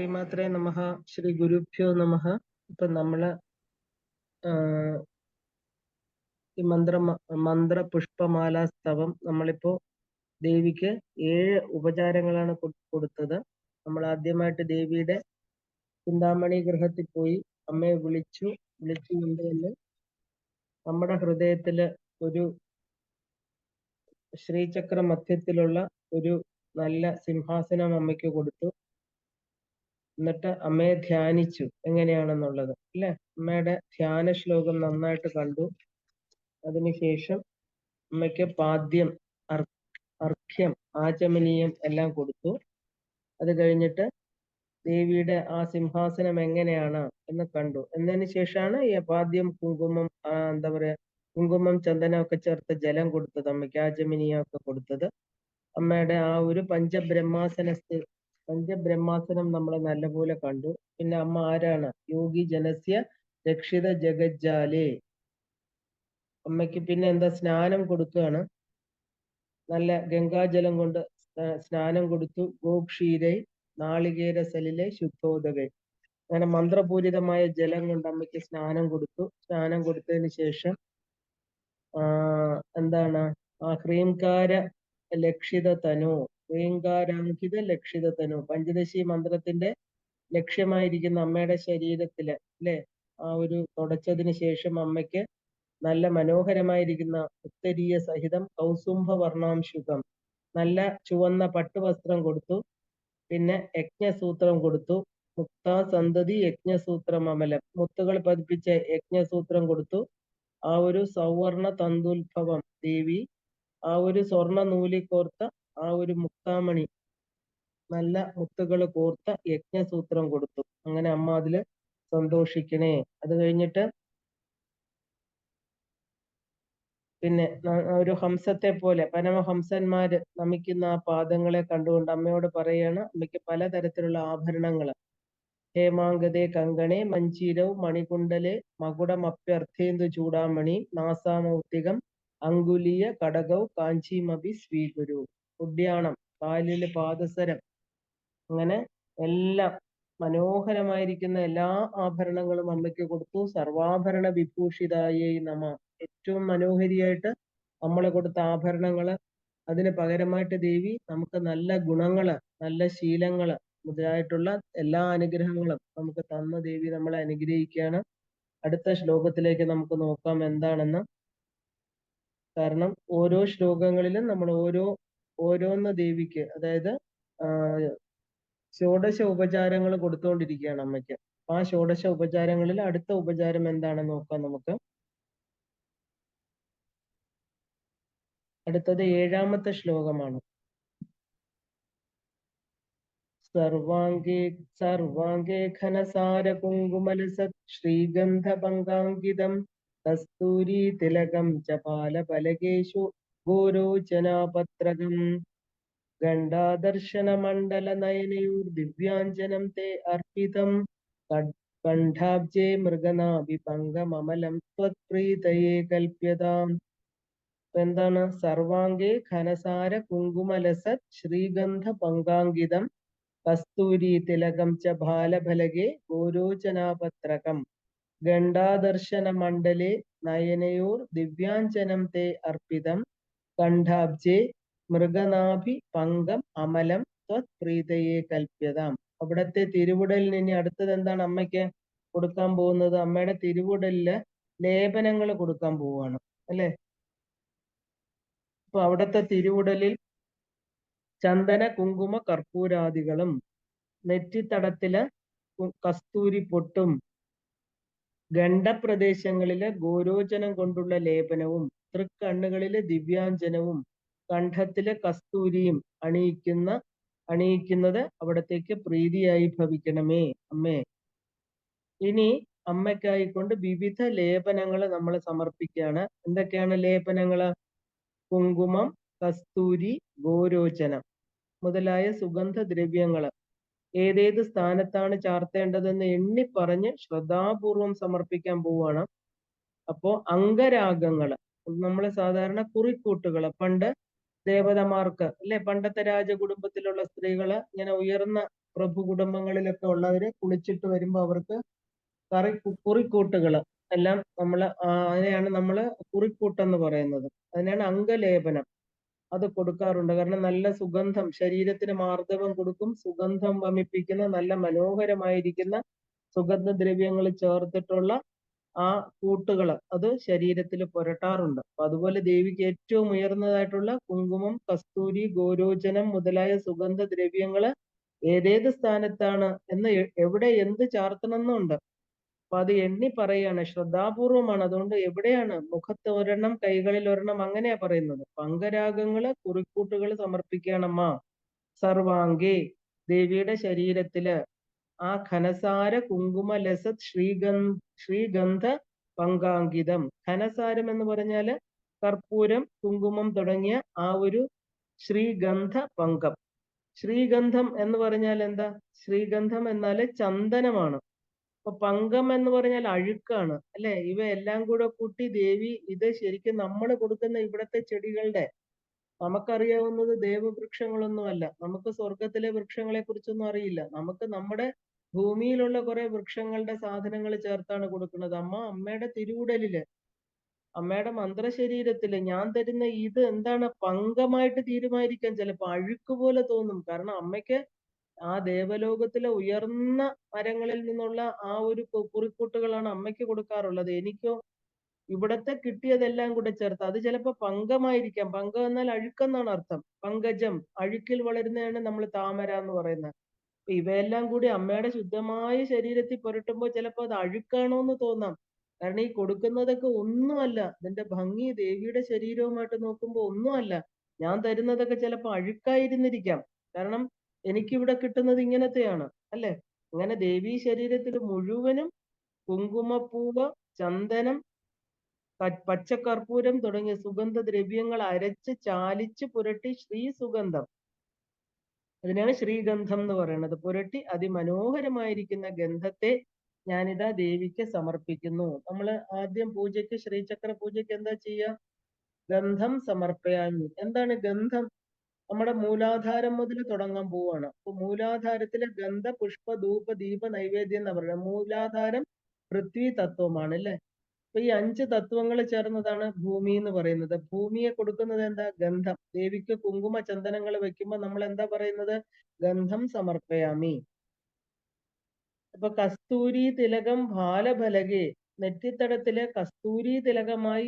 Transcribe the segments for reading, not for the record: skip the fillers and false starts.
ശ്രീമാത്രേ നമഃ. ശ്രീ ഗുരുഭ്യോ നമഃ. ഇപ്പൊ നമ്മള് ഈ മന്ത്ര പുഷ്പമാല സ്തവം നമ്മളിപ്പോ ദേവിക്ക് 7 ഉപചാരങ്ങളാണ് കൊടുത്തത്. നമ്മൾ ആദ്യമായിട്ട് ദേവിയുടെ ചിന്താമണി ഗൃഹത്തിൽ പോയി അമ്മയെ വിളിച്ചുകൊണ്ട് തന്നെ നമ്മുടെ ഹൃദയത്തില് ഒരു ശ്രീചക്ര മധ്യത്തിലുള്ള ഒരു നല്ല സിംഹാസനം അമ്മയ്ക്ക് കൊടുത്തു. എന്നിട്ട് അമ്മയെ ധ്യാനിച്ചു എങ്ങനെയാണെന്നുള്ളത് അല്ലെ. അമ്മയുടെ ധ്യാന ശ്ലോകം നന്നായിട്ട് കണ്ടു. അതിനുശേഷം അമ്മയ്ക്ക് പാദ്യം, അർഘ്യം, ആചമനീയം എല്ലാം കൊടുത്തു. അത് കഴിഞ്ഞിട്ട് ദേവിയുടെ ആ സിംഹാസനം എങ്ങനെയാണ് എന്ന് കണ്ടു. എന്നതിന് ശേഷമാണ് ഈ പാദ്യം, കുങ്കുമം, എന്താ പറയാ, കുങ്കുമം, ചന്ദനം ഒക്കെ ചേർത്ത് ജലം കൊടുത്തത് അമ്മയ്ക്ക്, ആചമനീയം ഒക്കെ കൊടുത്തത്. അമ്മയുടെ ആ ഒരു പഞ്ചബ്രഹ്മാസനം നമ്മൾ നല്ലപോലെ കണ്ടു. പിന്നെ അമ്മ ആരാണ്? യോഗി ജനസ്യ രക്ഷിത ജഗജ്ജാലേ. അമ്മയ്ക്ക് പിന്നെ എന്താ, സ്നാനം കൊടുക്കുകയാണ്. നല്ല ഗംഗാജലം കൊണ്ട് സ്നാനം കൊടുത്തു. ഗോക്ഷീരൈ നാളികേര സലിലെ ശുദ്ധോദകൈ. അങ്ങനെ മന്ത്രപൂരിതമായ ജലം കൊണ്ട് അമ്മയ്ക്ക് സ്നാനം കൊടുത്തു. സ്നാനം കൊടുത്തതിന് ശേഷം എന്താണ്, ആ ഹ്രീംകാര ലക്ഷിത തനു, ഹ്രീംകാരാങ്കിത ലക്ഷിത തനു, പഞ്ചദശി മന്ത്രത്തിന്റെ ലക്ഷ്യമായിരിക്കുന്ന അമ്മയുടെ ശരീരത്തില് അല്ലെ, ആ ഒരു തുടച്ചതിന് ശേഷം അമ്മയ്ക്ക് നല്ല മനോഹരമായിരിക്കുന്ന ഉത്തരീയ സഹിതം കൗസുംഭ വർണ്ണാംശുകം, നല്ല ചുവന്ന പട്ടുവസ്ത്രം കൊടുത്തു. പിന്നെ യജ്ഞസൂത്രം കൊടുത്തു. മുക്താ സന്തതി യജ്ഞസൂത്രം അമലം, മുത്തുകൾ പതിപ്പിച്ച യജ്ഞസൂത്രം കൊടുത്തു. ആ ഒരു സൗവർണ തന്തുൽഭവം ദേവി, ആ ഒരു സ്വർണ്ണ നൂലിൽ കോർത്ത ആ ഒരു മുക്താമണി, നല്ല മുത്തുകൾ കോർത്ത യജ്ഞസൂത്രം കൊടുത്തു. അങ്ങനെ അമ്മ അതില് സന്തോഷിക്കണേ. അത് കഴിഞ്ഞിട്ട് പിന്നെ ഒരു ഹംസത്തെ പോലെ പരമഹംസന്മാര് നമിക്കുന്ന ആ പാദങ്ങളെ കണ്ടുകൊണ്ട് അമ്മയോട് പറയാണ്, അമ്മയ്ക്ക് പലതരത്തിലുള്ള ആഭരണങ്ങള്, ഹേമാങ്കതേ കങ്കണേ മഞ്ചീരവ് മണികുണ്ടലെ മകുടമപ്യർത്ഥേന്ദു ചൂടാമണി നാസാമൗക്തികം അങ്കുലീയ കടകൗ കാഞ്ചീമപി സ്വീകുരു. ഉദ്യാണം, കാലില് പാദസരം, അങ്ങനെ എല്ലാം മനോഹരമായിരിക്കുന്ന എല്ലാ ആഭരണങ്ങളും അമ്മയ്ക്ക് കൊടുത്തു. സർവാഭരണ വിഭൂഷിതായേ നമ. ഏറ്റവും മനോഹരിയായിട്ട് നമ്മളെ കൊടുത്ത ആഭരണങ്ങള്, അതിന് പകരമായിട്ട് ദേവി നമുക്ക് നല്ല ഗുണങ്ങള്, നല്ല ശീലങ്ങള് മുതലായിട്ടുള്ള എല്ലാ അനുഗ്രഹങ്ങളും നമുക്ക് തന്ന ദേവി നമ്മളെ അനുഗ്രഹിക്കുകയാണ്. അടുത്ത ശ്ലോകത്തിലേക്ക് നമുക്ക് നോക്കാം എന്താണെന്ന്. കാരണം ഓരോ ശ്ലോകങ്ങളിലും നമ്മൾ ഓരോന്ന് ദേവിക്ക്, അതായത് ഷോഡശ ഉപചാരങ്ങൾ കൊടുത്തുകൊണ്ടിരിക്കുകയാണ് അമ്മയ്ക്ക്. ആ ഷോഡശ ഉപചാരങ്ങളിൽ അടുത്ത ഉപചാരം എന്താണെന്ന് നോക്കാം നമുക്ക്. അടുത്തത് 7ാമത്തെ ശ്ലോകമാണ്. സർവാംഗേ ഘനസാര കുങ്കുമലസത് ശ്രീഗന്ധ പങ്കാങ്കിതം കസ്തൂരി തിലകം ച പാലപലകേഷു ഗോരോചനാപത്രകം ഗണ്ഡാദർശന മണ്ഡല നയനയൂർ ദിവ്യാഞ്ജനം തേ അർപ്പിതം കണ്ഠാബ്ജേ മൃഗനാഭി പങ്കമമലം ത്വത്പ്രീതയേ കൽപ്യതാം. എന്താണ്? സർവാംഗേ ഘനസാര കുങ്കുമലസത് ശ്രീഗന്ധ പങ്കാങ്കിതം കസ്തൂരി തിലകം ച ബാലഫലകേ ഗോരോചനാപത്രകം ഗണ്ഡാദർശന മണ്ഡലേ നയനയോർ ദിവ്യാഞ്ജനം തേ അർപ്പിതം കണ്ഠാബ്ജേ മൃഗനാഭി പങ്കം അമലം ത്വത്പ്രീതയെ കൽപ്യതാം. അവിടത്തെ തിരുവുടലിന് ഇനി അടുത്തത് എന്താണ് അമ്മയ്ക്ക് കൊടുക്കാൻ പോകുന്നത്? അമ്മയുടെ തിരുവുടലില് ലേപനങ്ങൾ കൊടുക്കാൻ പോവുകയാണ് അല്ലെ. അപ്പൊ അവിടുത്തെ തിരുവുടലിൽ ചന്ദന കുങ്കുമ കർപ്പൂരാദികളും, നെറ്റിത്തടത്തില് കസ്തൂരി പൊട്ടും, ഗണ്ഡപ്രദേശങ്ങളില് ഗോരോചനം കൊണ്ടുള്ള ലേപനവും, തൃക്കണ്ണുകളില് ദിവ്യാഞ്ജനവും, കണ്ഠത്തില് കസ്തൂരിയും അണിയിക്കുന്നത് അവിടത്തേക്ക് പ്രീതിയായി ഭവിക്കണമേ അമ്മേ. ഇനി അമ്മയ്ക്കായിക്കൊണ്ട് വിവിധ ലേപനങ്ങൾ നമ്മൾ സമർപ്പിക്കുകയാണ്. എന്തൊക്കെയാണ് ലേപനങ്ങള്? കുങ്കുമം, കസ്തൂരി, ഗോരോചനം മുതലായ സുഗന്ധദ്രവ്യങ്ങള് ഏതേത് സ്ഥാനത്താണ് ചാർത്തേണ്ടതെന്ന് എണ്ണിപ്പറഞ്ഞ് ശ്രദ്ധാപൂർവം സമർപ്പിക്കാൻ പോവുകയാണ്. അപ്പോ അംഗരാഗങ്ങള്, നമ്മൾ സാധാരണ കുറിക്കൂട്ടുകള്, പണ്ട് ദേവതമാർക്ക് അല്ലെ, പണ്ടത്തെ രാജകുടുംബത്തിലുള്ള സ്ത്രീകള് ഇങ്ങനെ ഉയർന്ന പ്രഭു കുടുംബങ്ങളിലൊക്കെ ഉള്ളവര് കുളിച്ചിട്ട് വരുമ്പോ അവർക്ക് കുറിക്കൂട്ടുകൾ എല്ലാം അതിനെയാണ് നമ്മള് കുറിക്കൂട്ടെന്ന് പറയുന്നത്. അതിനാണ് അംഗലേപനം. അത് കൊടുക്കാറുണ്ട്. കാരണം നല്ല സുഗന്ധം, ശരീരത്തിന് മാർദ്ദവം കൊടുക്കും, സുഗന്ധം വമിപ്പിക്കുന്ന നല്ല മനോഹരമായിരിക്കുന്ന സുഗന്ധദ്രവ്യങ്ങൾ ചേർത്തിട്ടുള്ള ആ കൂട്ടുകൾ അത് ശരീരത്തിൽ പുരട്ടാറുണ്ട്. അപ്പൊ അതുപോലെ ദേവിക്ക് ഏറ്റവും ഉയർന്നതായിട്ടുള്ള കുങ്കുമം, കസ്തൂരി, ഗോരോചനം മുതലായ സുഗന്ധദ്രവ്യങ്ങള് ഏതേത് സ്ഥാനത്താണ് എന്ന് എവിടെ എന്ത് ചാർത്തണമെന്നുണ്ട്. അപ്പൊ അത് എണ്ണി പറയാണ്, ശ്രദ്ധാപൂർവമാണ്. അതുകൊണ്ട് എവിടെയാണ് മുഖത്ത് ഒരെണ്ണം, കൈകളിൽ ഒരെണ്ണം, അങ്ങനെയാ പറയുന്നത്. പങ്കരാഗങ്ങള് കുറിക്കൂട്ടുകൾ സമർപ്പിക്കണമ്മ. സർവാംഗേ, ദേവിയുടെ ശരീരത്തില് ആ ഘനസാര കുങ്കുമ ലസത് ശ്രീഗന്ധ പങ്കാങ്കിതം. ഘനസാരം എന്ന് പറഞ്ഞാല് കർപ്പൂരം, കുങ്കുമം തുടങ്ങിയ ആ ഒരു ശ്രീഗന്ധ പങ്കം. ശ്രീഗന്ധം എന്ന് പറഞ്ഞാൽ എന്താ? ശ്രീഗന്ധം എന്നാല് ചന്ദനമാണ്. അപ്പൊ പങ്കം എന്ന് പറഞ്ഞാൽ അഴുക്കാണ്, അല്ലെ? ഇവയെല്ലാം കൂടെ കൂട്ടി ദേവി, ഇത് ശരിക്കും നമ്മൾ കൊടുക്കുന്ന ഇവിടത്തെ ചെടികളുടെ, നമുക്കറിയാവുന്നത് ദേവവൃക്ഷങ്ങളൊന്നുമല്ല, നമുക്ക് സ്വർഗത്തിലെ വൃക്ഷങ്ങളെ കുറിച്ചൊന്നും അറിയില്ല. നമുക്ക് നമ്മുടെ ഭൂമിയിലുള്ള കുറെ വൃക്ഷങ്ങളുടെ സാധനങ്ങൾ ചേർത്താണ് കൊടുക്കുന്നത്. അമ്മയുടെ തിരുവുടലില്, അമ്മയുടെ മന്ത്രശരീരത്തില് ഞാൻ തരുന്ന ഇത് എന്താണ്? പങ്കമായിട്ട് തീരുമാനിക്കാൻ ചിലപ്പോ അഴുക്ക് പോലെ തോന്നും. കാരണം അമ്മയ്ക്ക് ആ ദേവലോകത്തിലെ ഉയർന്ന മരങ്ങളിൽ നിന്നുള്ള ആ ഒരു കുറിക്കൂട്ടുകളാണ് അമ്മയ്ക്ക് കൊടുക്കാറുള്ളത്. എനിക്കോ ഇവിടത്തെ കിട്ടിയതെല്ലാം കൂടെ ചേർത്ത് അത് ചിലപ്പോ പങ്കമായിരിക്കാം. പങ്കം എന്നാൽ അഴുക്കെന്നാണ് അർത്ഥം. പങ്കജം, അഴുക്കിൽ വളരുന്നതാണ് നമ്മൾ താമര എന്ന് പറയുന്നത്. അപ്പൊ ഇവയെല്ലാം കൂടി അമ്മയുടെ ശുദ്ധമായ ശരീരത്തിൽ പുരട്ടുമ്പോൾ ചിലപ്പോൾ അത് അഴുക്കാണോ എന്ന് തോന്നാം. കാരണം ഈ കൊടുക്കുന്നതൊക്കെ ഒന്നുമല്ല, ഇതിന്റെ ഭംഗി ദേവിയുടെ ശരീരവുമായിട്ട് നോക്കുമ്പോൾ ഒന്നുമല്ല. ഞാൻ തരുന്നതൊക്കെ ചിലപ്പോൾ അഴുക്കായിരുന്നിരിക്കാം. കാരണം എനിക്കിവിടെ കിട്ടുന്നത് ഇങ്ങനത്തെയാണ്, അല്ലെ? അങ്ങനെ ദേവീ ശരീരത്തിൽ മുഴുവനും കുങ്കുമപ്പൂവ്, ചന്ദനം, പച്ചക്കർപ്പൂരം തുടങ്ങിയ സുഗന്ധദ്രവ്യങ്ങൾ അരച്ച് ചാലിച്ച് പുരട്ടി ശ്രീസുഗന്ധം, അതിനാണ് ശ്രീഗന്ധം എന്ന് പറയുന്നത്, പുരട്ടി അതിമനോഹരമായിരിക്കുന്ന ഗന്ധത്തെ ഞാനിതാ ദേവിക്ക് സമർപ്പിക്കുന്നു. നമ്മൾ ആദ്യം പൂജയ്ക്ക്, ശ്രീചക്ര പൂജയ്ക്ക് എന്താ ചെയ്യുക? ഗന്ധം സമർപ്പയാമി. എന്താണ് ഗന്ധം? നമ്മുടെ മൂലാധാരം മുതൽ തുടങ്ങാൻ പോവാണ്. അപ്പൊ മൂലാധാരത്തിലെ ഗന്ധ, പുഷ്പ, ധൂപ, ദീപ, നൈവേദ്യം എന്ന് പറയുന്നത്. മൂലാധാരം പൃഥ്വി തത്വമാണ്, അല്ലെ? അപ്പൊ ഈ 5 തത്വങ്ങൾ ചേർന്നതാണ് ഭൂമി എന്ന് പറയുന്നത്. ഭൂമിയെ കൊടുക്കുന്നത് എന്താ? ഗന്ധം. ദേവിക്ക് കുങ്കുമ ചന്ദനങ്ങൾ വെക്കുമ്പോ നമ്മൾ എന്താ പറയുന്നത്? ഗന്ധം സമർപ്പയാമി. അപ്പൊ കസ്തൂരി തിലകം ബാലഫലകെ, നെറ്റിത്തടത്തിലെ കസ്തൂരി തിലകമായി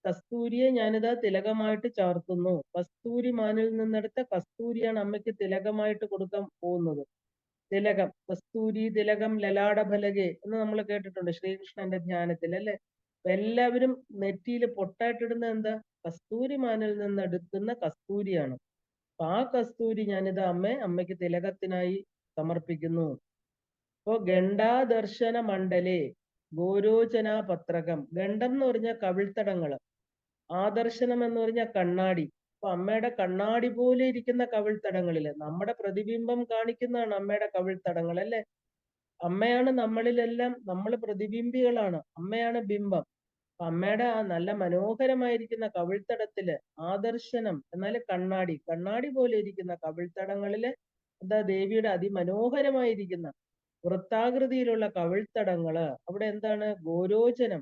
കസ്തൂരിയെ ഞാനിതാ തിലകമായിട്ട് ചാർത്തുന്നു. കസ്തൂരി മാനിൽ നിന്നെടുത്ത കസ്തൂരിയാണ് അമ്മയ്ക്ക് തിലകമായിട്ട് കൊടുക്കാൻ പോകുന്നത്. തിലകം, കസ്തൂരി തിലകം ലലാടഫലകെ എന്ന് നമ്മൾ കേട്ടിട്ടുണ്ട് ശ്രീകൃഷ്ണന്റെ ധ്യാനത്തിൽ, അല്ലെ? എല്ലാവരും നെറ്റിയിൽ പൊട്ടായിട്ടിടുന്ന എന്താ? കസ്തൂരി മാനിൽ നിന്ന് എടുക്കുന്ന കസ്തൂരിയാണ്. അപ്പൊ ആ കസ്തൂരി ഞാനിതാ അമ്മയ്ക്ക് തിലകത്തിനായി സമർപ്പിക്കുന്നു. അപ്പോ ഗണ്ഡാദർശന മണ്ഡലേ ഗോരോചന പത്രകം. ഗണ്ഡം എന്ന് പറഞ്ഞാൽ കവിൾത്തടങ്ങള്, ആദർശനം എന്ന് പറഞ്ഞാൽ കണ്ണാടി. അപ്പൊ അമ്മയുടെ കണ്ണാടി പോലെ ഇരിക്കുന്ന കവിൾത്തടങ്ങളില് നമ്മുടെ പ്രതിബിംബം കാണിക്കുന്നതാണ് അമ്മയുടെ കവിൾത്തടങ്ങൾ, അല്ലെ? അമ്മയാണ് നമ്മളിലെല്ലാം, നമ്മൾ പ്രതിബിംബികളാണ്, അമ്മയാണ് ബിംബം. അപ്പൊ അമ്മയുടെ ആ നല്ല മനോഹരമായിരിക്കുന്ന കവിൾത്തടത്തില് ആദർശനം എന്നാൽ കണ്ണാടി, കണ്ണാടി പോലെ ഇരിക്കുന്ന കവിൾത്തടങ്ങളില് എന്താ? ദേവിയുടെ അതിമനോഹരമായിരിക്കുന്ന വൃത്താകൃതിയിലുള്ള കവിൾത്തടങ്ങള്. അവിടെ എന്താണ്? ഗോരോചനം.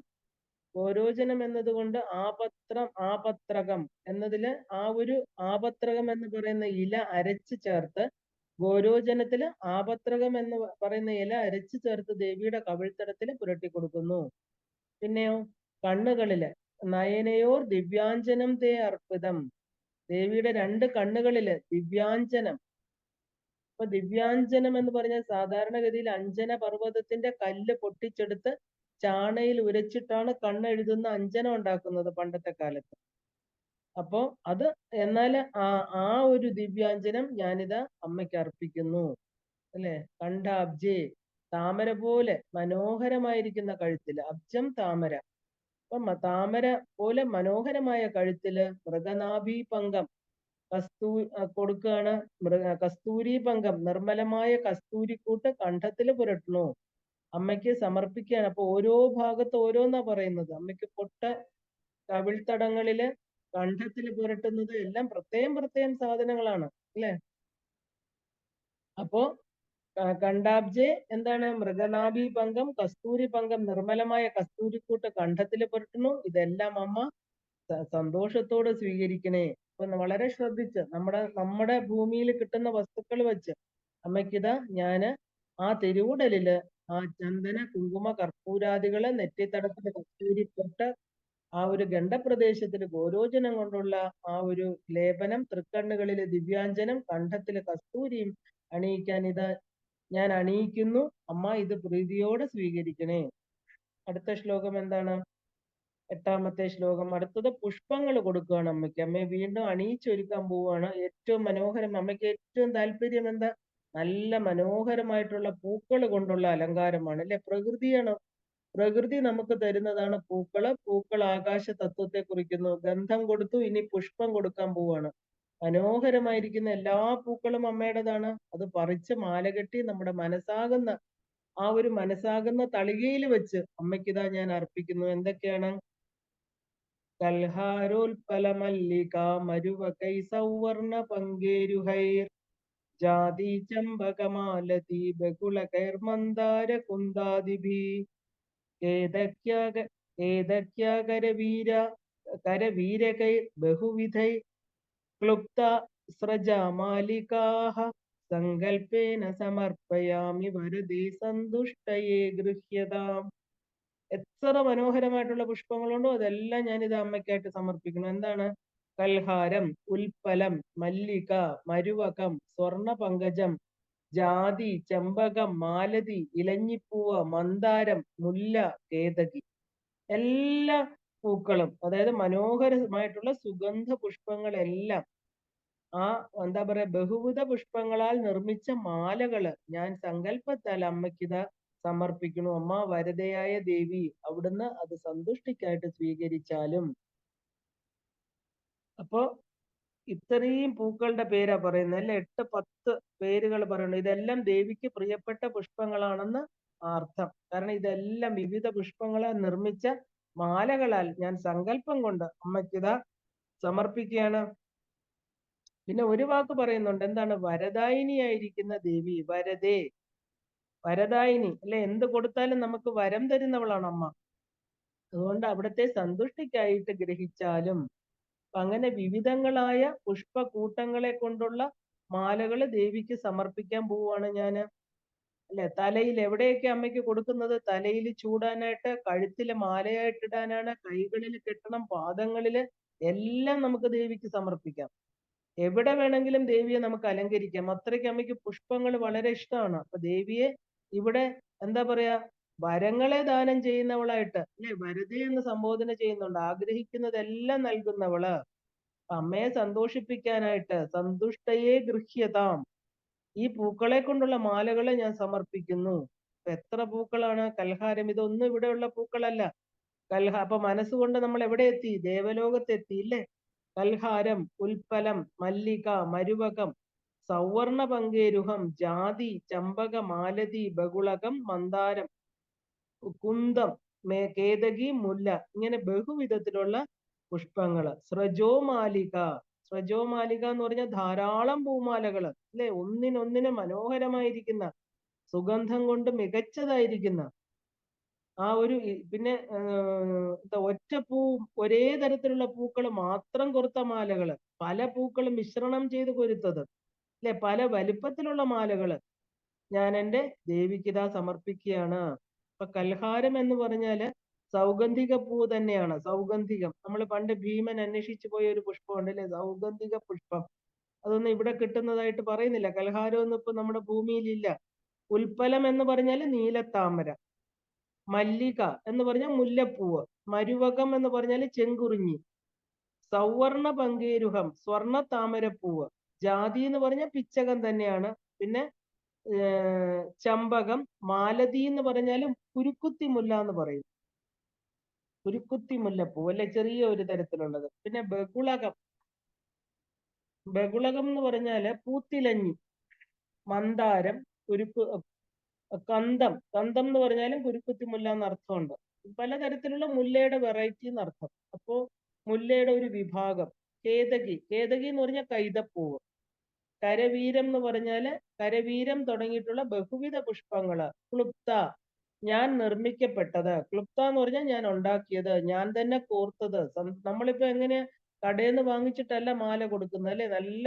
ഗോരോചനം എന്നതുകൊണ്ട് ആപത്രകം എന്നതില് ആ ഒരു ആപത്രകം എന്ന് പറയുന്ന ഇല അരച്ച് ചേർത്ത്, ഗോരോചനത്തില് ആപത്രകം എന്ന് പറയുന്ന ഇല അരച്ച് ചേർത്ത് ദേവിയുടെ കവിൾത്തടത്തിൽ പുരട്ടി കൊടുക്കുന്നു. പിന്നെയോ കണ്ണുകളില് നയനയോർ ദിവ്യാഞ്ജനം തേ അർപ്പിതം. ദേവിയുടെ 2 കണ്ണുകളില് ദിവ്യാഞ്ജനം. അപ്പൊ ദിവ്യാഞ്ജനം എന്ന് പറഞ്ഞാൽ സാധാരണഗതിയിൽ അഞ്ജന പർവ്വതത്തിന്റെ കല്ല് പൊട്ടിച്ചെടുത്ത് ചാണയിൽ ഉരച്ചിട്ടാണ് കണ്ണെഴുതുന്ന അഞ്ജനം ഉണ്ടാക്കുന്നത് പണ്ടത്തെ കാലത്ത്. അപ്പോ അത് എന്നാൽ ആ ഒരു ദിവ്യാഞ്ജനം ഞാനിതാ അമ്മയ്ക്ക് അർപ്പിക്കുന്നു, അല്ലെ? കണ്ട അബ്ജേ, താമര പോലെ മനോഹരമായിരിക്കുന്ന കഴുത്തില്, അബ്ജം താമര. അപ്പൊ താമര പോലെ മനോഹരമായ കഴുത്തില് മൃഗനാഭി പങ്കം കൊടുക്കുകയാണ്. കസ്തൂരി പങ്കം, നിർമ്മലമായ കസ്തൂരിക്കൂട്ട് കണ്ഠത്തിൽ പുരട്ടണു, അമ്മയ്ക്ക് സമർപ്പിക്കുകയാണ്. അപ്പൊ ഓരോ ഭാഗത്ത് ഓരോന്നാ പറയുന്നത്. അമ്മയ്ക്ക് പൊട്ട്, കവിൾത്തടങ്ങളില്, കണ്ഠത്തിൽ പുരട്ടുന്നത് എല്ലാം പ്രത്യേകം പ്രത്യേകം സാധനങ്ങളാണ്, അല്ലെ? അപ്പോ കണ്ടാബ്ജെ എന്താണ്? മൃഗനാഭി പങ്കം, കസ്തൂരി പങ്കം, നിർമ്മലമായ കസ്തൂരിക്കൂട്ട് കണ്ഠത്തിൽ പുരട്ടുന്നു. ഇതെല്ലാം അമ്മ സന്തോഷത്തോടെ സ്വീകരിക്കണേ. അപ്പൊ വളരെ ശ്രദ്ധിച്ച് നമ്മുടെ ഭൂമിയിൽ കിട്ടുന്ന വസ്തുക്കൾ വെച്ച് അമ്മയ്ക്കിതാ ഞാന് ആ തിരുവുടലില് ആ ചന്ദന കുങ്കുമ കർപ്പൂരാദികള് നെറ്റിത്തടത്തില് കസ്തൂരിപ്പൊട്ട് ആ ഒരു ഗണ്ഡപ്രദേശത്തില് ഗോരോചനം കൊണ്ടുള്ള ആ ഒരു ലേപനം, തൃക്കണ്ണുകളില് ദിവ്യാഞ്ജനം, കണ്ഠത്തില് കസ്തൂരിയും അണിയിക്കാൻ ഇതാ ഞാൻ അണിയിക്കുന്നു. അമ്മ ഇത് പ്രീതിയോടെ സ്വീകരിക്കണേ. അടുത്ത ശ്ലോകം എന്താണ്? 8ാമത്തെ ശ്ലോകം. അടുത്തത് പുഷ്പങ്ങൾ കൊടുക്കുകയാണ് അമ്മയ്ക്ക്. അമ്മയെ വീണ്ടും അണിയിച്ചൊരുക്കാൻ പോവുകയാണ്. ഏറ്റവും മനോഹരം, അമ്മയ്ക്ക് ഏറ്റവും താല്പര്യം എന്താ? നല്ല മനോഹരമായിട്ടുള്ള പൂക്കൾ കൊണ്ടുള്ള അലങ്കാരമാണ് അല്ലെ? പ്രകൃതി നമുക്ക് തരുന്നതാണ് പൂക്കള്. പൂക്കൾ ആകാശ തത്വത്തെ കുറിക്കുന്നു. ഗന്ധം കൊടുത്തു, ഇനി പുഷ്പം കൊടുക്കാൻ പോവാണ്. മനോഹരമായിരിക്കുന്ന എല്ലാ പൂക്കളും അമ്മയുടേതാണ്. അത് പറിച്ച് മാല കെട്ടി നമ്മുടെ മനസ്സാകുന്ന തളികയിൽ വെച്ച് അമ്മയ്ക്കിതാ ഞാൻ അർപ്പിക്കുന്നു. എന്തൊക്കെയാണ്? കൽഹാരോൽപല മല്ലിക മരുവകൈ സൗവർണ പങ്കേരുഹൈർ ജാതി ചമ്പകമാലതി ബകുളകൈർ മന്ദാര കുന്ദാദിഭി കരവീരകൈ ബഹുവിധൈ ക്ലുപ്ത സ്രജാമാലികാഃ സങ്കൽപ്പേന സമർപ്പയാമി വരദേ സന്തുഷ്ടയേ ഗൃഹ്യതാം. എത്ര മനോഹരമായിട്ടുള്ള പുഷ്പങ്ങളുണ്ടോ അതെല്ലാം ഞാനിത് അമ്മയ്ക്കായിട്ട് സമർപ്പിക്കുന്നു. എന്താണ്? കൽഹാരം, ഉൽപ്പലം, മല്ലിക, മരുവകം, സ്വർണ പങ്കജം, ജാതി, ചെമ്പകം, മാലതി, ഇലഞ്ഞിപ്പൂവ്, മന്ദാരം, മുല്ല, കേതകി, എല്ലാ പൂക്കളും, അതായത് മനോഹരമായിട്ടുള്ള സുഗന്ധ പുഷ്പങ്ങളെല്ലാം ആ എന്താ പറയാ ബഹുവിധ പുഷ്പങ്ങളാൽ നിർമ്മിച്ച മാലകള് ഞാൻ സങ്കല്പത്താൽ അമ്മയ്ക്കിതാ സമർപ്പിക്കുന്നു. അമ്മ വരദയായ ദേവി, അവിടുന്ന് അത് സന്തുഷ്ടിക്കായിട്ട് സ്വീകരിച്ചാലും. അപ്പോ ഇത്രയും പൂക്കളുടെ പേരാ പറയുന്നത് അല്ലെ? 8, 10 പേരുകൾ പറയുന്നു. ഇതെല്ലാം ദേവിക്ക് പ്രിയപ്പെട്ട പുഷ്പങ്ങളാണെന്ന് അർത്ഥം. കാരണം ഇതെല്ലാം വിവിധ പുഷ്പങ്ങളാൽ നിർമ്മിച്ച മാലകളാൽ ഞാൻ സങ്കല്പം കൊണ്ട് അമ്മയ്ക്കിതാ സമർപ്പിക്കുകയാണ്. പിന്നെ ഒരു വാക്ക് പറയുന്നുണ്ട്. എന്താണ്? വരദായിനിയായിരിക്കുന്ന ദേവി, വരദായിനി അല്ലെ? എന്ത് കൊടുത്താലും നമുക്ക് വരം തരുന്നവളാണ് അമ്മ. അതുകൊണ്ട് അവിടുത്തെ സന്തുഷ്ടിക്കായിട്ട് ഗ്രഹിച്ചാലും. അങ്ങനെ വിവിധങ്ങളായ പുഷ്പകൂട്ടങ്ങളെ കൊണ്ടുള്ള മാലകള് ദേവിക്ക് സമർപ്പിക്കാൻ പോവുകയാണ് ഞാന് അല്ലെ? തലയിൽ എവിടെയൊക്കെ അമ്മയ്ക്ക് കൊടുക്കുന്നത്? തലയിൽ ചൂടാനായിട്ട്, കഴുത്തില് മാലയായിട്ടിടാനാണ്, കൈകളിൽ കെട്ടണം, പാദങ്ങളില് എല്ലാം നമുക്ക് ദേവിക്ക് സമർപ്പിക്കാം. എവിടെ വേണമെങ്കിലും ദേവിയെ നമുക്ക് അലങ്കരിക്കാം. അത്രയ്ക്ക് അമ്മയ്ക്ക് പുഷ്പങ്ങൾ വളരെ ഇഷ്ടമാണ്. അപ്പൊ ദേവിയെ ഇവിടെ എന്താ പറയാ വരങ്ങളെ ദാനം ചെയ്യുന്നവളായിട്ട് അല്ലെ? വരദേ എന്ന് സംബോധന ചെയ്യുന്നുണ്ട്. ആഗ്രഹിക്കുന്നതെല്ലാം നൽകുന്നവള്. അമ്മയെ സന്തോഷിപ്പിക്കാനായിട്ട് സന്തുഷ്ടയെ ഗൃഹ്യതാം, ഈ പൂക്കളെ കൊണ്ടുള്ള മാലകളെ ഞാൻ സമർപ്പിക്കുന്നു. എത്ര പൂക്കളാണ്? കൽഹാരം, ഇതൊന്നും ഇവിടെയുള്ള പൂക്കളല്ല. അപ്പൊ മനസ്സുകൊണ്ട് നമ്മൾ എവിടെ എത്തി? ദേവലോകത്തെത്തി ഇല്ലേ? കൽഹാരം, ഉൽപ്പലം, മല്ലിക, മരുവകം, സൗവർണ പങ്കേരുഹം, ജാതി, ചമ്പക, മാലതി, ബകുളകം, മന്ദാരം, കുന്തം, കേതകി, മുല്ല, ഇങ്ങനെ ബഹുവിധത്തിലുള്ള പുഷ്പങ്ങള്. സ്രജോമാലിക എന്ന് പറഞ്ഞാൽ ധാരാളം പൂമാലകള് അല്ലെ? ഒന്നിനൊന്നിന് മനോഹരമായിരിക്കുന്ന, സുഗന്ധം കൊണ്ട് മികച്ചതായിരിക്കുന്ന ആ ഒരു പിന്നെ ഒറ്റ ഒരേ തരത്തിലുള്ള പൂക്കൾ മാത്രം കൊറുത്ത മാലകള്, പല പൂക്കളും മിശ്രണം ചെയ്ത് കൊരുത്തത് അല്ലെ? പല വലിപ്പത്തിലുള്ള മാലകള് ഞാൻ എൻ്റെ ദേവിക്കിതാ സമർപ്പിക്കുകയാണ്. അപ്പൊ കൽഹാരം എന്ന് പറഞ്ഞാല് സൗഗന്ധിക പൂ തന്നെയാണ്. സൗഗന്ധികം, നമ്മൾ പണ്ട് ഭീമൻ അന്വേഷിച്ചു പോയ ഒരു പുഷ്പമുണ്ട് അല്ലെ? സൗഗന്ധിക പുഷ്പം. അതൊന്നും ഇവിടെ കിട്ടുന്നതായിട്ട് പറയുന്നില്ല. കൽഹാരം ഒന്നും ഇപ്പൊ നമ്മുടെ ഭൂമിയിലില്ല. ഉൽപ്പലം എന്ന് പറഞ്ഞാല് നീലത്താമര, മല്ലിക എന്ന് പറഞ്ഞാൽ മുല്ലപ്പൂവ്, മരുവകം എന്ന് പറഞ്ഞാൽ ചെങ്കുറിഞ്ഞി, സൗവർണ പങ്കേരുഹം സ്വർണ താമരപ്പൂവ്, ജാതി എന്ന് പറഞ്ഞാൽ പിച്ചകം തന്നെയാണ്. പിന്നെ ചമ്പകം, മാലതി എന്ന് പറഞ്ഞാലും കുരുക്കുത്തി മുല്ല എന്ന് പറയും. കുരുക്കുത്തി മുല്ലപ്പൂ അല്ലെ? ചെറിയ ഒരു തരത്തിലുള്ളത്. പിന്നെ ബകുളകം എന്ന് പറഞ്ഞാല് പൂത്തിലഞ്ഞി, മന്ദാരം, കന്തം എന്ന് പറഞ്ഞാലും കുരുക്കുത്തി മുല്ല എന്ന് അർത്ഥമുണ്ട്. പലതരത്തിലുള്ള മുല്ലയുടെ വെറൈറ്റി എന്നർത്ഥം. അപ്പോ മുല്ലയുടെ ഒരു വിഭാഗം. കേതകി എന്ന് പറഞ്ഞാൽ കൈതപ്പൂവ്. കരവീരം എന്ന് പറഞ്ഞാല് കരവീരം തുടങ്ങിയിട്ടുള്ള ബഹുവിധ പുഷ്പങ്ങള്. ക്ലുപ്ത ഞാൻ നിർമ്മിക്കപ്പെട്ടത്. ക്ലുപ്ത എന്ന് പറഞ്ഞാൽ ഞാൻ ഉണ്ടാക്കിയത്, ഞാൻ തന്നെ കോർത്തത്. നമ്മളിപ്പോ എങ്ങനെ കടയിൽ നിന്ന് വാങ്ങിച്ചിട്ടല്ല മാല കൊടുക്കുന്നത് അല്ലെ? നല്ല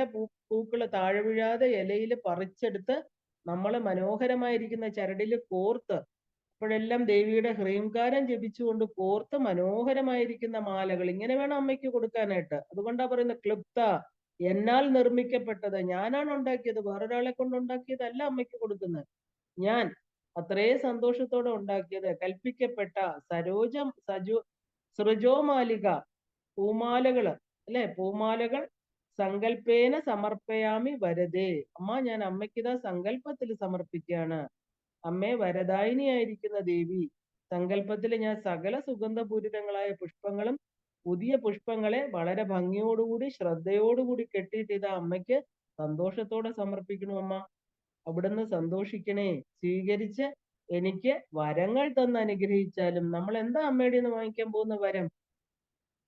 പൂക്കള് താഴെ വീഴാതെ ഇലയിൽ പറിച്ചെടുത്ത് നമ്മൾ മനോഹരമായിരിക്കുന്ന ചരടിൽ കോർത്ത്, അപ്പോഴെല്ലാം ദേവിയുടെ ഹ്രീംകാരം ജപിച്ചുകൊണ്ട് കോർത്ത് മനോഹരമായിരിക്കുന്ന മാലകൾ ഇങ്ങനെ വേണം അമ്മയ്ക്ക് കൊടുക്കാനായിട്ട്. അതുകൊണ്ടാ പറയുന്നത് ക്ലുപ്ത, എന്നാൽ നിർമ്മിക്കപ്പെട്ടത്, ഞാനാണ് ഉണ്ടാക്കിയത്, വേറൊരാളെ കൊണ്ട് ഉണ്ടാക്കിയതല്ല അമ്മയ്ക്ക് കൊടുക്കുന്നത്. ഞാൻ അത്രേ സന്തോഷത്തോടെ ഉണ്ടാക്കിയത്. കൽപ്പിക്കപ്പെട്ട സരോജം സൃജോമാലിക, പൂമാലകള് അല്ലെ? പൂമാലകൾ സങ്കല്പേന സമർപ്പയാമി വരദേ. അമ്മ ഞാൻ അമ്മയ്ക്കിതാ സങ്കല്പത്തിൽ സമർപ്പിക്കുകയാണ്. അമ്മേ വരദായിനിയായിരിക്കുന്ന ദേവി, സങ്കല്പത്തിൽ ഞാൻ സകല സുഗന്ധപൂരിതങ്ങളായ പുഷ്പങ്ങളും പുതിയ പുഷ്പങ്ങളെ വളരെ ഭംഗിയോടുകൂടി ശ്രദ്ധയോടുകൂടി കെട്ടിയിട്ട് ഇതാ അമ്മയ്ക്ക് സന്തോഷത്തോടെ സമർപ്പിക്കണു അമ്മ. അവിടുന്ന് സന്തോഷിക്കണേ, സ്വീകരിച്ച് എനിക്ക് വരങ്ങൾ തന്ന് അനുഗ്രഹിച്ചാലും. നമ്മൾ എന്താ അമ്മയുടെ നിന്ന് വാങ്ങിക്കാൻ പോകുന്ന വരം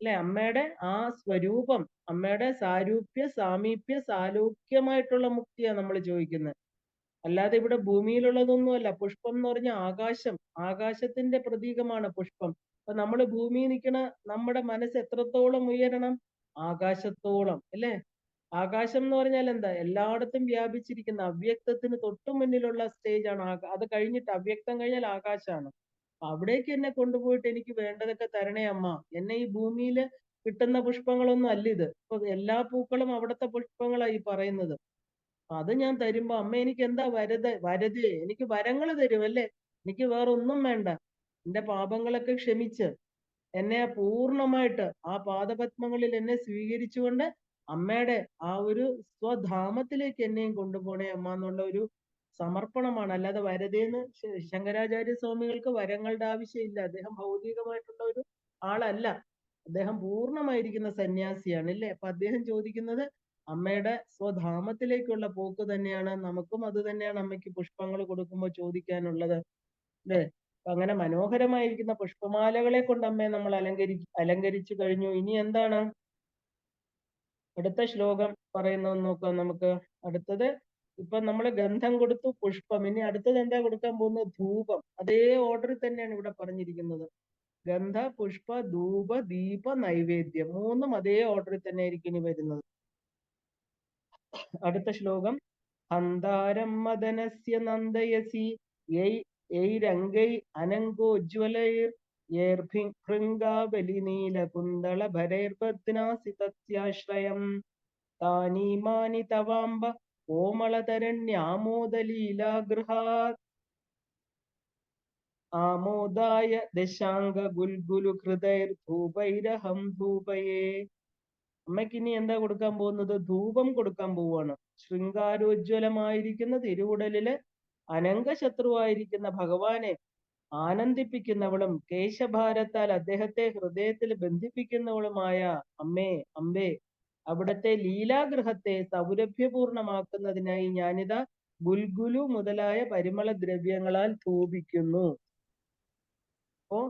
അല്ലെ? അമ്മയുടെ ആ സ്വരൂപം, അമ്മയുടെ സാരൂപ്യ സാമീപ്യ സാലോക്യമായിട്ടുള്ള മുക്തിയാ നമ്മൾ ചോദിക്കുന്നത്. അല്ലാതെ ഇവിടെ ഭൂമിയിലുള്ളതൊന്നുമല്ല. പുഷ്പം എന്ന് പറഞ്ഞാൽ ആകാശം, ആകാശത്തിന്റെ പ്രതീകമാണ് പുഷ്പം. അപ്പൊ നമ്മൾ ഭൂമിയിൽ നിൽക്കണ നമ്മുടെ മനസ്സ് എത്രത്തോളം ഉയരണം? ആകാശത്തോളം അല്ലേ? ആകാശം എന്ന് പറഞ്ഞാൽ എന്താ? എല്ലായിടത്തും വ്യാപിച്ചിരിക്കുന്ന അവ്യക്തത്തിന് തൊട്ടു മുന്നിലുള്ള സ്റ്റേജ് ആണ്. അത് കഴിഞ്ഞിട്ട് അവ്യക്തം കഴിഞ്ഞാൽ ആകാശമാണ്. അവിടേക്ക് എന്നെ കൊണ്ടുപോയിട്ട് എനിക്ക് വേണ്ടതൊക്കെ തരണേ അമ്മ. എന്നെ ഈ ഭൂമിയിൽ കിട്ടുന്ന പുഷ്പങ്ങളൊന്നും അല്ല ഇത്. ഇപ്പൊ എല്ലാ പൂക്കളും അവിടുത്തെ പുഷ്പങ്ങളായി പറയുന്നത്. അത് ഞാൻ തരുമ്പോ അമ്മ എനിക്ക് എന്താ വരതേ, എനിക്ക് വരങ്ങൾ തരും അല്ലേ? എനിക്ക് വേറെ ഒന്നും വേണ്ട. എന്റെ പാപങ്ങളൊക്കെ ക്ഷമിച്ച് എന്നെ പൂർണ്ണമായിട്ട് ആ പാദപത്മങ്ങളിൽ എന്നെ സ്വീകരിച്ചുകൊണ്ട് അമ്മയുടെ ആ ഒരു സ്വധാമത്തിലേക്ക് എന്നെയും കൊണ്ടുപോണേ അമ്മ എന്നുള്ള ഒരു സമർപ്പണമാണ്. അല്ലാതെ വരതേന്ന് ശങ്കരാചാര്യ സ്വാമികൾക്ക് വരങ്ങളുടെ ആവശ്യമില്ല. അദ്ദേഹം ഭൗതികമായിട്ടുള്ള ഒരു ആളല്ല. അദ്ദേഹം പൂർണ്ണമായിരിക്കുന്ന സന്യാസിയാണ് അല്ലേ? അപ്പൊ അദ്ദേഹം ചോദിക്കുന്നത് അമ്മയുടെ സ്വധാമത്തിലേക്കുള്ള പോക്ക് തന്നെയാണ്. നമുക്കും അത് തന്നെയാണ് അമ്മയ്ക്ക് പുഷ്പങ്ങൾ കൊടുക്കുമ്പോൾ ചോദിക്കാനുള്ളത് അല്ലേ? അങ്ങനെ മനോഹരമായിരിക്കുന്ന പുഷ്പമാലകളെ കൊണ്ട് അമ്മയെ നമ്മൾ അലങ്കരിച്ചു കഴിഞ്ഞു. ഇനി എന്താണ് അടുത്ത ശ്ലോകം പറയുന്നത് നോക്കാം നമുക്ക്. അടുത്തത് ഇപ്പൊ നമ്മൾ ഗന്ധം കൊടുത്തു, പുഷ്പം. ഇനി അടുത്തത് എന്താ കൊടുക്കാൻ പോകുന്നത്? ധൂപം. അതേ ഓർഡറിൽ തന്നെയാണ് ഇവിടെ പറഞ്ഞിരിക്കുന്നത്. ഗന്ധ, പുഷ്പ, ധൂപ, ദീപ, നൈവേദ്യം. മൂന്നും അതേ ഓർഡറിൽ തന്നെ ആയിരിക്കും ഇനി വരുന്നത്. അടുത്ത ശ്ലോകം ഹന്താരം മദനസ്യ നന്ദയസി യൈരംഗൈ അനങ്കോജ്വലൈർ ഭൃംഗാബലി നീലകുന്തള ഭരൈർബധ്നാസി തസ്യാശ്രയം താനീമാനി തവാംബ കോമളതരണ്യാമോദലീലാഗൃഹാത് ആമോദായ ദശാംഗ ഗുൽഗുലു ഹൃദൈർ ധൂപൈരഹം ധൂപയേ. അമ്മയ്ക്ക് ഇനി എന്താ കൊടുക്കാൻ പോകുന്നത്? ധൂപം കൊടുക്കാൻ പോവുകയാണ്. ശൃംഗാരോജ്വലമായിരിക്കുന്ന തിരുവുടലില് അനങ്കശത്രുവായിരിക്കുന്ന ഭഗവാനെ ആനന്ദിപ്പിക്കുന്നവളും കേശഭാരത്താൽ അദ്ദേഹത്തെ ഹൃദയത്തിൽ ബന്ധിപ്പിക്കുന്നവളുമായ അമ്മേ, അമ്പേ, അവിടുത്തെ ലീലാഗൃഹത്തെ സൗരഭ്യപൂർണമാക്കുന്നതിനായി ഞാനിതാ ഗുൽഗുലു മുതലായ പരിമള ദ്രവ്യങ്ങളാൽ ധൂപിക്കുന്നു. അപ്പോ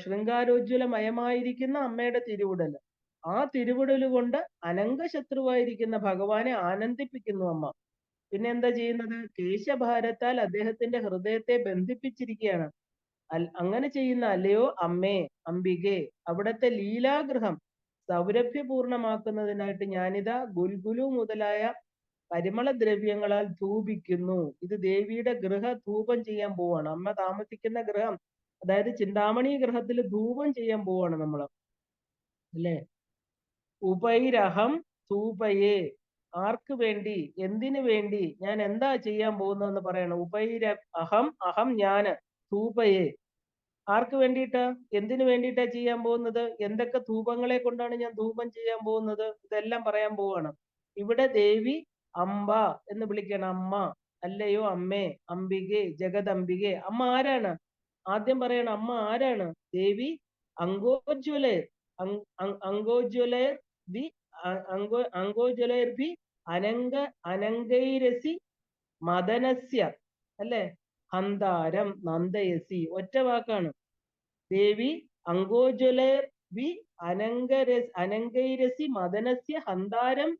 ശൃംഗാരോജ്വലമയമായിരിക്കുന്ന അമ്മയുടെ തിരുവുടല്, ആ തിരുവുടല് കൊണ്ട് അനങ്കശത്രുവായിരിക്കുന്ന ഭഗവാനെ ആനന്ദിപ്പിക്കുന്നു അമ്മ. പിന്നെ എന്താ ചെയ്യുന്നത്? കേശഭാരത്താൽ അദ്ദേഹത്തിന്റെ ഹൃദയത്തെ ബന്ധിപ്പിച്ചിരിക്കുകയാണ്. അങ്ങനെ ചെയ്യുന്ന അല്ലയോ അമ്മേ, അംബികെ, അവിടുത്തെ ലീലാഗൃഹം സൗരഭ്യപൂർണമാക്കുന്നതിനായിട്ട് ഞാനിതാ ഗുൽഗുലു മുതലായ പരിമള ദ്രവ്യങ്ങളാൽ ധൂപിക്കുന്നു. ഇത് ദേവിയുടെ ഗൃഹ ധൂപം ചെയ്യാൻ പോവാണ്. അമ്മ താമസിക്കുന്ന ഗൃഹം, അതായത് ചിന്താമണി ഗൃഹത്തിൽ ധൂപം ചെയ്യാൻ പോവാണ് നമ്മൾ അല്ലേ? ഉപൈരഹം ധൂപയേ. ആർക്ക് വേണ്ടി, എന്തിനു വേണ്ടി, ഞാൻ എന്താ ചെയ്യാൻ പോകുന്നതെന്ന് പറയണം. അഹം ഞാന്, ധൂപയേ ആർക്ക് വേണ്ടിയിട്ടാ, എന്തിനു വേണ്ടിയിട്ടാ ചെയ്യാൻ പോകുന്നത്? എന്തൊക്കെ ധൂപങ്ങളെ കൊണ്ടാണ് ഞാൻ ധൂപം ചെയ്യാൻ പോകുന്നത്? ഇതെല്ലാം പറയാൻ പോവാണ്. ഇവിടെ ദേവി അംബ എന്ന് വിളിക്കണം. അമ്മ, അല്ലയോ അമ്മേ, അംബികെ, ജഗദംബികെ. അമ്മ ആരാണ്? ആദ്യം പറയണം അമ്മ ആരാണ്? ദേവി അങ്കോജ്വലർ, അങ്കോജ്വലർ ദി അങ്കോജ്വലർഭി അനങ്കൈരസി മദനസ്യ അല്ലെ? ഹന്താരം നന്ദയസി. ഒറ്റ വാക്കാണ്. ദേവി അങ്കോജ്വലർ വി അനങ്കൈരസി മദനസ്യ ഹന്താരം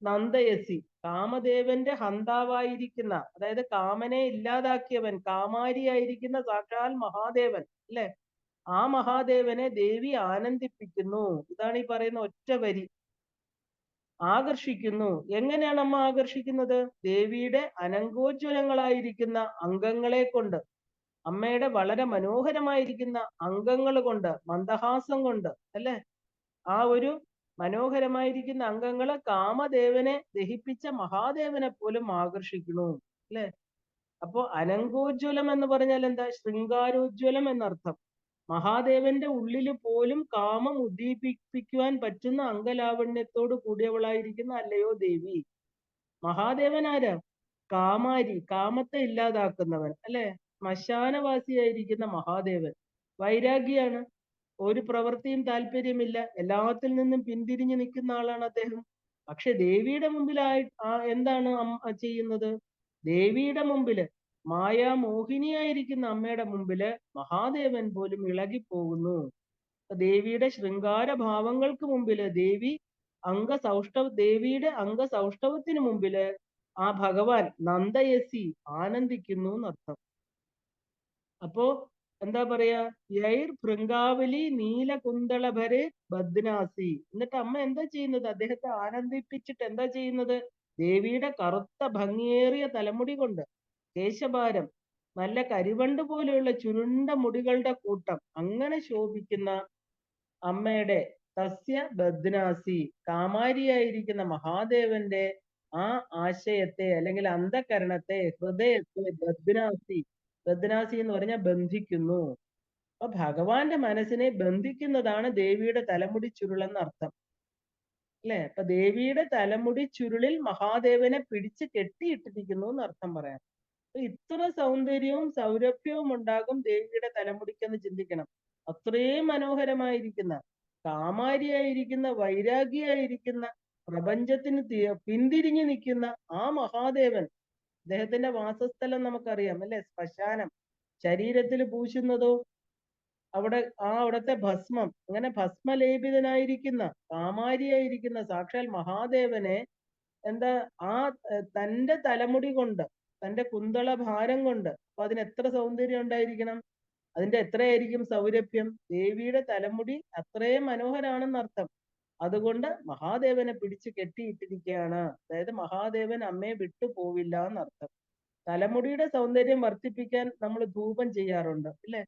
നന്ദയസി. കാമദേവന്റെ ഹന്താവായിരിക്കുന്ന, അതായത് കാമനെ ഇല്ലാതാക്കിയവൻ, കാമാരിയായിരിക്കുന്ന സാക്ഷാൽ മഹാദേവൻ അല്ലെ, ആ മഹാദേവനെ ദേവി ആനന്ദിപ്പിക്കുന്നു. ഇതാണ് ഈ പറയുന്ന ഒറ്റ വരി. ആകർഷിക്കുന്നു. എങ്ങനെയാണ് അമ്മ ആകർഷിക്കുന്നത്? ദേവിയുടെ അനങ്കോജ്വലങ്ങളായിരിക്കുന്ന അംഗങ്ങളെ കൊണ്ട്, അമ്മയുടെ വളരെ മനോഹരമായിരിക്കുന്ന അംഗങ്ങൾ കൊണ്ട്, മന്ദഹാസം കൊണ്ട് അല്ലെ, ആ ഒരു മനോഹരമായിരിക്കുന്ന അംഗങ്ങള് കാമദേവനെ ദഹിപ്പിച്ച മഹാദേവനെ പോലും ആകർഷിക്കുന്നു അല്ലെ. അപ്പോ അനങ്കോജ്വലം എന്ന് പറഞ്ഞാൽ എന്താ? ശൃംഗാരോജ്വലം എന്നർത്ഥം. മഹാദേവന്റെ ഉള്ളിൽ പോലും കാമം ഉദ്ദീപിപ്പിക്കുവാൻ പറ്റുന്ന അംഗലാവണ്യത്തോട് കൂടിയവളായിരിക്കുന്ന അല്ലയോ ദേവി. മഹാദേവൻ ആരാ? കാമാരി, കാമത്തെ ഇല്ലാതാക്കുന്നവൻ അല്ലെ, ശ്മശാനവാസിയായിരിക്കുന്ന മഹാദേവൻ. വൈരാഗിയാണ്, ഒരു പ്രവൃത്തിയും താല്പര്യമില്ല, എല്ലാത്തിൽ നിന്നും പിന്തിരിഞ്ഞു നിൽക്കുന്ന ആളാണ് അദ്ദേഹം. പക്ഷെ ദേവിയുടെ മുമ്പിലായി എന്താണ് ചെയ്യുന്നത്? ദേവിയുടെ മുമ്പില്, മായാമോഹിനിയായിരിക്കുന്ന അമ്മയുടെ മുമ്പില് മഹാദേവൻ പോലും ഇളകിപ്പോകുന്നു. ദേവിയുടെ ശൃംഗാര ഭാവങ്ങൾക്ക് മുമ്പില്, ദേവിയുടെ അംഗസൗഷ്ഠവത്തിന് മുമ്പില് ആ ഭഗവാൻ നന്ദയസി ആനന്ദിക്കുന്നു എന്നർത്ഥം. അപ്പോ എന്താ പറയാ? യൈർ ഭൃംഗാവലി നീലകുന്തളഭരെ ബദ്നാസി. എന്നിട്ട് അമ്മ എന്താ ചെയ്യുന്നത്? അദ്ദേഹത്തെ ആനന്ദിപ്പിച്ചിട്ട് എന്താ ചെയ്യുന്നത്? ദേവിയുടെ കറുത്ത ഭംഗിയേറിയ തലമുടി കൊണ്ട്, കേശഭാരം, നല്ല കരിവണ്ട് പോലെയുള്ള ചുരുണ്ട മുടികളുടെ കൂട്ടം, അങ്ങനെ ശോഭിക്കുന്ന അമ്മയുടെ തസ്യ ബദ്നാസി, കാമാരിയായിരിക്കുന്ന മഹാദേവന്റെ ആ ആശയത്തെ അല്ലെങ്കിൽ അന്ധകരണത്തെ, ഹൃദയത്തെ ബദ്നാസി, ബദ്നാസി എന്ന് പറഞ്ഞാൽ ബന്ധിക്കുന്നു. അപ്പൊ ഭഗവാന്റെ മനസ്സിനെ ബന്ധിക്കുന്നതാണ് ദേവിയുടെ തലമുടി ചുരുൾ എന്നർത്ഥം അല്ലെ. അപ്പൊ ദേവിയുടെ തലമുടി ചുരുളിൽ മഹാദേവനെ പിടിച്ച് കെട്ടിയിട്ടിരിക്കുന്നു എന്നർത്ഥം പറയാം. അപ്പൊ ഇത്ര സൗന്ദര്യവും സൗരഭ്യവും ഉണ്ടാകും ദേവിയുടെ തലമുടിക്കെന്ന് ചിന്തിക്കണം. അത്രയും മനോഹരമായിരിക്കുന്ന, കാമാരിയായിരിക്കുന്ന, വൈരാഗിയായിരിക്കുന്ന, പ്രപഞ്ചത്തിന് പിന്തിരിഞ്ഞു നിൽക്കുന്ന ആ മഹാദേവൻ, അദ്ദേഹത്തിന്റെ വാസസ്ഥലം നമുക്കറിയാം അല്ലെ, ശ്മശാനം. ശരീരത്തിൽ പൂശുന്നതോ അവിടത്തെ ഭസ്മം, അങ്ങനെ ഭസ്മലേപിതനായിരിക്കുന്ന കാമാരിയായിരിക്കുന്ന സാക്ഷാൽ മഹാദേവനെ എന്താ തന്റെ തലമുടി കൊണ്ട്, തന്റെ കുന്തള ഭാരം കൊണ്ട്, അപ്പൊ അതിന് എത്ര സൗന്ദര്യം ഉണ്ടായിരിക്കണം, അതിന്റെ എത്രയായിരിക്കും സൗരഭ്യം? ദേവിയുടെ തലമുടി അത്രയും മനോഹരാണെന്നർത്ഥം. അതുകൊണ്ട് മഹാദേവനെ പിടിച്ച് കെട്ടിയിട്ടിരിക്കുകയാണ്. അതായത് മഹാദേവൻ അമ്മയെ വിട്ടു പോവില്ല എന്നർത്ഥം. തലമുടിയുടെ സൗന്ദര്യം വർദ്ധിപ്പിക്കാൻ നമ്മൾ ധൂപം ചെയ്യാറുണ്ട് അല്ലെ.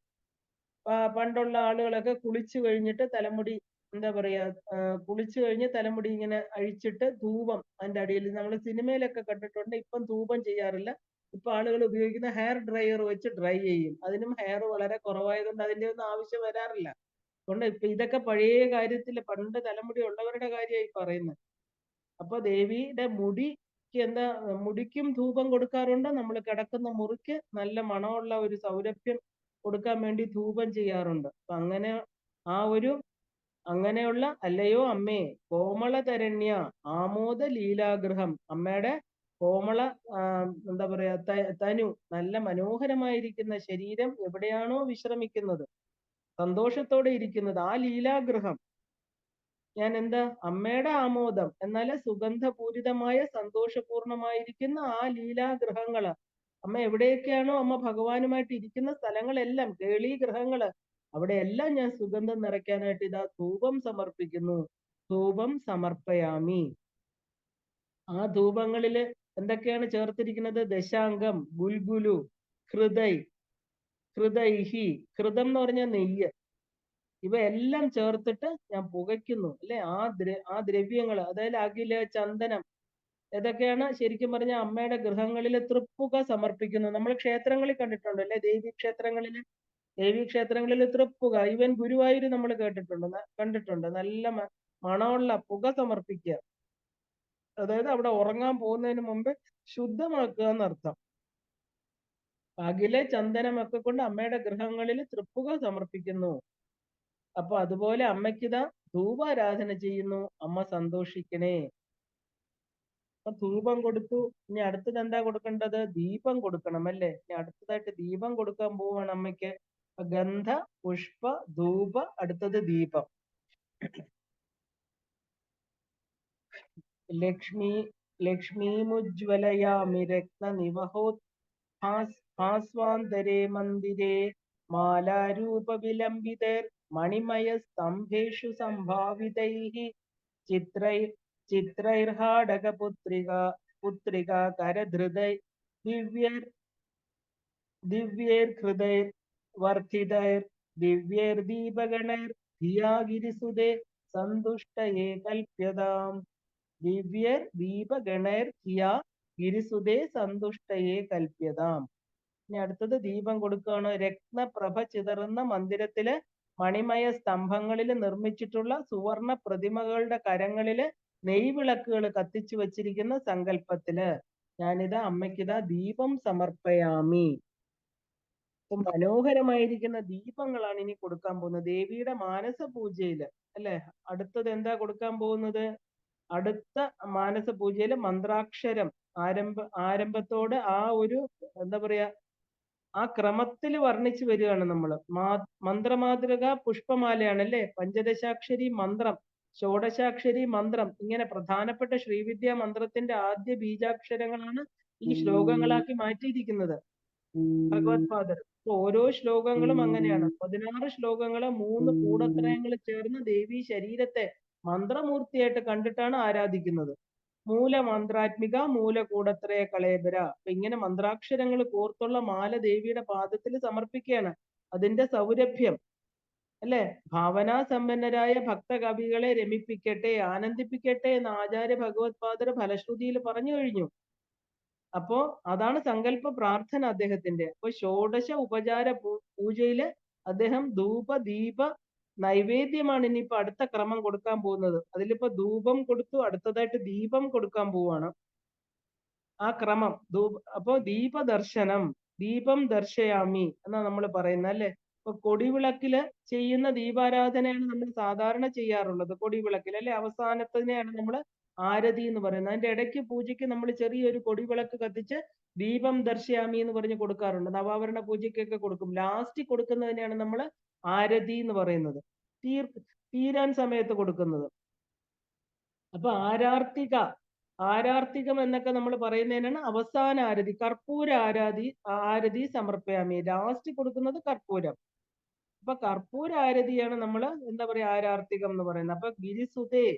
പണ്ടുള്ള ആളുകളൊക്കെ കുളിച്ചു കഴിഞ്ഞിട്ട് തലമുടി എന്താ പറയാ, കുളിച്ചു കഴിഞ്ഞ് തലമുടി ഇങ്ങനെ അഴിച്ചിട്ട് ധൂപം അതിന്റെ അടിയിൽ, നമ്മൾ സിനിമയിലൊക്കെ കണ്ടിട്ടുണ്ട്. ഇപ്പം ധൂപം ചെയ്യാറില്ല. ഇപ്പൊ ആളുകൾ ഉപയോഗിക്കുന്ന ഹെയർ ഡ്രയർ വെച്ച് ഡ്രൈ ചെയ്യും. അതിനും ഹെയർ വളരെ കുറവായതുകൊണ്ട് അതിന്റെ ഒന്നും ആവശ്യം വരാറില്ല. അതുകൊണ്ട് ഇപ്പൊ ഇതൊക്കെ പഴയ കാര്യത്തിൽ പണ്ട് തലമുടി ഉള്ളവരുടെ കാര്യമായി പറയുന്നത്. അപ്പൊ ദേവിയുടെ മുടിക്ക് എന്താ, മുടിക്കും ധൂപം കൊടുക്കാറുണ്ട്. നമ്മൾ കിടക്കുന്ന മുറിക്ക് നല്ല മണമുള്ള ഒരു സൗരഭ്യം കൊടുക്കാൻ വേണ്ടി ധൂപം ചെയ്യാറുണ്ട്. അപ്പൊ അങ്ങനെ അങ്ങനെയുള്ള അല്ലയോ അമ്മേ കോമളതരണ്യ ആമോദ ലീലാഗ്രഹം, അമ്മയുടെ കോമള എന്താ പറയാ തനു, നല്ല മനോഹരമായിരിക്കുന്ന ശരീരം എവിടെയാണോ വിശ്രമിക്കുന്നത്, സന്തോഷത്തോടെ ഇരിക്കുന്നത്, ആ ലീലാഗ്രഹം ഞാൻ എന്താ, അമ്മയുടെ ആമോദം എന്നാൽ സുഗന്ധപൂരിതമായ സന്തോഷപൂർണമായിരിക്കുന്ന ആ ലീലാഗ്രഹങ്ങള്, അമ്മ എവിടെയൊക്കെയാണോ അമ്മ ഭഗവാനുമായിട്ട് ഇരിക്കുന്ന സ്ഥലങ്ങളെല്ലാം, കേളീഗ്രഹങ്ങള്, അവിടെയെല്ലാം ഞാൻ സുഗന്ധം നിറയ്ക്കാനായിട്ട് ഇതാ ധൂപം സമർപ്പിക്കുന്നു. ധൂപം സമർപ്പയാമി. ആ ധൂപങ്ങളില് എന്തൊക്കെയാണ് ചേർത്തിരിക്കുന്നത്? ദശാംഗം, ഗുൽഗുലു, ഹൃദൈഹി, ഹൃദം എന്ന് പറഞ്ഞാൽ നെയ്യ്, ഇവയെല്ലാം ചേർത്തിട്ട് ഞാൻ പുകയ്ക്കുന്നു അല്ലെ. ആ ദ്രവ്യങ്ങൾ, അതായത് അകില്, ചന്ദനം, ഇതൊക്കെയാണ് ശരിക്കും പറഞ്ഞ അമ്മയുടെ ഗൃഹങ്ങളിൽ തൃപ്പുക സമർപ്പിക്കുന്നു. നമ്മൾ ക്ഷേത്രങ്ങളിൽ കണ്ടിട്ടുണ്ട് അല്ലെ, ദേവീ ക്ഷേത്രങ്ങളിൽ തൃപ്പുക, ഈവൻ ഗുരുവായൂർ നമ്മൾ കണ്ടിട്ടുണ്ട്. നല്ല മണമുള്ള പുക സമർപ്പിക്കുക, അതായത് അവിടെ ഉറങ്ങാൻ പോകുന്നതിന് മുമ്പ് ശുദ്ധമാക്കുക എന്നർത്ഥം. അകിലെ ചന്ദനമൊക്കെ കൊണ്ട് അമ്മയുടെ ഗൃഹങ്ങളിൽ തൃപ്പുക സമർപ്പിക്കുന്നു. അപ്പൊ അതുപോലെ അമ്മയ്ക്കിതാ ധൂപാരാധന ചെയ്യുന്നു. അമ്മ സന്തോഷിക്കണേ. അപ്പൊ ധൂപം കൊടുത്തു. ഇനി അടുത്തത് എന്താ കൊടുക്കേണ്ടത്? ദീപം കൊടുക്കണം അല്ലേ. ഇനി അടുത്തതായിട്ട് ദീപം കൊടുക്കാൻ പോവാണ് അമ്മയ്ക്ക്. ഗന്ധ, പുഷ്പ, ധൂപ, അടുത്തത് ദീപം. ലക്ഷ്മീമുജ്വലയാമി രത്നനിവഹോത്ഭാസ്വാന്തരേ മന്ദിരേ മാലാരൂപവിലംബിതൈർ മണിമയസ്തംഭേഷു സംഭാവിതൈഃ ചിത്രൈർഹാടകപുത്രികാ കരധൃതൈ ദിവ്യൈർഹൃദൈർവർദ്ധിതൈർ ദിവ്യൈർദീപഗണൈർ ധിയാ ഗിരിസുതേ സന്തുഷ്ടയേ കൽപ്യതാം. ദിവ്യൈർദീപഗണൈർ ധിയാ ഗിരിസുതേ സന്തുഷ്ടയേ കൽപ്യതാം. ഇനി അടുത്തത് ദീപം കൊടുക്കുകയാണ്. രത്നപ്രഭ ചിതറുന്ന മന്ദിരത്തിലെ മണിമയ സ്തംഭങ്ങളിൽ നിർമ്മിച്ചിട്ടുള്ള സുവർണ പ്രതിമകളുടെ കരങ്ങളില് നെയ്വിളക്കുകൾ കത്തിച്ചു വച്ചിരിക്കുന്ന സങ്കല്പത്തില് ഞാനിതാ അമ്മയ്ക്കിതാ ദീപം സമർപ്പയാമി. മനോഹരമായിരിക്കുന്ന ദീപങ്ങളാണ് ഇനി കൊടുക്കാൻ പോകുന്നത് ദേവിയുടെ മാനസ പൂജയില് അല്ലെ. അടുത്തത് എന്താ കൊടുക്കാൻ പോകുന്നത്? അടുത്ത മാനസ പൂജയില് മന്ത്രാക്ഷരം ആരംഭത്തോട് ആ ഒരു എന്താ പറയാ ആ ക്രമത്തിൽ വർണ്ണിച്ചു വരികയാണ് നമ്മൾ. മന്ത്രമാതൃക പുഷ്പമാലയാണ് അല്ലെ. പഞ്ചദശാക്ഷരി മന്ത്രം, ഷോഡശാക്ഷരി മന്ത്രം, ഇങ്ങനെ പ്രധാനപ്പെട്ട ശ്രീവിദ്യാ മന്ത്രത്തിന്റെ ആദ്യ ബീജാക്ഷരങ്ങളാണ് ഈ ശ്ലോകങ്ങളാക്കി മാറ്റിയിരിക്കുന്നത് ഭഗവത്പാദർ. ഓരോ ശ്ലോകങ്ങളും അങ്ങനെയാണ്. 16 ശ്ലോകങ്ങള് 3 കൂടത്രയങ്ങൾ ചേർന്ന് ദേവി ശരീരത്തെ മന്ത്രമൂർത്തിയായിട്ട് കണ്ടിട്ടാണ് ആരാധിക്കുന്നത്. മൂലമന്ത്രാത്മിക മൂലകൂടത്രയ കളേബര. അപ്പൊ ഇങ്ങനെ മന്ത്രാക്ഷരങ്ങൾ കോർത്തുള്ള മാല ദേവിയുടെ പാദത്തിൽ സമർപ്പിക്കുകയാണ്. അതിന്റെ സൗരഭ്യം അല്ലെ ഭാവനാസമ്പന്നരായ ഭക്തകവികളെ രമിപ്പിക്കട്ടെ, ആനന്ദിപ്പിക്കട്ടെ എന്ന് ആചാര്യ ഭഗവത്പാദർ ഫലശ്രുതിയിൽ പറഞ്ഞു കഴിഞ്ഞു. അപ്പോ അതാണ് സങ്കല്പ പ്രാർത്ഥന അദ്ദേഹത്തിന്റെ. അപ്പൊ ഷോഡശ ഉപചാര പൂജയില് അദ്ദേഹം ധൂപ ദീപ നൈവേദ്യമാണ് ഇനിയിപ്പോ അടുത്ത ക്രമം കൊടുക്കാൻ പോകുന്നത്. അതിലിപ്പോ ധൂപം കൊടുത്തു, അടുത്തതായിട്ട് ദീപം കൊടുക്കാൻ പോവാണ്. ആ ക്രമം അപ്പോ ദീപദർശനം, ദീപം ദർശയാമി എന്നാ നമ്മൾ പറയുന്നത് അല്ലെ. ഇപ്പൊ കൊടിവിളക്കില് ചെയ്യുന്ന ദീപാരാധനയാണ് നമ്മൾ സാധാരണ ചെയ്യാറുള്ളത്. കൊടിവിളക്കിൽ അല്ലെ അവസാനത്തിനെയാണ് നമ്മൾ ആരതി എന്ന് പറയുന്നത്. അതിന്റെ ഇടയ്ക്ക് പൂജയ്ക്ക് നമ്മൾ ചെറിയൊരു കൊടിവിളക്ക് കത്തിച്ച് ദീപം ദർശയാമി എന്ന് പറഞ്ഞ് കൊടുക്കാറുണ്ട്. നവാവരണ പൂജയ്ക്കൊക്കെ കൊടുക്കും. ലാസ്റ്റ് കൊടുക്കുന്നതിനെയാണ് നമ്മൾ ആരതി എന്ന് പറയുന്നത്, തീരാൻ സമയത്ത് കൊടുക്കുന്നത്. അപ്പൊ ആരാർത്തികം എന്നൊക്കെ നമ്മൾ പറയുന്നതിനാണ് അവസാന ആരതി. കർപ്പൂര ആരതി സമർപ്പയാമി. ലാസ്റ്റ് കൊടുക്കുന്നത് കർപ്പൂരം. അപ്പൊ കർപ്പൂര ആരതിയാണ് നമ്മൾ എന്താ പറയാ ആരാർത്തികം എന്ന് പറയുന്നത്. അപ്പൊ ഗിരിസുതേ,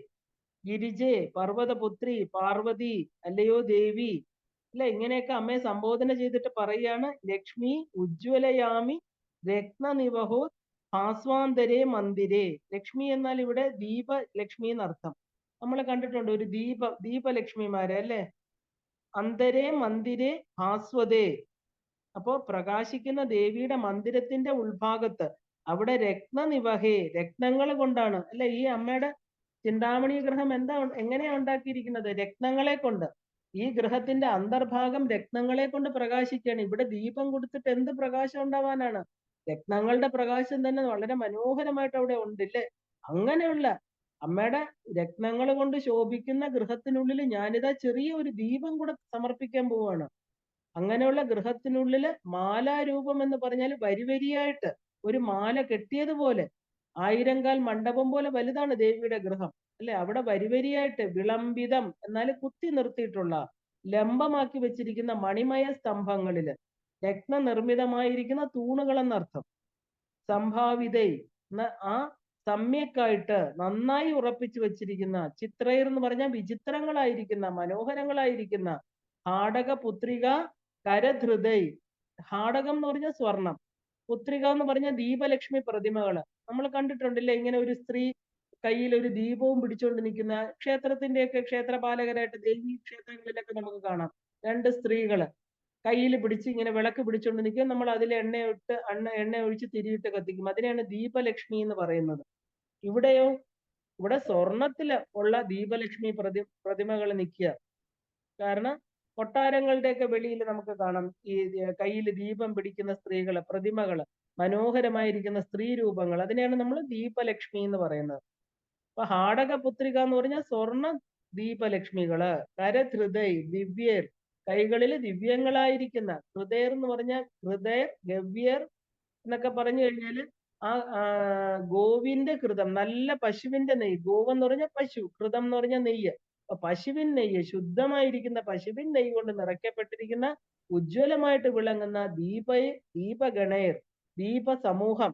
ഗിരിജേ, പർവ്വതപുത്രി, പാർവതി, അല്ലയോ ദേവി അല്ലെ, ഇങ്ങനെയൊക്കെ അമ്മയെ സംബോധന ചെയ്തിട്ട് പറയാണ്. ലക്ഷ്മി ഉജ്ജ്വലയാമി രത്നനിവഹോ ഭാസ്വാന്തരേ മന്ദിരേ. ലക്ഷ്മി എന്നാൽ ഇവിടെ ദീപലക്ഷ്മി എന്നർത്ഥം. നമ്മൾ കണ്ടിട്ടുണ്ട് ഒരു ദീപലക്ഷ്മിമാരെ അല്ലെ. അന്തരേ മന്ദിരേ ഭാസ്വതേ. അപ്പോ പ്രകാശിക്കുന്ന ദേവിയുടെ മന്ദിരത്തിന്റെ ഉൾഭാഗത്ത് അവിടെ രത്നനിവഹേ, രത്നങ്ങൾ കൊണ്ടാണ് അല്ലെ. ഈ അമ്മയുടെ ചിന്താമണി ഗ്രഹം എങ്ങനെയാ ഉണ്ടാക്കിയിരിക്കുന്നത്? രത്നങ്ങളെ കൊണ്ട്. ഈ ഗ്രഹത്തിന്റെ അന്തർഭാഗം രത്നങ്ങളെ കൊണ്ട് പ്രകാശിക്കുകയാണ്. ഇവിടെ ദീപം കൊടുത്തിട്ട് എന്ത് പ്രകാശം ഉണ്ടാവാനാണ്? രത്നങ്ങളുടെ പ്രകാശം തന്നെ വളരെ മനോഹരമായിട്ട് അവിടെ ഉണ്ടല്ലേ. അങ്ങനെയുള്ള അമ്മയുടെ രത്നങ്ങൾ കൊണ്ട് ശോഭിക്കുന്ന ഗൃഹത്തിനുള്ളിൽ ഞാനിതാ ചെറിയ ഒരു ദീപം കൂടെ സമർപ്പിക്കാൻ പോവാണ്. അങ്ങനെയുള്ള ഗൃഹത്തിനുള്ളില് മാലാരൂപം എന്ന് പറഞ്ഞാൽ വരിവരിയായിട്ട് ഒരു മാല കെട്ടിയതുപോലെ 1000 മണ്ഡപം പോലെ വലുതാണ് ദേവിയുടെ ഗൃഹം അല്ലെ. അവിടെ വരിവരിയായിട്ട് വിളംബിതം എന്നാൽ കുത്തി നിർത്തിയിട്ടുള്ള ലംബമാക്കി വെച്ചിരിക്കുന്ന മണിമയ സ്തംഭങ്ങളില് രത്നനിർമ്മിതമായിരിക്കുന്ന തൂണുകൾ എന്നർത്ഥം. സംഭാവിതൈ ആ സമ്യക്കായിട്ട് നന്നായി ഉറപ്പിച്ചു വെച്ചിരിക്കുന്ന, ചിത്രൈർ എന്ന് പറഞ്ഞാൽ വിചിത്രങ്ങളായിരിക്കുന്ന, മനോഹരങ്ങളായിരിക്കുന്ന, ഹാടക പുത്രിക കരധൃതൈ. ഹാടകം എന്ന് പറഞ്ഞാൽ സ്വർണം, പുത്രിക എന്ന് പറഞ്ഞാൽ ദീപലക്ഷ്മി പ്രതിമകള്. നമ്മൾ കണ്ടിട്ടുണ്ടല്ലേ ഇങ്ങനെ ഒരു സ്ത്രീ കയ്യിൽ ഒരു ദീപവും പിടിച്ചുകൊണ്ട് നിൽക്കുന്ന ക്ഷേത്രത്തിന്റെയൊക്കെ ക്ഷേത്രപാലകരായിട്ട് ദേവീ ക്ഷേത്രങ്ങളിലൊക്കെ നമുക്ക് കാണാം. 2 സ്ത്രീകള് കയ്യിൽ പിടിച്ച് ഇങ്ങനെ വിളക്ക് പിടിച്ചുകൊണ്ട് നിൽക്കും. നമ്മൾ അതിൽ എണ്ണ ഒഴിച്ച് തിരിയിട്ട് കത്തിക്കും. അതിനെയാണ് ദീപലക്ഷ്മി എന്ന് പറയുന്നത്. ഇവിടെയോ, ഇവിടെ സ്വർണത്തില് ഉള്ള ദീപലക്ഷ്മി പ്രതിമകൾ നിൽക്കുക. കാരണം കൊട്ടാരങ്ങളുടെയൊക്കെ വെളിയിൽ നമുക്ക് കാണാം ഈ കയ്യിൽ ദീപം പിടിക്കുന്ന സ്ത്രീകള്, പ്രതിമകള്, മനോഹരമായിരിക്കുന്ന സ്ത്രീ രൂപങ്ങൾ. അതിനെയാണ് നമ്മൾ ദീപലക്ഷ്മി എന്ന് പറയുന്നത്. അപ്പൊ ഹാടക പുത്രിക എന്ന് പറഞ്ഞാൽ സ്വർണ്ണ ദീപലക്ഷ്മികള്. കരധൃതൈ ദിവ്യർ, കൈകളിൽ ദിവ്യങ്ങളായിരിക്കുന്ന. ഹൃദയർ എന്ന് പറഞ്ഞാൽ ഹൃദയർ ഗവ്യർ എന്നൊക്കെ പറഞ്ഞു കഴിഞ്ഞാല് ആ ഗോവിന്റെ കൃതം, നല്ല പശുവിന്റെ നെയ്യ്, ഗോവെന്ന് പറഞ്ഞാൽ പശു, കൃതം എന്ന് പറഞ്ഞാൽ നെയ്യ്. അപ്പൊ പശുവിൻ നെയ്യ്, ശുദ്ധമായിരിക്കുന്ന പശുവിൻ നെയ്യ് കൊണ്ട് നിറയ്ക്കപ്പെട്ടിരിക്കുന്ന ഉജ്ജ്വലമായിട്ട് വിളങ്ങുന്ന ദീപഗണേർ, ദീപ സമൂഹം,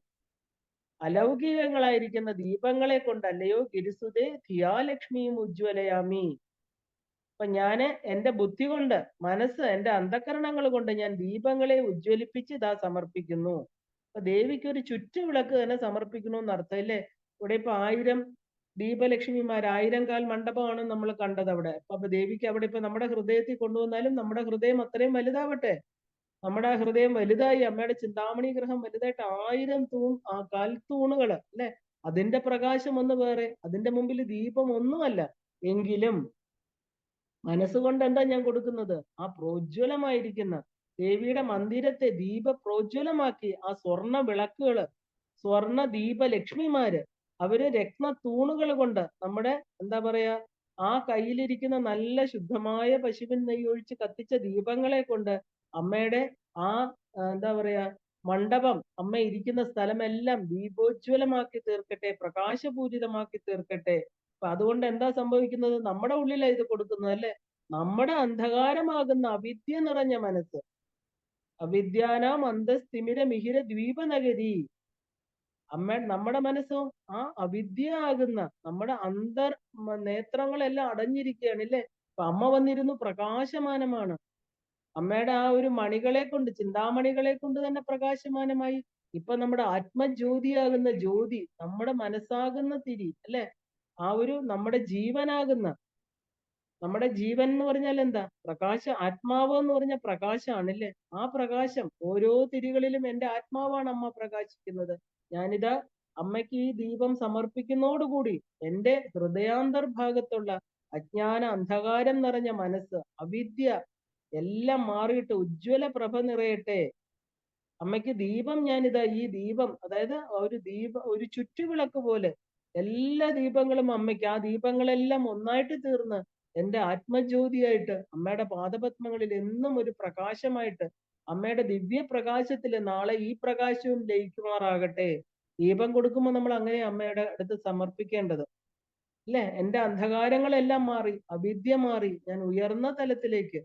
അലൗകികങ്ങളായിരിക്കുന്ന ദീപങ്ങളെ കൊണ്ടല്ലയോ ഗിരിസുതേ ധിയാലക്ഷ്മിയും ഉജ്ജ്വലയാമി. അപ്പൊ ഞാന് എന്റെ ബുദ്ധി കൊണ്ട്, മനസ്സ്, എന്റെ അന്ധകരണങ്ങൾ കൊണ്ട് ഞാൻ ദീപങ്ങളെ ഉജ്ജ്വലിപ്പിച്ച് ഇതാ സമർപ്പിക്കുന്നു. അപ്പൊ ദേവിക്ക് ഒരു ചുറ്റുവിളക്ക് തന്നെ സമർപ്പിക്കുന്നു എന്നർത്ഥം അല്ലേ. ഇവിടെ ഇപ്പൊ 1000 ദീപലക്ഷ്മിമാർ, 1000 കാൽ മണ്ഡപമാണ് നമ്മൾ കണ്ടത് അവിടെ. അപ്പൊ ദേവിക്ക് അവിടെ ഇപ്പൊ നമ്മുടെ ഹൃദയത്തിൽ കൊണ്ടുവന്നാലും നമ്മുടെ ഹൃദയം അത്രയും വലുതാവട്ടെ. നമ്മുടെ ആ ഹൃദയം വലുതായി, അമ്മയുടെ ചിന്താമണി ഗ്രഹം വലുതായിട്ട് 1000 കാൽത്തൂണുകൾ അല്ലെ, അതിന്റെ പ്രകാശം ഒന്ന് വേറെ, അതിന്റെ മുമ്പിൽ ദീപം ഒന്നുമല്ല. എങ്കിലും മനസ്സുകൊണ്ട് എന്താ ഞാൻ കൊടുക്കുന്നത്? ആ പ്രോജ്വലമായിരിക്കുന്ന ദേവിയുടെ മന്ദിരത്തെ പ്രോജ്വലമാക്കി ആ സ്വർണ്ണ വിളക്കുകള്, സ്വർണ്ണ ദീപലക്ഷ്മിമാര്, അവര് രത്ന തൂണുകൾ കൊണ്ട്, നമ്മുടെ എന്താ പറയാ, ആ കയ്യിലിരിക്കുന്ന നല്ല ശുദ്ധമായ പശുവിൻ നെയ്യ് ഒഴിച്ച് കത്തിച്ച ദീപങ്ങളെ കൊണ്ട് അമ്മയുടെ ആ എന്താ പറയാ മണ്ഡപം, അമ്മ ഇരിക്കുന്ന സ്ഥലമെല്ലാം ദീപോജ്വലമാക്കി തീർക്കട്ടെ, പ്രകാശപൂരിതമാക്കി തീർക്കട്ടെ. അപ്പൊ അതുകൊണ്ട് എന്താ സംഭവിക്കുന്നത്? നമ്മുടെ ഉള്ളിലാണ് ഇത് കൊടുക്കുന്നത് അല്ലെ. നമ്മുടെ അന്ധകാരമാകുന്ന അവിദ്യ നിറഞ്ഞ മനസ്സ്, അവിദ്യാനാം അന്തസ്തിമിര മിഹിര ദ്വീപനഗരി, നമ്മുടെ മനസ്സോ ആ അവിദ്യ ആകുന്ന നമ്മുടെ നേത്രങ്ങളെല്ലാം അടഞ്ഞിരിക്കുകയാണ് അല്ലേ. അപ്പൊ അമ്മ വന്നിരുന്നു പ്രകാശമാനമാണ്. അമ്മയുടെ ആ ഒരു മണികളെ കൊണ്ട്, ചിന്താമണികളെ കൊണ്ട് തന്നെ പ്രകാശമാനമായി. ഇപ്പൊ നമ്മുടെ ആത്മജ്യോതിയാകുന്ന ജ്യോതി, നമ്മുടെ മനസ്സാകുന്ന തിരി അല്ലെ, ആ ഒരു നമ്മുടെ ജീവനാകുന്ന, നമ്മുടെ ജീവൻ എന്ന് പറഞ്ഞാൽ എന്താ? ആത്മാവ് എന്ന് പറഞ്ഞാൽ പ്രകാശമാണ് അല്ലേ. ആ പ്രകാശം ഓരോ തിരികളിലും എന്റെ ആത്മാവാണ് അമ്മ പ്രകാശിക്കുന്നത്. ഞാനിതാ അമ്മയ്ക്ക് ഈ ദീപം സമർപ്പിക്കുന്നതോടുകൂടി എന്റെ ഹൃദയാന്തർഭാഗത്തുള്ള അജ്ഞാന അന്ധകാരം നിറഞ്ഞ മനസ്സ്, അവിദ്യ എല്ലാം മാറിയിട്ട് ഉജ്ജ്വല പ്രഭ നിറയട്ടെ. അമ്മയ്ക്ക് ദീപം ഞാനിതാ, ഈ ദീപം അതായത് ഒരു ചുറ്റുവിളക്ക് പോലെ എല്ലാ ദീപങ്ങളും അമ്മയ്ക്ക്, ആ ദീപങ്ങളെല്ലാം ഒന്നായിട്ട് തീർന്ന് എന്റെ ആത്മജ്യോതിയായിട്ട് അമ്മയുടെ പാദപത്മങ്ങളിൽ എന്നും ഒരു പ്രകാശമായിട്ട്, അമ്മയുടെ ദിവ്യ പ്രകാശത്തില് നാളെ ഈ പ്രകാശവും ലയിക്കുമാറാകട്ടെ. ദീപം കൊടുക്കുമ്പോൾ നമ്മൾ അങ്ങനെ അമ്മയുടെ അടുത്ത് സമർപ്പിക്കേണ്ടത് അല്ലെ. എന്റെ അന്ധകാരങ്ങളെല്ലാം മാറി, അവിദ്യ മാറി, ഞാൻ ഉയർന്ന തലത്തിലേക്ക്,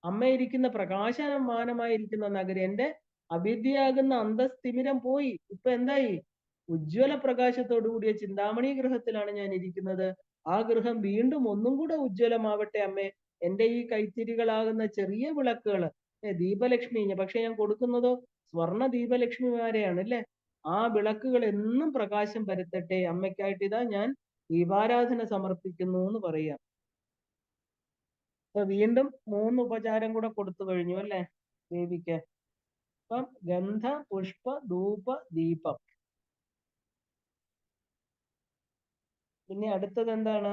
അമ്മ ഇരിക്കുന്ന പ്രകാശമാനമായിരിക്കുന്ന നഗരം, എന്റെ അവിദ്യയാകുന്ന അന്തസ്തിമിരം പോയി. ഇപ്പൊ എന്തായി? ഉജ്ജ്വല പ്രകാശത്തോടു കൂടിയ ചിന്താമണി ഗൃഹത്തിലാണ് ഞാൻ ഇരിക്കുന്നത്. ആ ഗൃഹം വീണ്ടും ഒന്നും കൂടെ ഉജ്ജ്വലമാവട്ടെ അമ്മേ. എന്റെ ഈ കൈത്തിരികളാകുന്ന ചെറിയ വിളക്കുകൾ, ദീപലക്ഷ്മി, പക്ഷെ ഞാൻ കൊടുക്കുന്നതോ സ്വർണ്ണ ദീപലക്ഷ്മിമാരെയാണ് അല്ലെ. ആ വിളക്കുകൾ എന്നും പ്രകാശം പരത്തട്ടെ. അമ്മയ്ക്കായിട്ട് ഇതാ ഞാൻ ദീപാരാധന സമർപ്പിക്കുന്നു എന്ന് പറയാം. അപ്പൊ വീണ്ടും 3 ഉപചാരം കൂടെ കൊടുത്തു കഴിഞ്ഞു അല്ലെ ദേവിക്ക്. അപ്പം ഗന്ധ, പുഷ്പ, ധൂപ, ദീപം. പിന്നെ അടുത്തത് എന്താണ്?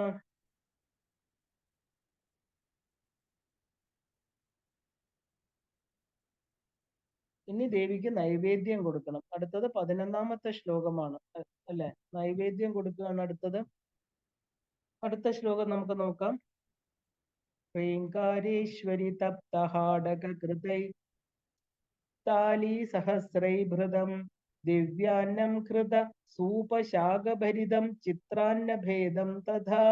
ഇനി ദേവിക്ക് നൈവേദ്യം കൊടുക്കണം. അടുത്തത് 11ാമത്തെ ശ്ലോകമാണ് അല്ലെ. നൈവേദ്യം കൊടുക്കുകയാണ് അടുത്തത്. അടുത്ത ശ്ലോകം നമുക്ക് നോക്കാം. ശ്രീങ്കാരേശ്വരി തപ്തഹാടക കൃതൈ താലി സഹസ്രൈഭൃതം ദിവ്യാന്നം കൃത സൂപശാകഭരിതം ചിത്രാന്നഭേദം തഥാ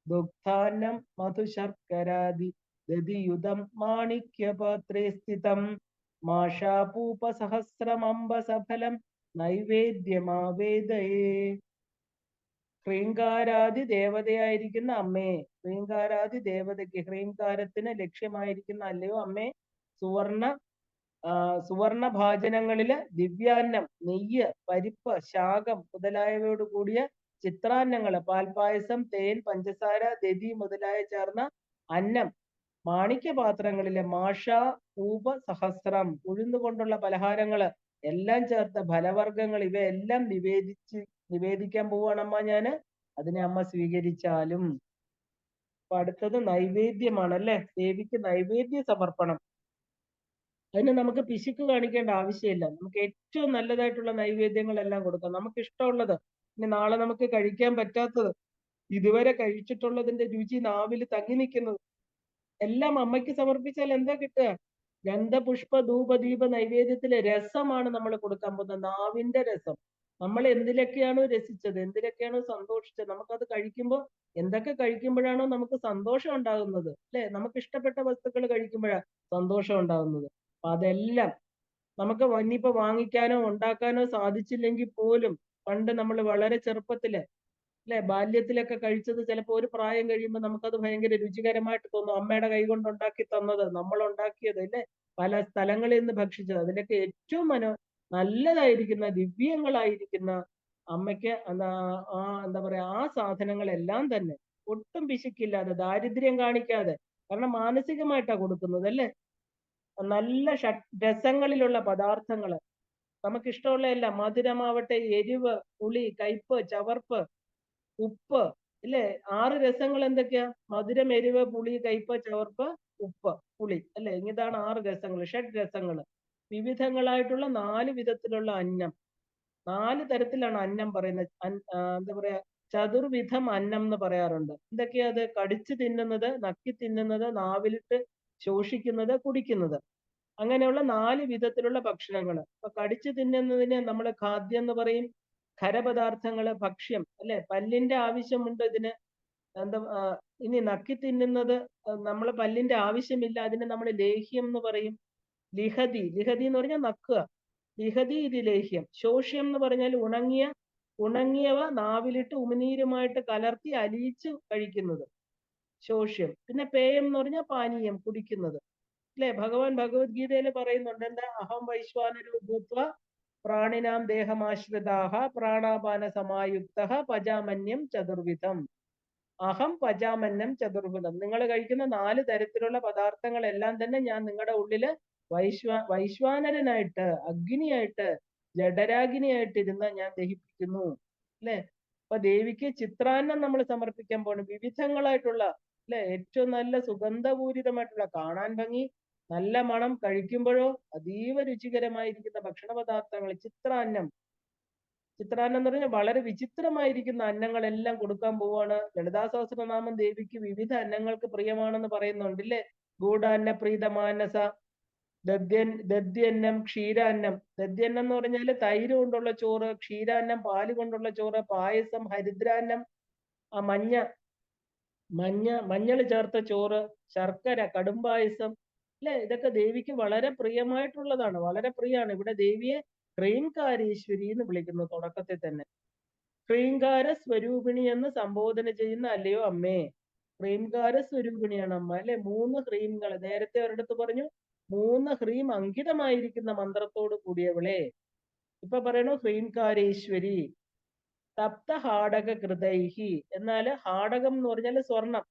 ദുഗ്ധാന്നം മധുശർക്കരാദി ദധിയുതം മാണിക്യപാത്രേ സ്ഥിതം മാഷാപൂപസഹസ്രമംബസഫലം നൈവേദ്യമാവേദയേ. ഹ്രീങ്കാരാദി ദേവതയായിരിക്കുന്ന അമ്മേ, ഹ്രീങ്കാരാദി ദേവതയ്ക്ക്, ഹ്രീങ്കാരത്തിന് ലക്ഷ്യമായിരിക്കുന്ന അല്ലയോ അമ്മേ, സുവർണ ഭാജനങ്ങളില് ദിവ്യാന്നം, നെയ്യ്, പരിപ്പ്, ശാകം മുതലായവയോട് കൂടിയ ചിത്രാന്നങ്ങള്, പാൽപായസം, തേൻ, പഞ്ചസാര, ദധി മുതലായ ചേർന്ന അന്നം, മാണിക്യപാത്രങ്ങളിലെ മാഷ, ഊപ, സഹസ്രം ഉഴുന്നുകൊണ്ടുള്ള പലഹാരങ്ങള് എല്ലാം ചേർത്ത ഫലവർഗ്ഗങ്ങൾ, ഇവയെല്ലാം നിവേദിക്കാൻ പോവാണമ്മ ഞാന്. അതിനെ അമ്മ സ്വീകരിച്ചാലും. അപ്പൊ അടുത്തത് നൈവേദ്യമാണ് അല്ലെ. ദേവിക്ക് നൈവേദ്യ സമർപ്പണം. അതിന് നമുക്ക് പിശുക്ക് കാണിക്കേണ്ട ആവശ്യമില്ല. നമുക്ക് ഏറ്റവും നല്ലതായിട്ടുള്ള നൈവേദ്യങ്ങളെല്ലാം കൊടുക്കാം. നമുക്ക് ഇഷ്ടമുള്ളത്, ഇനി നാളെ നമുക്ക് കഴിക്കാൻ പറ്റാത്തത്, ഇതുവരെ കഴിച്ചിട്ടുള്ളതിന്റെ രുചി നാവിൽ തങ്ങി നിൽക്കുന്നത് എല്ലാം അമ്മയ്ക്ക് സമർപ്പിച്ചാൽ എന്താ കിട്ടുക? ഗന്ധ, പുഷ്പ, ധൂപ, ദീപ നൈവേദ്യത്തിലെ രസമാണ് നമ്മൾ കൊടുക്കാൻ പോകുന്നത്. നാവിന്റെ രസം, നമ്മൾ എന്തിലൊക്കെയാണോ രസിച്ചത്, എന്തിലൊക്കെയാണോ സന്തോഷിച്ചത്, നമുക്കത് കഴിക്കുമ്പോൾ എന്തൊക്കെ കഴിക്കുമ്പോഴാണോ നമുക്ക് സന്തോഷം ഉണ്ടാകുന്നത്, അല്ലെ? നമുക്ക് ഇഷ്ടപ്പെട്ട വസ്തുക്കൾ കഴിക്കുമ്പോഴാണ് സന്തോഷം ഉണ്ടാകുന്നത്. അപ്പൊ അതെല്ലാം നമുക്ക് ഇനിയിപ്പോ വാങ്ങിക്കാനോ ഉണ്ടാക്കാനോ സാധിച്ചില്ലെങ്കിൽ പോലും പണ്ട് നമ്മൾ വളരെ ചെറുപ്പത്തില്, അല്ലെ, ബാല്യത്തിലൊക്കെ കഴിച്ചത് ചിലപ്പോൾ ഒരു പ്രായം കഴിയുമ്പോൾ നമുക്കത് ഭയങ്കര രുചികരമായിട്ട് തോന്നും. അമ്മയുടെ കൈ കൊണ്ട് ഉണ്ടാക്കി തന്നത്, നമ്മൾ ഉണ്ടാക്കിയത്, അല്ലെ, പല സ്ഥലങ്ങളിൽ നിന്ന് ഭക്ഷിച്ചത്, അതിലൊക്കെ ഏറ്റവും നല്ലതായിരിക്കുന്ന ദിവ്യങ്ങളായിരിക്കുന്ന അമ്മയ്ക്ക് എന്താ പറയാ, ആ സാധനങ്ങളെല്ലാം തന്നെ ഒട്ടും പിശുക്കില്ലാതെ, ദാരിദ്ര്യം കാണിക്കാതെ, കാരണം മാനസികമായിട്ടാ കൊടുക്കുന്നത്, അല്ലെ? നല്ല രസങ്ങളിലുള്ള പദാർത്ഥങ്ങൾ, നമുക്കിഷ്ടമുള്ള എല്ലാം, മധുരമാവട്ടെ, എരിവ്, പുളി, കയ്പ്, ചവർപ്പ്, ഉപ്പ്, ഇല്ലേ? 6 രസങ്ങൾ എന്തൊക്കെയാ? മധുരം, എരിവ്, പുളി, കയ്പ്, ചവർപ്പ്, ഉപ്പ്, പുളി, അല്ലെ? ഇതാണ് 6 രസങ്ങൾ, ഷഡ് രസങ്ങൾ. വിവിധങ്ങളായിട്ടുള്ള 4 വിധത്തിലുള്ള അന്നം, 4 തരത്തിലാണ് അന്നം പറയുന്നത്. എന്താ പറയാ, ചതുർവിധം അന്നം എന്ന് പറയാറുണ്ട്. എന്തൊക്കെയാ അത്? കടിച്ചു തിന്നുന്നത്, നക്കി തിന്നുന്നത്, നാവിലിട്ട് ശോഷിക്കുന്നത്, കുടിക്കുന്നത്. അങ്ങനെയുള്ള 4 വിധത്തിലുള്ള ഭക്ഷണങ്ങൾ. അപ്പൊ കടിച്ചു തിന്നുന്നതിന് നമ്മൾ ഖാദ്യം എന്ന് പറയും. ഖരപദാർത്ഥങ്ങള്, ഭക്ഷ്യം, അല്ലെ? പല്ലിന്റെ ആവശ്യമുണ്ട് ഇതിന്. എന്താ ഇനി നക്കി തിന്നുന്നത് നമ്മൾ പല്ലിന്റെ ആവശ്യമില്ല, അതിന് നമ്മൾ ലേഹ്യം എന്ന് പറയും. ലിഹതി, ലിഹതി എന്ന് പറഞ്ഞാൽ നക്കുക. ലിഹതി ഇത് ലേഹ്യം. ശോഷ്യം എന്ന് പറഞ്ഞാൽ ഉണങ്ങിയവ നാവിലിട്ട് ഉമിനീരുമായിട്ട് കലർത്തി അലിയിച്ച് കഴിക്കുന്നത് ശോഷ്യം. പിന്നെ പേയം എന്ന് പറഞ്ഞാൽ പാനീയം, കുടിക്കുന്നത്, അല്ലെ? ഭഗവാൻ ഭഗവത്ഗീതയിൽ പറയുന്നുണ്ട്, എന്താ? അഹം വൈശ്വാനരോ ഭൂത്വ പ്രാണിനാം ദേഹമാശ്രിതാഹ പ്രാണാപാന സമായുക്ത പജാമന്യം ചതുർവിധം. അഹം പജാമന്യം ചതുർവിധം. നിങ്ങൾ കഴിക്കുന്ന 4 തരത്തിലുള്ള പദാർത്ഥങ്ങളെല്ലാം തന്നെ ഞാൻ നിങ്ങളുടെ ഉള്ളില് വൈശ്വാനരനായിട്ട്, അഗ്നിയായിട്ട്, ജഡരാഗ്നിയായിട്ട് ഇരുന്ന് ഞാൻ ദഹിപ്പിക്കുന്നു, അല്ലെ? അപ്പൊ ദേവിക്ക് ചിത്രാന്നം നമ്മൾ സമർപ്പിക്കാൻ പോകണം. വിവിധങ്ങളായിട്ടുള്ള, അല്ലെ, ഏറ്റവും നല്ല സുഗന്ധപൂരിതമായിട്ടുള്ള, കാണാൻ ഭംഗി, നല്ല മണം, കഴിക്കുമ്പോഴോ അതീവ രുചികരമായിരിക്കുന്ന ഭക്ഷണ പദാർത്ഥങ്ങൾ, ചിത്രാന്നം. ചിത്രാന്നം എന്ന് പറഞ്ഞാൽ വളരെ വിചിത്രമായിരിക്കുന്ന അന്നങ്ങളെല്ലാം കൊടുക്കാൻ പോവാണ്. ലളിതാ സഹസ്രനാമം ദേവിക്ക് വിവിധ അന്നങ്ങൾക്ക് പ്രിയമാണെന്ന് പറയുന്നുണ്ട്, ഇല്ലേ? ഗൂഢാന്ന പ്രീതമാനസ, ദദ്യന്നം, ക്ഷീരാന്നം. ദദ്യന്നം എന്ന് പറഞ്ഞാൽ തൈര് കൊണ്ടുള്ള ചോറ്, ക്ഷീരാന്നം പാല് കൊണ്ടുള്ള ചോറ്, പായസം, ഹരിദ്രാന്നം മഞ്ഞൾ ചേർത്ത ചോറ്, ശർക്കര, കടുംപായസം, അല്ലെ? ഇതൊക്കെ ദേവിക്ക് വളരെ പ്രിയമായിട്ടുള്ളതാണ്, വളരെ പ്രിയമാണ്. ഇവിടെ ദേവിയെ ഹ്രീംകാരീശ്വരി എന്ന് വിളിക്കുന്നു തുടക്കത്തിൽ തന്നെ. ഹ്രീംകാര സ്വരൂപിണി എന്ന് സംബോധന ചെയ്യുന്ന അല്ലയോ അമ്മേ. ഹ്രീംകാര സ്വരൂപിണിയാണ് അമ്മ, അല്ലെ? 3 ഹ്രീംകൾ നേരത്തെ ഒരിടത്ത് പറഞ്ഞു, 3 ഹ്രീം അങ്കിതമായിരിക്കുന്ന മന്ത്രത്തോട് കൂടിയവളെ. ഇപ്പൊ പറയണു ഹ്രീംകാരേശ്വരി. തപ്ത ഹാടക കൃതൈഹി. എന്നാല് ഹാടകം എന്ന് പറഞ്ഞാൽ സ്വർണം,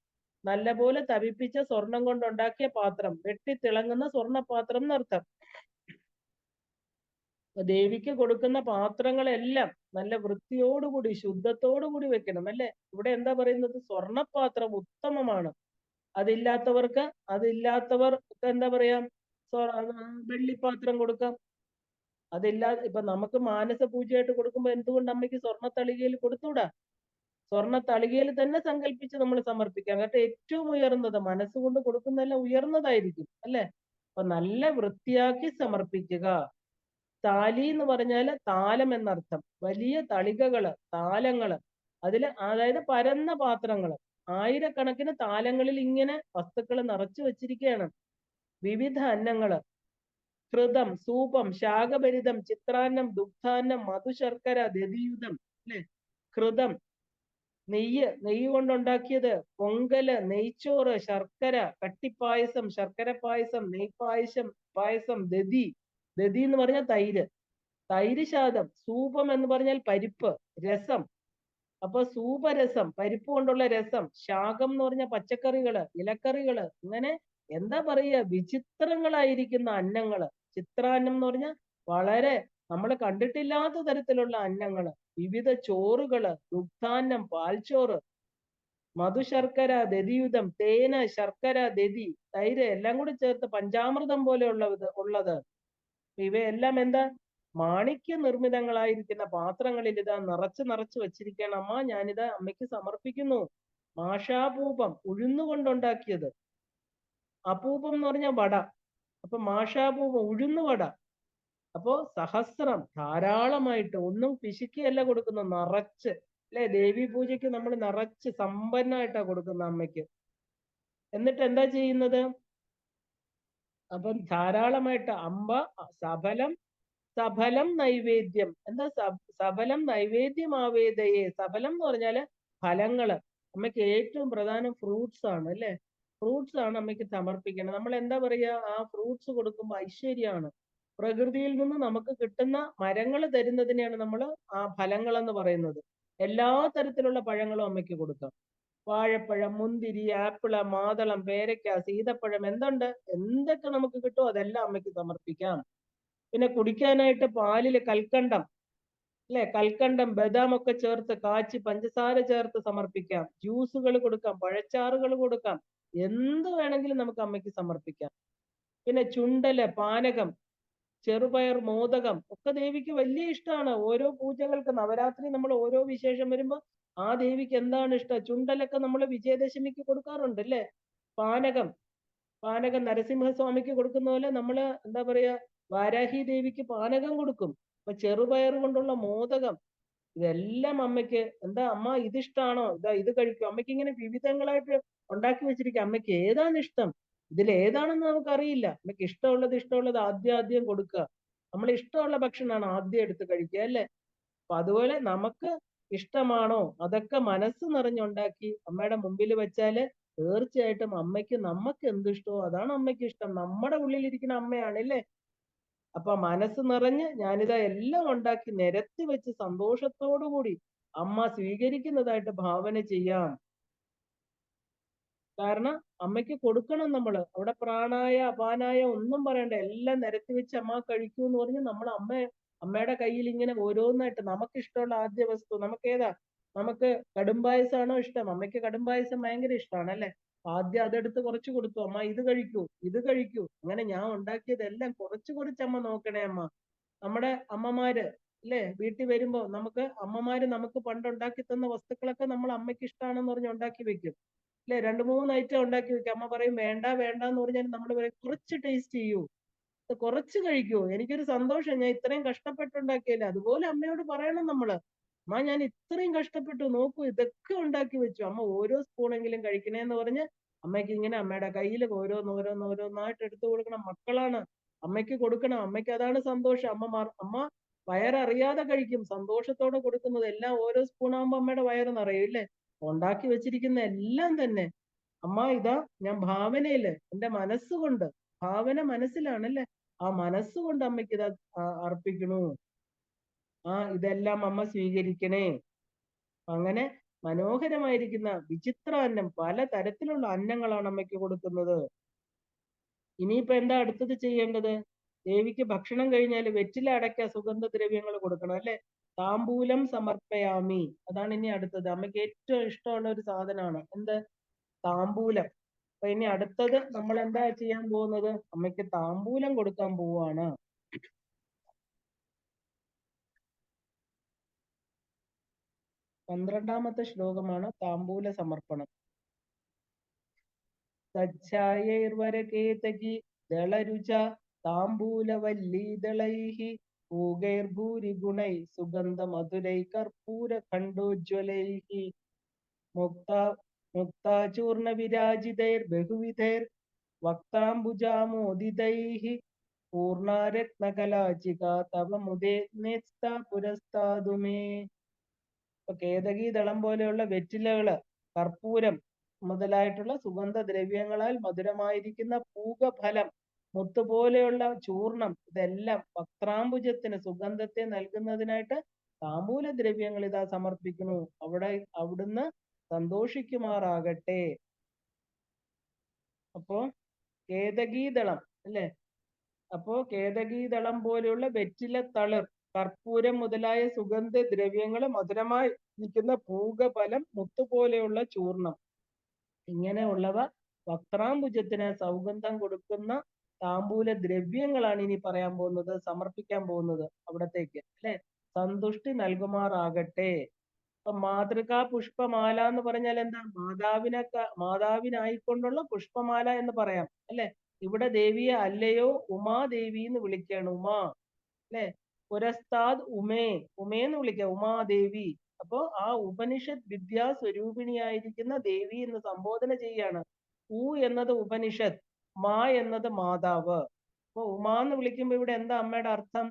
നല്ലപോലെ തവിപ്പിച്ച സ്വർണം കൊണ്ടുണ്ടാക്കിയ പാത്രം, വെട്ടിത്തിളങ്ങുന്ന സ്വർണ്ണപാത്രം എന്നർത്ഥം. ദേവിക്ക് കൊടുക്കുന്ന പാത്രങ്ങളെല്ലാം നല്ല വൃത്തിയോടുകൂടി, ശുദ്ധത്തോടുകൂടി വെക്കണം, അല്ലെ? ഇവിടെ എന്താ പറയുന്നത്? സ്വർണപാത്രം ഉത്തമമാണ്. അതില്ലാത്തവർക്ക് എന്താ പറയാ, വെള്ളിപ്പാത്രം കൊടുക്കാം. ഇപ്പൊ നമുക്ക് മാനസ പൂജയായിട്ട് കൊടുക്കുമ്പോ എന്തുകൊണ്ട് അമ്മയ്ക്ക് സ്വർണ്ണ തളികയിൽ കൊടുത്തൂടാ? സ്വർണ്ണ തളികയിൽ തന്നെ സങ്കല്പിച്ച് നമ്മൾ സമർപ്പിക്കാം. എന്നിട്ട് ഏറ്റവും ഉയർന്നത് മനസ്സുകൊണ്ട് കൊടുക്കുന്നതെല്ലാം ഉയർന്നതായിരിക്കും, അല്ലെ? അപ്പൊ നല്ല വൃത്തിയാക്കി സമർപ്പിക്കുക. താലി എന്ന് പറഞ്ഞാല് താലം എന്നർത്ഥം. വലിയ തളികകള്, താലങ്ങള്, അതായത് പരന്ന പാത്രങ്ങള്, ആയിരക്കണക്കിന് താലങ്ങളിൽ ഇങ്ങനെ വസ്തുക്കൾ നിറച്ചു വെച്ചിരിക്കുകയാണ്. വിവിധ അന്നങ്ങള്, ഘൃതം, സൂപം, ശാകഭരിതം, ചിത്രാന്നം, ദുഗ്ധാന്നം, മധുശർക്കര, ദധിയുതം, അല്ലെ? ഘൃതം, നെയ്യ് കൊണ്ടുണ്ടാക്കിയത്, പൊങ്കല്, നെയ്ച്ചോറ്, ശർക്കര, കട്ടിപ്പായസം, ശർക്കര പായസം, പായസം, ദധി എന്ന് പറഞ്ഞാൽ തൈര് ശാദം, സൂപം എന്ന് പറഞ്ഞാൽ പരിപ്പ്, രസം. അപ്പൊ സൂപരസം, പരിപ്പ് കൊണ്ടുള്ള രസം. ശാകം എന്ന് പറഞ്ഞ പച്ചക്കറികള്, ഇലക്കറികള്, ഇങ്ങനെ എന്താ പറയുക, വിചിത്രങ്ങളായിരിക്കുന്ന അന്നങ്ങള്. ചിത്രാന്നം എന്ന് പറഞ്ഞാൽ വളരെ നമ്മൾ കണ്ടിട്ടില്ലാത്ത തരത്തിലുള്ള അന്നങ്ങള്. വിവിധ ചോറുകള്, ദുഗ്ധാന്നം, പാൽച്ചോറ്, മധുശർക്കര, ദധിയുതം, തേന്, ശർക്കര, ദധി, തൈര് എല്ലാം കൂടി ചേർത്ത് പഞ്ചാമൃതം പോലെ ഉള്ളത്. ഇവയെല്ലാം എന്താ? മാണിക്യ നിർമ്മിതങ്ങളായിരിക്കുന്ന പാത്രങ്ങളിൽ ഇതാ നിറച്ച് വെച്ചിരിക്കണം. അമ്മ, ഞാനിതാ അമ്മയ്ക്ക് സമർപ്പിക്കുന്നു. മാഷാപൂപം, ഉഴുന്നുകൊണ്ടുണ്ടാക്കിയത്. അപൂപം എന്ന് പറഞ്ഞാൽ വട. അപ്പൊ മാഷാപൂപം, ഉഴുന്നുവട. അപ്പോ സഹസ്രം ധാരാളമായിട്ട്, ഒന്നും പിശുക്കിയല്ല കൊടുക്കുന്നത്, നിറച്ച്. അല്ലെ, ദേവി പൂജയ്ക്ക് നമ്മൾ നിറച്ച് സമ്പന്നമായിട്ടാ കൊടുക്കുന്ന അമ്മയ്ക്ക്. എന്നിട്ട് എന്താ ചെയ്യുന്നത്? അപ്പം ധാരാളമായിട്ട് അമ്പ സഫലം സഫലം നൈവേദ്യം. എന്താ സഫലം നൈവേദ്യമാവേദയെ? സഫലം എന്ന് പറഞ്ഞാല് ഫലങ്ങള്. അമ്മയ്ക്ക് ഏറ്റവും പ്രധാനം ഫ്രൂട്ട്സ് ആണ്, അല്ലെ? ഫ്രൂട്ട്സ് ആണ് അമ്മയ്ക്ക് സമർപ്പിക്കണം. നമ്മൾ എന്താ പറയാ, ആ ഫ്രൂട്ട്സ് കൊടുക്കുമ്പോൾ ഐശ്വര്യമാണ്. പ്രകൃതിയിൽ നിന്ന് നമുക്ക് കിട്ടുന്ന മരങ്ങൾ തരുന്നതിനെയാണ് നമ്മൾ ആ ഫലങ്ങൾ എന്ന് പറയുന്നത്. എല്ലാ തരത്തിലുള്ള പഴങ്ങളും അമ്മയ്ക്ക് കൊടുക്കാം. വാഴപ്പഴം, മുന്തിരി, ആപ്പിള്, മാതളം, പേരയ്ക്ക, സീതപ്പഴം, എന്തുണ്ട്, എന്തൊക്കെ നമുക്ക് കിട്ടുമോ അതെല്ലാം അമ്മയ്ക്ക് സമർപ്പിക്കാം. പിന്നെ കുടിക്കാനായിട്ട് പാലില് കൽക്കണ്ടം, അല്ലെ, കൽക്കണ്ടം ബദാം ഒക്കെ ചേർത്ത് കാച്ചി പഞ്ചസാര ചേർത്ത് സമർപ്പിക്കാം. ജ്യൂസുകൾ കൊടുക്കാം, പഴച്ചാറുകൾ കൊടുക്കാം, എന്ത് വേണമെങ്കിലും നമുക്ക് അമ്മയ്ക്ക് സമർപ്പിക്കാം. പിന്നെ ചുണ്ടല്, പാനകം, ചെറുപയർ മോദകം ഒക്കെ ദേവിക്ക് വലിയ ഇഷ്ടമാണ്. ഓരോ പൂജകൾക്ക്, നവരാത്രി നമ്മൾ ഓരോ വിശേഷം വരുമ്പോ ആ ദേവിക്ക് എന്താണ് ഇഷ്ടം, ചുണ്ടലൊക്കെ നമ്മൾ വിജയദശമിക്ക് കൊടുക്കാറുണ്ട്, അല്ലേ? പാനകം പാനകം നരസിംഹസ്വാമിക്ക് കൊടുക്കുന്ന പോലെ നമ്മള് എന്താ പറയാ, വാരാഹി ദേവിക്ക് പാനകം കൊടുക്കും. അപ്പൊ ചെറുപയർ കൊണ്ടുള്ള മോദകം, ഇതെല്ലാം അമ്മയ്ക്ക് എന്താ, അമ്മ ഇതിഷ്ടാണോ, ഇതാ ഇത് കഴിക്കും. അമ്മയ്ക്ക് ഇങ്ങനെ വിവിധങ്ങളായിട്ട് ഉണ്ടാക്കി വെച്ചിരിക്കുക. അമ്മയ്ക്ക് ഏതാണ് ഇഷ്ടം, ഇതിൽ ഏതാണെന്ന് നമുക്കറിയില്ല. അമ്മയ്ക്ക് ഇഷ്ടമുള്ളത് ആദ്യം കൊടുക്കുക. നമ്മൾ ഇഷ്ടമുള്ള ഭക്ഷണമാണ് ആദ്യം എടുത്ത് കഴിക്കുക, അല്ലെ? അപ്പൊ അതുപോലെ നമുക്ക് ഇഷ്ടമാണോ അതൊക്കെ മനസ്സ് നിറഞ്ഞുണ്ടാക്കി അമ്മയുടെ മുമ്പിൽ വെച്ചാല് തീർച്ചയായിട്ടും അമ്മയ്ക്ക് നമുക്ക് എന്തിഷ്ടമോ അതാണ് അമ്മയ്ക്ക് ഇഷ്ടം. നമ്മുടെ ഉള്ളിലിരിക്കുന്ന അമ്മയാണ്, അല്ലേ? അപ്പൊ മനസ്സ് നിറഞ്ഞ് ഞാനിതാ എല്ലാം ഉണ്ടാക്കി നിരത്തി വെച്ച് സന്തോഷത്തോടു കൂടി അമ്മ സ്വീകരിക്കുന്നതായിട്ട് ഭാവന ചെയ്യാം. കാരണം അമ്മയ്ക്ക് കൊടുക്കണം നമ്മള്. അവിടെ പ്രാണായ അപാനായ ഒന്നും പറയണ്ട, എല്ലാം നിരത്തി വെച്ച് അമ്മ കഴിക്കൂ എന്ന് പറഞ്ഞ് നമ്മൾ അമ്മയുടെ കയ്യിൽ ഇങ്ങനെ ഓരോന്നായിട്ട് നമുക്ക് ഇഷ്ടമുള്ള ആദ്യ വസ്തു, നമുക്ക് ഏതാ, നമുക്ക് കടുംപായസമാണോ ഇഷ്ടം? അമ്മയ്ക്ക് കടുംപായസം ഭയങ്കര ഇഷ്ടമാണ്, അല്ലെ? ആദ്യം അതെടുത്ത് കുറച്ച് കൊടുത്തു, അമ്മ ഇത് കഴിക്കൂ, ഇത് കഴിക്കൂ. അങ്ങനെ ഞാൻ ഉണ്ടാക്കിയതെല്ലാം കുറച്ച് കുറച്ച് അമ്മ നോക്കണേ അമ്മ. നമ്മുടെ അമ്മമാര്, അല്ലെ, വീട്ടിൽ വരുമ്പോ അമ്മമാര് നമുക്ക് പണ്ട് ഉണ്ടാക്കി തന്ന വസ്തുക്കളൊക്കെ നമ്മൾ അമ്മയ്ക്ക് ഇഷ്ടമാണെന്ന് പറഞ്ഞ് ഉണ്ടാക്കി വെക്കും, അല്ലെ? 2-3 ഐറ്റം ഉണ്ടാക്കി വെക്കും. അമ്മ പറയും വേണ്ട വേണ്ട എന്ന് പറഞ്ഞാൽ നമ്മൾ പറയും കുറച്ച് ടേസ്റ്റ് ചെയ്യൂ, കുറച്ച് കഴിക്കൂ, എനിക്കൊരു സന്തോഷം, ഞാൻ ഇത്രയും കഷ്ടപ്പെട്ടുണ്ടാക്കിയല്ലേ. അതുപോലെ അമ്മയോട് പറയണം നമ്മള്, അമ്മ ഞാൻ ഇത്രയും കഷ്ടപ്പെട്ടു, നോക്കൂ ഇതൊക്കെ ഉണ്ടാക്കി വെച്ചു, അമ്മ ഓരോ സ്പൂണെങ്കിലും കഴിക്കണേന്ന് പറഞ്ഞ് അമ്മയ്ക്ക് ഇങ്ങനെ അമ്മയുടെ കയ്യിൽ ഓരോന്നോരോന്നോരോന്നായിട്ട് എടുത്തു കൊടുക്കണം. മക്കളാണ്, അമ്മയ്ക്ക് കൊടുക്കണം. അമ്മയ്ക്ക് അതാണ് സന്തോഷം. അമ്മ വയററിയാതെ കഴിക്കും, സന്തോഷത്തോടെ കൊടുക്കുന്നത്. എല്ലാം ഓരോ സ്പൂണാകുമ്പോ അമ്മയുടെ വയറ് നിറയും, ഇല്ലേ? ഉണ്ടാക്കി വെച്ചിരിക്കുന്ന എല്ലാം തന്നെ അമ്മ ഇതാ ഞാൻ ഭാവനയില് എന്റെ മനസ്സുകൊണ്ട്, ഭാവന മനസ്സിലാണല്ലേ, ആ മനസ്സുകൊണ്ട് അമ്മയ്ക്ക് ഇതാ അർപ്പിക്കണു. ഇതെല്ലാം അമ്മ സ്വീകരിക്കണേ. അങ്ങനെ മനോഹരമായിരിക്കുന്ന വിചിത്ര അന്നം, പല തരത്തിലുള്ള അന്നങ്ങളാണ് അമ്മയ്ക്ക് കൊടുക്കുന്നത്. ഇനിയിപ്പോ എന്താ അടുത്തത് ചെയ്യേണ്ടത്? ദേവിക്ക് ഭക്ഷണം കഴിഞ്ഞാൽ വെറ്റില, അടയ്ക്ക, സുഗന്ധദ്രവ്യങ്ങൾ കൊടുക്കണം, അല്ലെ? താമ്പൂലം സമർപ്പയാമി, അതാണ് ഇനി അടുത്തത്. അമ്മയ്ക്ക് ഏറ്റവും ഇഷ്ടമുള്ള ഒരു സാധനമാണ് എന്ത്? താമ്പൂലം. അപ്പൊ ഇനി അടുത്തത് നമ്മൾ എന്താ ചെയ്യാൻ പോകുന്നത്? അമ്മയ്ക്ക് താമ്പൂലം കൊടുക്കാൻ പോവാണ്. 12ാമത്തെ ശ്ലോകമാണ് താമ്പൂല സമർപ്പണം. സച്ഛായൈർവരകേതകി ദളരുച താമ്പൂലവല്ലീദളൈഹി പൂഗൈർഭൂരി ഗുണൈ സുഗന്ധ മധുരൈ കർപ്പൂര ഖണ്ഡോജ്വലൈഹി മുക്താ മുക്താചൂർണ വിരാജിതൈർ ബഹുവിധൈർ വക്താംബുജാമോദിതൈഹി പൂർണ്ണാരത്നകലാചിക തവ മുദേ നേസ്ത പുരസ്താതുമേ. ഇപ്പൊ കേതകീദളം പോലെയുള്ള വെറ്റിലകള്, കർപ്പൂരം മുതലായിട്ടുള്ള സുഗന്ധദ്രവ്യങ്ങളാൽ മധുരമായിരിക്കുന്ന പൂഗഫലം, മുത്തുപോലെയുള്ള ചൂർണം, ഇതെല്ലാം വക്രാംബുജത്തിന് സുഗന്ധത്തെ നൽകുന്നതിനായിട്ട് താമ്പൂല ദ്രവ്യങ്ങൾ ഇതാ സമർപ്പിക്കുന്നു. അവിടുന്ന് സന്തോഷിക്കുമാറാകട്ടെ. അപ്പോ കേതകീദളം, അല്ലെ? അപ്പോ കേതകീദളം പോലെയുള്ള വെറ്റില തളിർ, കർപ്പൂരം മുതലായ സുഗന്ധ ദ്രവ്യങ്ങൾ, മധുരമായി നിൽക്കുന്ന പൂഗഫലം, മുത്തുപോലെയുള്ള ചൂർണം, ഇങ്ങനെയുള്ളവ വക്രാംബുജത്തിന് സൗഗന്ധം കൊടുക്കുന്ന താമ്പൂല ദ്രവ്യങ്ങളാണ് ഇനി പറയാൻ പോകുന്നത്, സമർപ്പിക്കാൻ പോകുന്നത് അവിടത്തേക്ക്, അല്ലെ? സന്തുഷ്ടി നൽകുമാറാകട്ടെ. അപ്പൊ മാതൃകാ പുഷ്പമാല എന്ന് പറഞ്ഞാൽ എന്താ? മാതാവിനായിക്കൊണ്ടുള്ള പുഷ്പമാല എന്ന് പറയാം, അല്ലെ? ഇവിടെ ദേവിയെ അല്ലയോ ഉമാദേവി എന്ന് വിളിക്കുകയാണ്. ഉമാ, അല്ലെ? പുരസ്താദ് ഉമേ, ഉമേന്ന് വിളിക്കുക, ഉമാദേവി. അപ്പോ ആ ഉപനിഷത്ത് വിദ്യാസ്വരൂപിണിയായിരിക്കുന്ന ദേവി എന്ന് സംബോധന ചെയ്യാണ്. ഉ എന്നത് ഉപനിഷത്ത്, മാ എന്നത് മാതാവ്. അപ്പൊ ഉമാന്ന് വിളിക്കുമ്പോ ഇവിടെ എന്താ അമ്മയുടെ അർത്ഥം?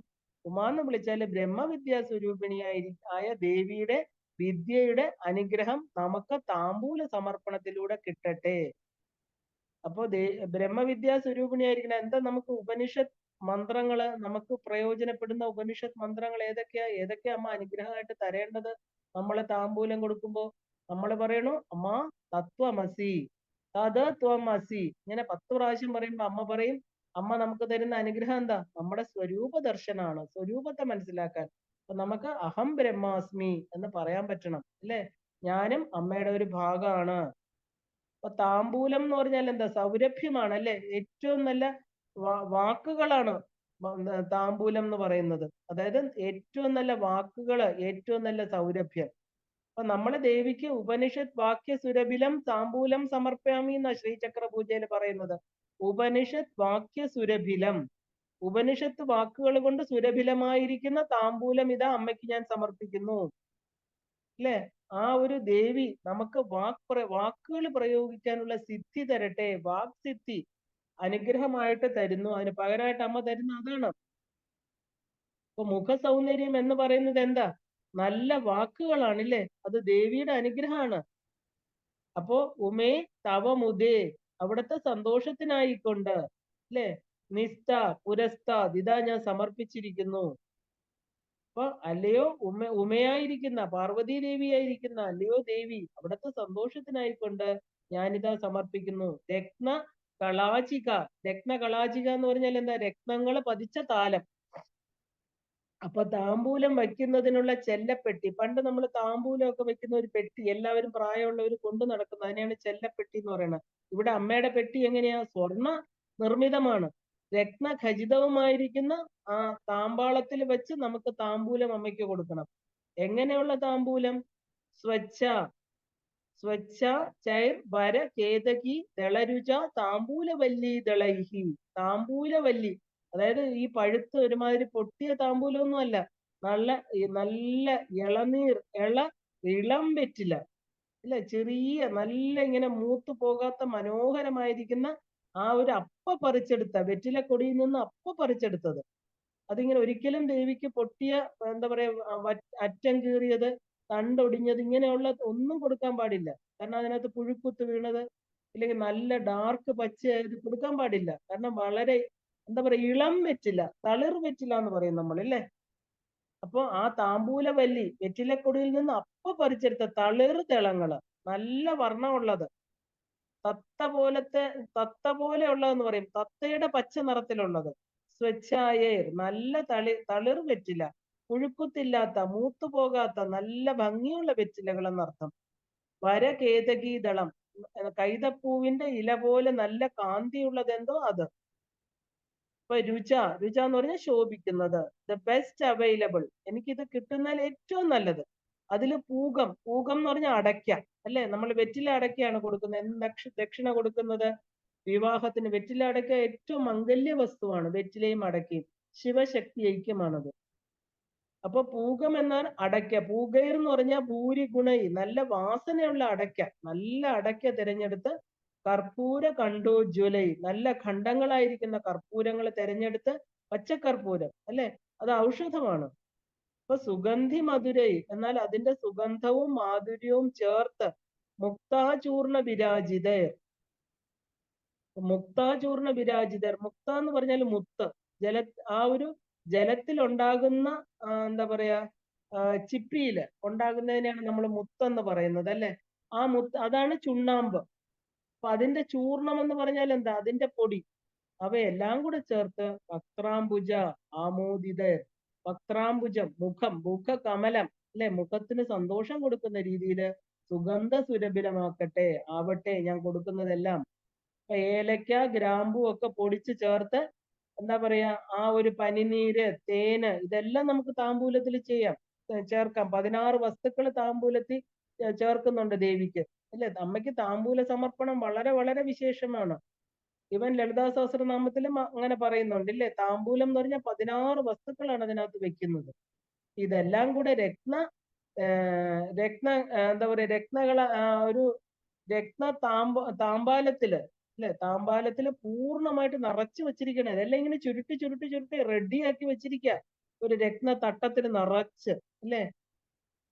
ഉമാന്ന് വിളിച്ചാല് ബ്രഹ്മവിദ്യാ സ്വരൂപിണിയായ ദേവിയുടെ വിദ്യയുടെ അനുഗ്രഹം നമുക്ക് താമ്പൂല സമർപ്പണത്തിലൂടെ കിട്ടട്ടെ. അപ്പോ ബ്രഹ്മവിദ്യാ സ്വരൂപിണിയായിരിക്കണം. എന്താ നമുക്ക് ഉപനിഷത്ത് മന്ത്രങ്ങള്, നമുക്ക് പ്രയോജനപ്പെടുന്ന ഉപനിഷത്ത് മന്ത്രങ്ങൾ ഏതൊക്കെയാ അമ്മ അനുഗ്രഹമായിട്ട് തരേണ്ടത്? നമ്മള് താമ്പൂലം കൊടുക്കുമ്പോ നമ്മൾ പറയണു, അമ്മ തത്വമസി, തത് ത്വമസി. ഇങ്ങനെ 10 പ്രാവശ്യം പറയുമ്പോ അമ്മ പറയും, അമ്മ നമുക്ക് തരുന്ന അനുഗ്രഹം എന്താ? നമ്മുടെ സ്വരൂപ ദർശനാണ്, സ്വരൂപത്തെ മനസ്സിലാക്കാൻ. അപ്പൊ നമുക്ക് അഹം ബ്രഹ്മാസ്മി എന്ന് പറയാൻ പറ്റണം, അല്ലെ? ഞാനും അമ്മയുടെ ഒരു ഭാഗമാണ്. അപ്പൊ താമ്പൂലം എന്ന് പറഞ്ഞാൽ എന്താ? സൗരഭ്യമാണ്, അല്ലെ? ഏറ്റവും നല്ല വാക്കുകളാണ് താമ്പൂലം എന്ന് പറയുന്നത്. അതായത് ഏറ്റവും നല്ല വാക്കുകള്, ഏറ്റവും നല്ല സൗരഭ്യം. അപ്പൊ നമ്മള് ദേവിക്ക് ഉപനിഷത്ത് വാക്യ സുരഭിലം താമ്പൂലം സമർപ്പയാമി എന്നാ ശ്രീചക്ര പൂജയിൽ പറയുന്നത്. ഉപനിഷത്ത് വാക്യ സുരഭിലം, ഉപനിഷത്ത് വാക്കുകൾ കൊണ്ട് സുരഭിലമായിരിക്കുന്ന താമ്പൂലം ഇതാ അമ്മയ്ക്ക് ഞാൻ സമർപ്പിക്കുന്നു, അല്ലെ? ആ ഒരു ദേവി നമുക്ക് വാക്കുകൾ പ്രയോഗിക്കാനുള്ള സിദ്ധി തരട്ടെ, വാക് സിദ്ധി അനുഗ്രഹമായിട്ട് തരുന്നു. അതിന് പകരമായിട്ട് അമ്മ തരുന്ന അതാണ്. അപ്പൊ മുഖ സൗന്ദര്യം എന്ന് പറയുന്നത് എന്താ? നല്ല വാക്കുകളാണ്, ഇല്ലേ? അത് ദേവിയുടെ അനുഗ്രഹമാണ്. അപ്പോ ഉമേ തവമുദേ, അവിടുത്തെ സന്തോഷത്തിനായിക്കൊണ്ട്, അല്ലെ? നിസ്ത പുരസ്താദ്, ഇതാ ഞാൻ സമർപ്പിച്ചിരിക്കുന്നു. അപ്പൊ അല്ലയോ ഉമയായിരിക്കുന്ന പാർവതി ദേവിയായിരിക്കുന്ന അല്ലയോ ദേവി, അവിടുത്തെ സന്തോഷത്തിനായിക്കൊണ്ട് ഞാനിതാ സമർപ്പിക്കുന്നു. രത്ന കളാചിക, രത്ന കളാചിക എന്ന് പറഞ്ഞാൽ എന്താ? രത്നങ്ങൾ പതിച്ച താലം. അപ്പൊ താമ്പൂലം വയ്ക്കുന്നതിനുള്ള ചെല്ലപ്പെട്ടി, പണ്ട് നമ്മൾ താമ്പൂലം ഒക്കെ വെക്കുന്ന ഒരു പെട്ടി എല്ലാവരും പ്രായമുള്ളവർ കൊണ്ടു നടക്കുന്നത്, അതിനെയാണ് ചെല്ലപ്പെട്ടി എന്ന് പറയുന്നത്. ഇവിടെ അമ്മയുടെ പെട്ടി എങ്ങനെയാ? സ്വർണ്ണ നിർമ്മിതമാണ്, രത്ന ഖചിതവുമായിരിക്കുന്ന ആ താമ്പാളത്തിൽ വെച്ച് നമുക്ക് താമ്പൂലം അമ്മയ്ക്ക് കൊടുക്കണം. എങ്ങനെയുള്ള താമ്പൂലം? സ്വച്ഛ, സ്വച്ഛ ചൈർ വര കേതകി ദളരുച താമ്പൂലവല്ലി ദളൈഹി. താമ്പൂലവല്ലി, അതായത് ഈ പഴുത്ത് ഒരുമാതിരി പൊട്ടിയ താമ്പൂലമൊന്നും അല്ല, നല്ല നല്ല ഇളനീർ, ഇളം വെറ്റില, അല്ലെ? ചെറിയ നല്ല ഇങ്ങനെ മൂത്തു പോകാത്ത മനോഹരമായിരിക്കുന്ന ആ ഒരു അപ്പ പറിച്ചെടുത്ത വെറ്റില കൊടിയിൽ നിന്ന് അപ്പ പറിച്ചെടുത്തത്. അതിങ്ങനെ ഒരിക്കലും ദേവിക്ക് പൊട്ടിയ, എന്താ പറയാ, അറ്റം കീറിയത്, തണ്ടൊടിഞ്ഞത്, ഇങ്ങനെയുള്ള ഒന്നും കൊടുക്കാൻ പാടില്ല. കാരണം അതിനകത്ത് പുഴുക്കുത്ത് വീണത്, ഇല്ലെങ്കിൽ നല്ല ഡാർക്ക് പച്ചയായത് കൊടുക്കാൻ പാടില്ല. കാരണം വളരെ, എന്താ പറയാ, ഇളം വെറ്റില, തളിർ വെറ്റില എന്ന് പറയും നമ്മൾ, അല്ലേ? അപ്പൊ ആ താമ്പൂലവല്ലി വെറ്റിലക്കൊടിയിൽ നിന്ന് അപ്പ പറിച്ചെടുത്ത തളിർ തിളങ്ങള്, നല്ല വർണ്ണമുള്ളത്, തത്ത പോലെ ഉള്ളതെന്ന് പറയും, തത്തയുടെ പച്ച നിറത്തിലുള്ളത്. സ്വച്ഛായർ, നല്ല തളിർ വെറ്റില, പുഴുക്കുത്തില്ലാത്ത, മൂത്തുപോകാത്ത, നല്ല ഭംഗിയുള്ള വെറ്റിലകൾ എന്നർത്ഥം. വരകേതകീതളം, കൈതപ്പൂവിന്റെ ഇല പോലെ നല്ല കാന്തിയുള്ളത് എന്തോ അത്. ഇപ്പൊ രുച, രുച എന്ന് പറഞ്ഞാൽ ശോഭിക്കുന്നത്, ദ ബെസ്റ്റ് അവൈലബിൾ, എനിക്കിത് കിട്ടുന്നതിൽ ഏറ്റവും നല്ലത്. അതില് പൂകം, പൂകം എന്ന് പറഞ്ഞാൽ അടയ്ക്ക, അല്ലെ? നമ്മൾ വെറ്റില അടയ്ക്കയാണ് കൊടുക്കുന്നത്. ദക്ഷിണ കൊടുക്കുന്നത് വിവാഹത്തിന് വെറ്റില അടയ്ക്ക ഏറ്റവും മംഗല്യ വസ്തുവാണ്, വെറ്റിലയും അടയ്ക്കയും. ശിവശക്തി ഐക്യമാണത്. അപ്പൊ പൂകം എന്നാൽ അടയ്ക്ക, പൂകൈർ എന്ന് പറഞ്ഞാൽ ഭൂരി ഗുണൈ, നല്ല വാസനയുള്ള അടയ്ക്ക, നല്ല അടയ്ക്ക തിരഞ്ഞെടുത്ത്, കർപ്പൂര കണ്ടോജ്വലൈ, നല്ല ഖണ്ഡങ്ങളായിരിക്കുന്ന കർപ്പൂരങ്ങൾ തിരഞ്ഞെടുത്ത്, പച്ചക്കർപ്പൂരം, അല്ലെ? അത് ഔഷധമാണ്. അപ്പൊ സുഗന്ധി മധുരൈ, എന്നാൽ അതിന്റെ സുഗന്ധവും മാധുര്യവും ചേർത്ത്, മുക്താചൂർണ വിരാജിതർ, മുക്താചൂർണ വിരാജിതർ, മുക്ത എന്ന് പറഞ്ഞാൽ മുത്ത്, ആ ഒരു ജലത്തിൽ ഉണ്ടാകുന്ന, എന്താ പറയാ, ചിപ്പിയില് ഉണ്ടാകുന്നതിനെയാണ് നമ്മൾ മുത്തെന്ന് പറയുന്നത്, അല്ലെ? ആ മുത്ത്, അതാണ് ചുണ്ണാമ്പ്. അപ്പൊ അതിന്റെ ചൂർണം എന്ന് പറഞ്ഞാൽ എന്താ? അതിന്റെ പൊടി. അവയെല്ലാം കൂടെ ചേർത്ത് വക്രാംബുജ ആമോദിത, വക്രാംബുജം, മുഖകമലം, അല്ലെ? മുഖത്തിന് സന്തോഷം കൊടുക്കുന്ന രീതിയിൽ സുഗന്ധ സുരഭിലമാക്കട്ടെ, ആവട്ടെ ഞാൻ കൊടുക്കുന്നതെല്ലാം. ഏലക്ക, ഗ്രാമ്പു ഒക്കെ പൊടിച്ച് ചേർത്ത്, എന്താ പറയാ, ആ ഒരു പനിനീര്, തേന്, ഇതെല്ലാം നമുക്ക് താമ്പൂലത്തിൽ ചേർക്കാം. 16 വസ്തുക്കൾ താമ്പൂലത്തിൽ ചേർക്കുന്നുണ്ട് ദേവിക്ക്, അല്ലെ? അമ്മയ്ക്ക് താമ്പൂല സമർപ്പണം വളരെ വളരെ വിശേഷമാണ്. ഇവൻ ലളിതാ സഹസ്രനാമത്തിലും അങ്ങനെ പറയുന്നുണ്ട് ഇല്ലേ? താമ്പൂലം എന്ന് പറഞ്ഞാൽ 16 വസ്തുക്കളാണ് അതിനകത്ത് വെക്കുന്നത്. ഇതെല്ലാം കൂടെ രത്ന എന്താ പറയാ ഒരു താമ്പാലത്തില് അല്ലെ, താമ്പാലത്തില് പൂർണ്ണമായിട്ട് നിറച്ചു വെച്ചിരിക്കണേ. അതെല്ലാം ഇങ്ങനെ ചുരുട്ടി ചുരുട്ടി ചുരുട്ടി റെഡിയാക്കി വെച്ചിരിക്കുക ഒരു രത്ന തട്ടത്തിന് നിറച്ച് അല്ലെ.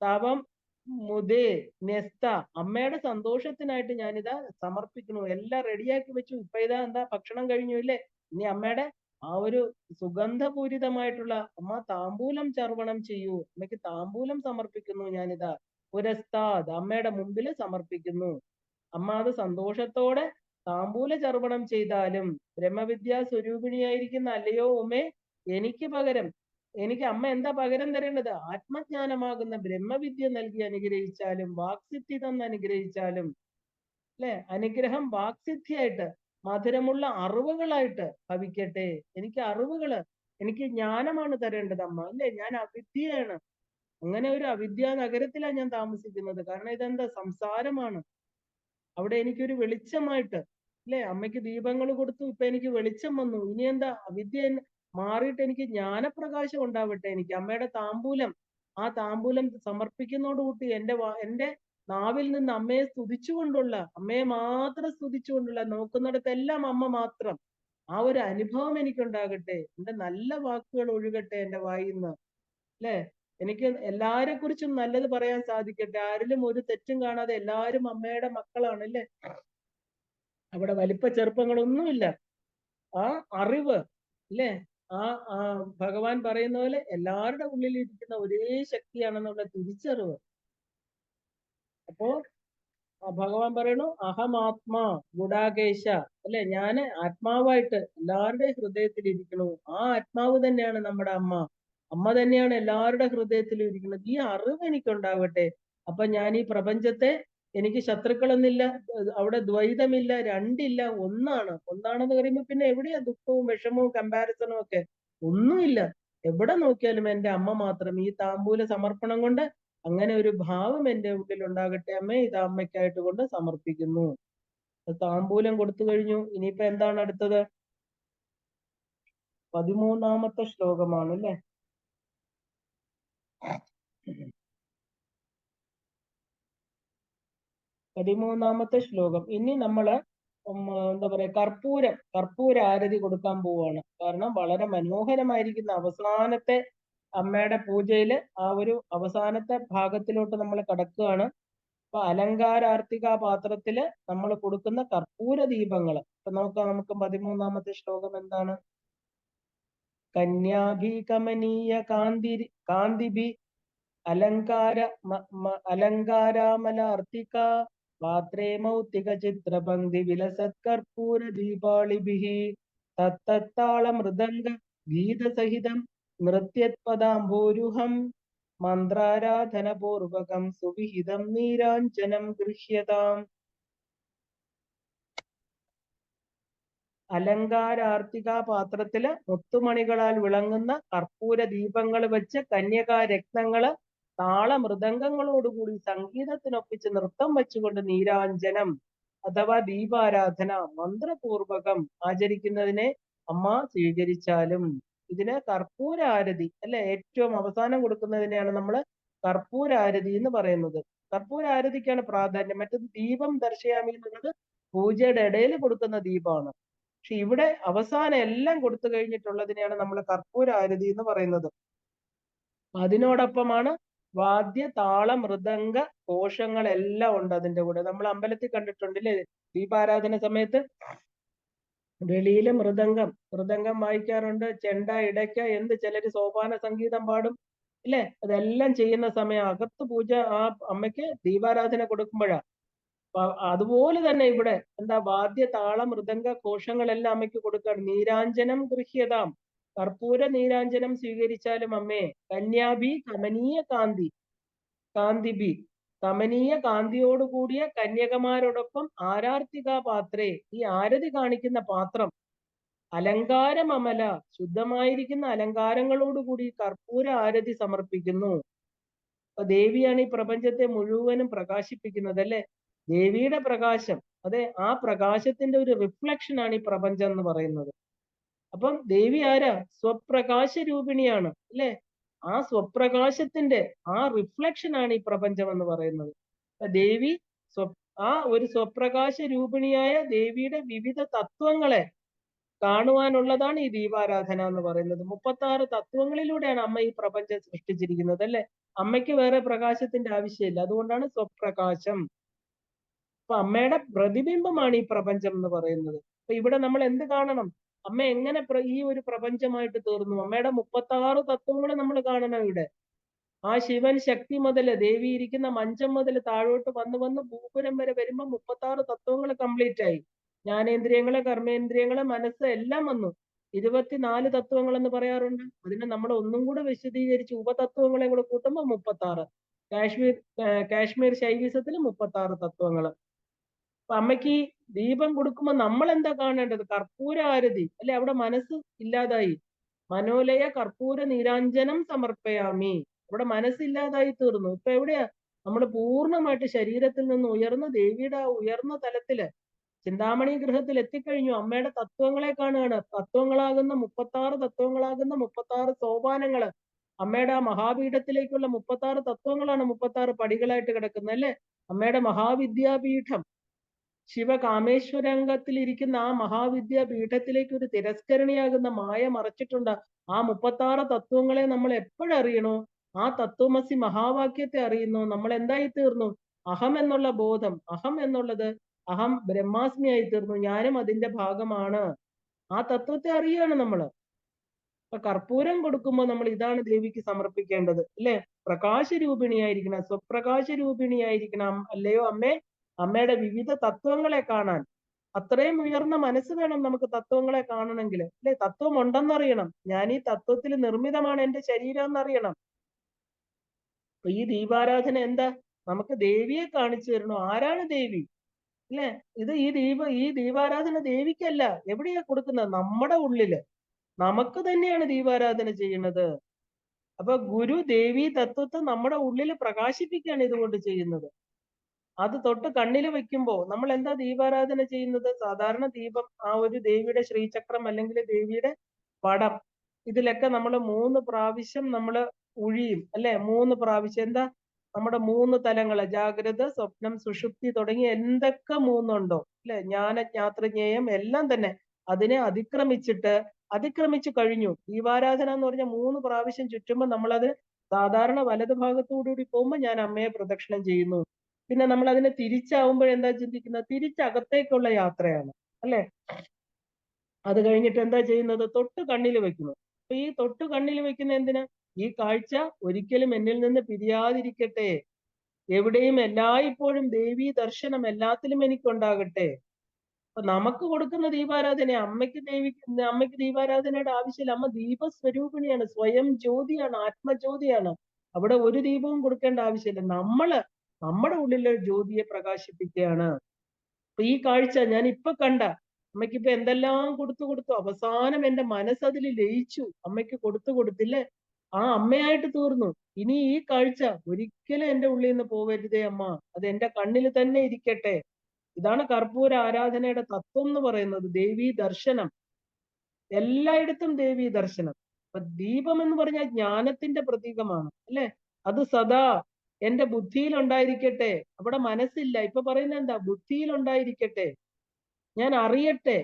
തവം മുതേ നെസ്ത, അമ്മയുടെ സന്തോഷത്തിനായിട്ട് ഞാനിതാ സമർപ്പിക്കുന്നു. എല്ലാം റെഡിയാക്കി വെച്ചു. ഇപ്പൊ ഇതാ എന്താ ഭക്ഷണം കഴിഞ്ഞു ഇല്ലേ? ഇനി അമ്മയുടെ ആ ഒരു സുഗന്ധപൂരിതമായിട്ടുള്ള അമ്മ താമ്പൂലം ചർവണം ചെയ്യൂ, അമ്മയ്ക്ക് താമ്പൂലം സമർപ്പിക്കുന്നു ഞാനിതാ. പുരസ്താദ്, അമ്മയുടെ മുമ്പിൽ സമർപ്പിക്കുന്നു. അമ്മ അത് സന്തോഷത്തോടെ താമ്പൂല ചർവണം ചെയ്താലും ബ്രഹ്മവിദ്യാ സ്വരൂപിണിയായിരിക്കുന്ന അല്ലയോ ഉമേ, എനിക്ക് പകരം എനിക്ക് അമ്മ എന്താ പകരം തരേണ്ടത്? ആത്മജ്ഞാനമാകുന്ന ബ്രഹ്മവിദ്യ നൽകി അനുഗ്രഹിച്ചാലും വാക്സിദ്ധി തന്ന് അനുഗ്രഹിച്ചാലും അല്ലെ, അനുഗ്രഹം വാക്സിദ്ധിയായിട്ട് മധുരമുള്ള അറിവുകളായിട്ട് ഭവിക്കട്ടെ. എനിക്ക് അറിവുകള്, എനിക്ക് ജ്ഞാനമാണ് തരേണ്ടത് അമ്മ അല്ലെ. ഞാൻ അവിദ്യയാണ്. അങ്ങനെ ഒരു അവിദ്യാ നഗരത്തിലാണ് ഞാൻ താമസിക്കുന്നത്. കാരണം ഇതെന്താ സംസാരമാണ്. അവിടെ എനിക്കൊരു വെളിച്ചമായിട്ട് അല്ലെ, അമ്മയ്ക്ക് ദീപങ്ങൾ കൊടുത്തു, ഇപ്പൊ എനിക്ക് വെളിച്ചം വന്നു. ഇനി എന്താ അവിദ്യ മാറിയിട്ട് എനിക്ക് ജ്ഞാനപ്രകാശം ഉണ്ടാവട്ടെ. എനിക്ക് അമ്മയുടെ താമ്പൂലം, ആ താമ്പൂലം സമർപ്പിക്കുന്നതോടുകൂടി എന്റെ നാവിൽ നിന്ന് അമ്മയെ സ്തുതിച്ചുകൊണ്ടുള്ള, അമ്മയെ മാത്രം സ്തുതിച്ചുകൊണ്ടുള്ള, നോക്കുന്നിടത്തെല്ലാം അമ്മ മാത്രം, ആ ഒരു അനുഭവം എനിക്കുണ്ടാകട്ടെ. എന്റെ നല്ല വാക്കുകൾ ഒഴുകട്ടെ എന്റെ വായിന്ന് അല്ലെ. എനിക്ക് എല്ലാരെ കുറിച്ചും നല്ലത് പറയാൻ സാധിക്കട്ടെ. ആരിലും ഒരു തെറ്റും കാണാതെ എല്ലാവരും അമ്മയുടെ മക്കളാണ് അല്ലെ. അവിടെ വലിപ്പ ചെറുപ്പങ്ങളൊന്നുമില്ല. ആ അറിവ് അല്ലെ, ആ ആ ഭഗവാൻ പറയുന്ന പോലെ എല്ലാവരുടെ ഉള്ളിൽ ഇരിക്കുന്ന ഒരേ ശക്തിയാണെന്നുള്ള തിരിച്ചറിവ്. അപ്പോ ഭഗവാൻ പറയണു അഹമാത്മാ ഗുഡാകേശ അല്ലെ, ഞാന് ആത്മാവായിട്ട് എല്ലാവരുടെയും ഹൃദയത്തിൽ ഇരിക്കണു. ആ ആത്മാവ് തന്നെയാണ് നമ്മുടെ അമ്മ. അമ്മ തന്നെയാണ് എല്ലാവരുടെ ഹൃദയത്തിലും ഇരിക്കുന്നത്. ഈ അറിവ് എനിക്കുണ്ടാവട്ടെ. അപ്പൊ ഞാൻ ഈ പ്രപഞ്ചത്തെ, എനിക്ക് ശത്രുക്കളൊന്നില്ല, അവിടെ ദ്വൈതമില്ല, രണ്ടില്ല, ഒന്നാണ്. ഒന്നാണെന്ന് പറയുമ്പോ പിന്നെ എവിടെയാ ദുഃഖവും വിഷമവും കമ്പാരിസണും ഒക്കെ? ഒന്നുമില്ല. എവിടെ നോക്കിയാലും എന്റെ അമ്മ മാത്രം. ഈ താമ്പൂല സമർപ്പണം കൊണ്ട് അങ്ങനെ ഒരു ഭാവം എന്റെ ഉള്ളിൽ ഉണ്ടാകട്ടെ അമ്മേ, ഇത് അമ്മയ്ക്കായിട്ട് കൊണ്ട് സമർപ്പിക്കുന്നു. താമ്പൂലം കൊടുത്തു കഴിഞ്ഞു. ഇനിയിപ്പോ എന്താണ് അടുത്തത്? 13ാമത്തെ ശ്ലോകമാണ് അല്ലെ. 13ാമത്തെ ശ്ലോകം. ഇനി നമ്മള് എന്താ പറയാ, കർപ്പൂര ആരതി കൊടുക്കാൻ പോവാണ്. കാരണം വളരെ മനോഹരമായിരിക്കുന്ന അവസാനത്തെ അമ്മയുടെ പൂജയില് ആ ഒരു അവസാനത്തെ ഭാഗത്തിലോട്ട് നമ്മൾ കടക്കുകയാണ്. അപ്പൊ അലങ്കാരാർത്തിക പാത്രത്തില് നമ്മൾ കൊടുക്കുന്ന കർപ്പൂര ദീപങ്ങൾ. അപ്പൊ നോക്കാം നമുക്ക് 13ാമത്തെ ശ്ലോകം എന്താണ്. കന്യാഭി കമനീയ കാന്തിഭി അലങ്കാരാമലാർത്തിക പാത്രേ മൗക്തിക ചിത്രപങ്ക്തി വിലസത്കർപ്പൂര ദീപാളിഭിः തത്തത്താള മൃദംഗ ഗീതസഹിതം നൃത്യത്പദാംഭോരുഹം മന്ത്രാരാധനപൂർവകം സുവിഹിതം നീരാഞ്ജനം ഗൃഹ്യതാം. അലങ്കാരാർത്തിക പാത്രത്തില് മുത്തുമണികളാൽ വിളങ്ങുന്ന കർപ്പൂര ദീപങ്ങൾ വെച്ച് കന്യകാ രത്നങ്ങള് താളമൃദംഗങ്ങളോടുകൂടി സംഗീതത്തിനൊപ്പിച്ച് നൃത്തം വെച്ചുകൊണ്ട് നീരാഞ്ജനം അഥവാ ദീപാരാധന മന്ത്രപൂർവകം ആചരിക്കുന്നതിനെ അമ്മ സ്വീകരിച്ചാലും. ഇതിന് കർപ്പൂരാരതി അല്ലെ, ഏറ്റവും അവസാനം കൊടുക്കുന്നതിനെയാണ് നമ്മൾ കർപ്പൂരാരതി എന്ന് പറയുന്നത്. കർപ്പൂരാരതിക്കാണ് പ്രാധാന്യം. മറ്റത് ദീപം ദർശയാമി എന്നുള്ളത് പൂജയുടെ ഇടയിൽ കൊടുക്കുന്ന ദീപമാണ്. പക്ഷെ ഇവിടെ അവസാനം എല്ലാം കൊടുത്തു കഴിഞ്ഞിട്ടുള്ളതിനെയാണ് നമ്മൾ കർപ്പൂരാരതി എന്ന് പറയുന്നത്. അതിനോടൊപ്പമാണ് വാദ്യ താള മൃദംഗ കോശങ്ങളെല്ലാം ഉണ്ട് അതിന്റെ കൂടെ. നമ്മൾ അമ്പലത്തിൽ കണ്ടിട്ടുണ്ടല്ലേ ദീപാരാധന സമയത്ത് വെളിയില് മൃദംഗം വായിക്കാറുണ്ട്, ചെണ്ട, ഇടയ്ക്ക, ചിലര് സോപാന സംഗീതം പാടും ഇല്ലേ. അതെല്ലാം ചെയ്യുന്ന സമയം അകത്ത് പൂജ ആ അമ്മയ്ക്ക് ദീപാരാധന കൊടുക്കുമ്പോഴാ. അതുപോലെ തന്നെ ഇവിടെ എന്താ, വാദ്യ താള മൃദംഗ കോശങ്ങളെല്ലാം അമ്മയ്ക്ക് കൊടുക്കാണ്. നീരാഞ്ജനം ഗൃഹ്യതാം, കർപ്പൂര നീരാഞ്ജനം സ്വീകരിച്ചാലും അമ്മേ. കന്യാഭി കമനീയ കാന്തിഭി, കമനീയ കാന്തിയോടുകൂടിയ കന്യകമാരോടൊപ്പം ആരാർത്തിക പാത്രേ, ഈ ആരതി കാണിക്കുന്ന പാത്രം അലങ്കാരമമല, ശുദ്ധമായിരിക്കുന്ന അലങ്കാരങ്ങളോടുകൂടി കർപ്പൂര ആരതി സമർപ്പിക്കുന്നു. അപ്പൊ ദേവിയാണ് ഈ പ്രപഞ്ചത്തെ മുഴുവനും പ്രകാശിപ്പിക്കുന്നത് അല്ലെ. ദേവിയുടെ പ്രകാശം, അതെ, ആ പ്രകാശത്തിന്റെ ഒരു റിഫ്ലക്ഷൻ ആണ് ഈ പ്രപഞ്ചം എന്ന് പറയുന്നത്. അപ്പം ദേവി ആരാ? സ്വപ്രകാശ രൂപിണിയാണ്, അല്ലെ? ആ സ്വപ്രകാശത്തിന്റെ ആ റിഫ്ലക്ഷൻ ആണ് ഈ പ്രപഞ്ചം എന്ന് പറയുന്നത്. ദേവി ആ ഒരു സ്വപ്രകാശ രൂപിണിയായ ദേവിയുടെ വിവിധ തത്വങ്ങളെ കാണുവാനുള്ളതാണ് ഈ ദീപാരാധന എന്ന് പറയുന്നത്. 36 തത്വങ്ങളിലൂടെയാണ് അമ്മ ഈ പ്രപഞ്ചം സൃഷ്ടിച്ചിരിക്കുന്നത്, അല്ലെ? അമ്മയ്ക്ക് വേറെ പ്രകാശത്തിന്റെ ആവശ്യമില്ല. അതുകൊണ്ടാണ് സ്വപ്രകാശം. അപ്പൊ അമ്മയുടെ പ്രതിബിംബമാണ് ഈ പ്രപഞ്ചം എന്ന് പറയുന്നത്. അപ്പൊ ഇവിടെ നമ്മൾ എന്ത് കാണണം? അമ്മ എങ്ങനെ ഈ ഒരു പ്രപഞ്ചമായിട്ട് തീർന്നു? അമ്മയുടെ 36 തത്വങ്ങൾ നമ്മൾ കാണണം ഇവിടെ. ആ ശിവൻ ശക്തി മുതല് ദേവി ഇരിക്കുന്ന മഞ്ചം മുതൽ താഴോട്ട് വന്ന് ഭൂപുരം വരെ വരുമ്പോ 36 തത്വങ്ങൾ കംപ്ലീറ്റ് ആയി. ജ്ഞാനേന്ദ്രിയങ്ങള്, കർമ്മേന്ദ്രിയങ്ങള്, മനസ്സ് എല്ലാം വന്നു. 24 തത്വങ്ങൾ എന്ന് പറയാറുണ്ട്. അതിനെ നമ്മൾ ഒന്നും കൂടെ വിശദീകരിച്ച് ഉപതത്വങ്ങളെ കൂടെ കൂട്ടുമ്പോൾ 36. കാശ്മീർ ശൈവിസത്തിൽ 36 തത്വങ്ങൾ. അപ്പൊ അമ്മയ്ക്ക് ദീപം കൊടുക്കുമ്പോൾ നമ്മൾ എന്താ കാണേണ്ടത്? കർപ്പൂര ആരതി, അല്ലെ? അവിടെ മനസ്സ് ഇല്ലാതായി. മനോലയ കർപ്പൂര നീരാഞ്ജനം സമർപ്പയാമി. അവിടെ മനസ്സില്ലാതായി തീർന്നു. ഇപ്പൊ എവിടെയാ? നമ്മൾ പൂർണ്ണമായിട്ട് ശരീരത്തിൽ നിന്ന് ഉയർന്ന ദേവിയുടെ ആ ഉയർന്ന തലത്തില് ചിന്താമണി ഗൃഹത്തിൽ എത്തിക്കഴിഞ്ഞു. അമ്മയുടെ തത്വങ്ങളെ കാണുകയാണ്. തത്വങ്ങളാകുന്ന 36 തത്വങ്ങളാകുന്ന 36 സോപാനങ്ങള്. അമ്മയുടെ ആ മഹാപീഠത്തിലേക്കുള്ള 36 തത്വങ്ങളാണ് 36 പടികളായിട്ട് കിടക്കുന്നത്, അല്ലെ? അമ്മയുടെ മഹാവിദ്യാപീഠം, ശിവകാമേശ്വരംഗത്തിൽ ഇരിക്കുന്ന ആ മഹാവിദ്യാപീഠത്തിലേക്ക് ഒരു തിരസ്കരണിയാകുന്ന മായ മറച്ചിട്ടുണ്ട്. ആ 36 തത്വങ്ങളെ നമ്മൾ എപ്പോഴറിയണോ? ആ തത്വമസി മഹാവാക്യത്തെ അറിയുന്നു. നമ്മൾ എന്തായി തീർന്നു? അഹം എന്നുള്ള ബോധം, അഹം എന്നുള്ളത് അഹം ബ്രഹ്മാസ്മി ആയി തീർന്നു. ഞാനും അതിന്റെ ഭാഗമാണ്. ആ തത്വത്തെ അറിയാണ് നമ്മള്. അപ്പൊ കർപ്പൂരം കൊടുക്കുമ്പോൾ നമ്മൾ ഇതാണ് ദേവിക്ക് സമർപ്പിക്കേണ്ടത്, അല്ലെ? പ്രകാശ രൂപിണിയായിരിക്കണം, സ്വപ്രകാശ രൂപിണിയായിരിക്കണം, അല്ലയോ അമ്മേ? അമ്മയുടെ വിവിധ തത്വങ്ങളെ കാണാൻ അത്രയും ഉയർന്ന മനസ്സ് വേണം നമുക്ക് തത്വങ്ങളെ കാണണമെങ്കിൽ, അല്ലെ? തത്വം ഉണ്ടെന്നറിയണം. ഞാൻ ഈ തത്വത്തിൽ നിർമ്മിതമാണ് എന്റെ ശരീരം എന്നറിയണം. അപ്പൊ ഈ ദീപാരാധന എന്താ? നമുക്ക് ദേവിയെ കാണിച്ചു തരണോ? ആരാണ് ദേവി, അല്ലെ? ഈ ദീപാരാധന ദേവിക്കല്ല. എവിടെയാ കൊടുക്കുന്നത്? നമ്മുടെ ഉള്ളില്. നമുക്ക് തന്നെയാണ് ദീപാരാധന ചെയ്യുന്നത്. അപ്പൊ ഗുരു ദേവി തത്വത്തെ നമ്മുടെ ഉള്ളിൽ പ്രകാശിപ്പിക്കുകയാണ് ഇതുകൊണ്ട് ചെയ്യുന്നത്. അത് തൊട്ട് കണ്ണിൽ വെക്കുമ്പോ നമ്മൾ എന്താ ദീപാരാധന ചെയ്യുന്നത്? സാധാരണ ദീപം ആ ഒരു ദേവിയുടെ ശ്രീചക്രം അല്ലെങ്കിൽ ദേവിയുടെ പടം, ഇതിലൊക്കെ നമ്മൾ 3 പ്രാവശ്യം നമ്മൾ ഉഴിയും, അല്ലെ? 3 പ്രാവശ്യം. എന്താ? നമ്മുടെ 3 തലങ്ങള്, ജാഗ്രത, സ്വപ്നം, സുഷുപ്തി തുടങ്ങി എന്തൊക്കെ 3 ഉണ്ടോ, അല്ലെ? ജ്ഞാനജ്ഞാതൃജ്ഞേയം എല്ലാം തന്നെ അതിനെ അതിക്രമിച്ചു കഴിഞ്ഞു. ദീപാരാധന എന്ന് പറഞ്ഞ 3 പ്രാവശ്യം ചുറ്റുമ്പോൾ നമ്മളത് സാധാരണ വലതു ഭാഗത്തോടുകൂടി പോകുമ്പോൾ ഞാൻ അമ്മയെ പ്രദക്ഷിണം ചെയ്യുന്നു. പിന്നെ നമ്മൾ അതിനെ തിരിച്ചാവുമ്പോഴെന്താ ചിന്തിക്കുന്നത്? തിരിച്ചകത്തേക്കുള്ള യാത്രയാണ്, അല്ലെ? അത് കഴിഞ്ഞിട്ട് എന്താ ചെയ്യുന്നത്? തൊട്ട് കണ്ണിൽ വെക്കുന്നു. അപ്പൊ ഈ തൊട്ട് കണ്ണിൽ വെക്കുന്ന എന്തിനാ? ഈ കാഴ്ച ഒരിക്കലും എന്നിൽ നിന്ന് പിരിയാതിരിക്കട്ടെ. എവിടെയും എല്ലായ്പ്പോഴും ദേവീ ദർശനം എല്ലാത്തിലും എനിക്കുണ്ടാകട്ടെ. അപ്പൊ നമുക്ക് കൊടുക്കുന്ന ദീപാരാധന അമ്മയ്ക്ക് ദീപാരാധനയുടെ ആവശ്യമില്ല. അമ്മ ദീപസ്വരൂപിണിയാണ്, സ്വയം ജ്യോതിയാണ്, ആത്മജ്യോതിയാണ്. അവിടെ ഒരു ദീപവും കൊടുക്കേണ്ട ആവശ്യമില്ല. നമ്മുടെ ഉള്ളിലെ ജ്യോതിയെ പ്രകാശിപ്പിക്കുകയാണ്. അപ്പൊ ഈ കാഴ്ച ഞാൻ ഇപ്പൊ കണ്ട അമ്മയ്ക്ക് ഇപ്പൊ എന്തെല്ലാം കൊടുത്തു അവസാനം എന്റെ മനസ്സതിൽ ലയിച്ചു. അമ്മയ്ക്ക് കൊടുത്തില്ലേ? ആ അമ്മയായിട്ട് തീർന്നു. ഇനി ഈ കാഴ്ച ഒരിക്കലും എന്റെ ഉള്ളിൽ നിന്ന് പോവരുതേ അമ്മ. അത് എന്റെ കണ്ണിൽ തന്നെ ഇരിക്കട്ടെ. ഇതാണ് കർപ്പൂര ആരാധനയുടെ തത്വം എന്ന് പറയുന്നത്. ദേവീ ദർശനം, എല്ലായിടത്തും ദേവീ ദർശനം. അപ്പൊ ദീപം എന്ന് പറഞ്ഞാൽ ജ്ഞാനത്തിന്റെ പ്രതീകമാണ്, അല്ലെ? അത് സദാ എന്റെ ബുദ്ധിയിൽ ഉണ്ടായിരിക്കട്ടെ. അവിടെ മനസ്സില്ല. ഇപ്പൊ പറയുന്നത് എന്താ? ബുദ്ധിയിൽ ഉണ്ടായിരിക്കട്ടെ, ഞാൻ അറിയട്ടെ.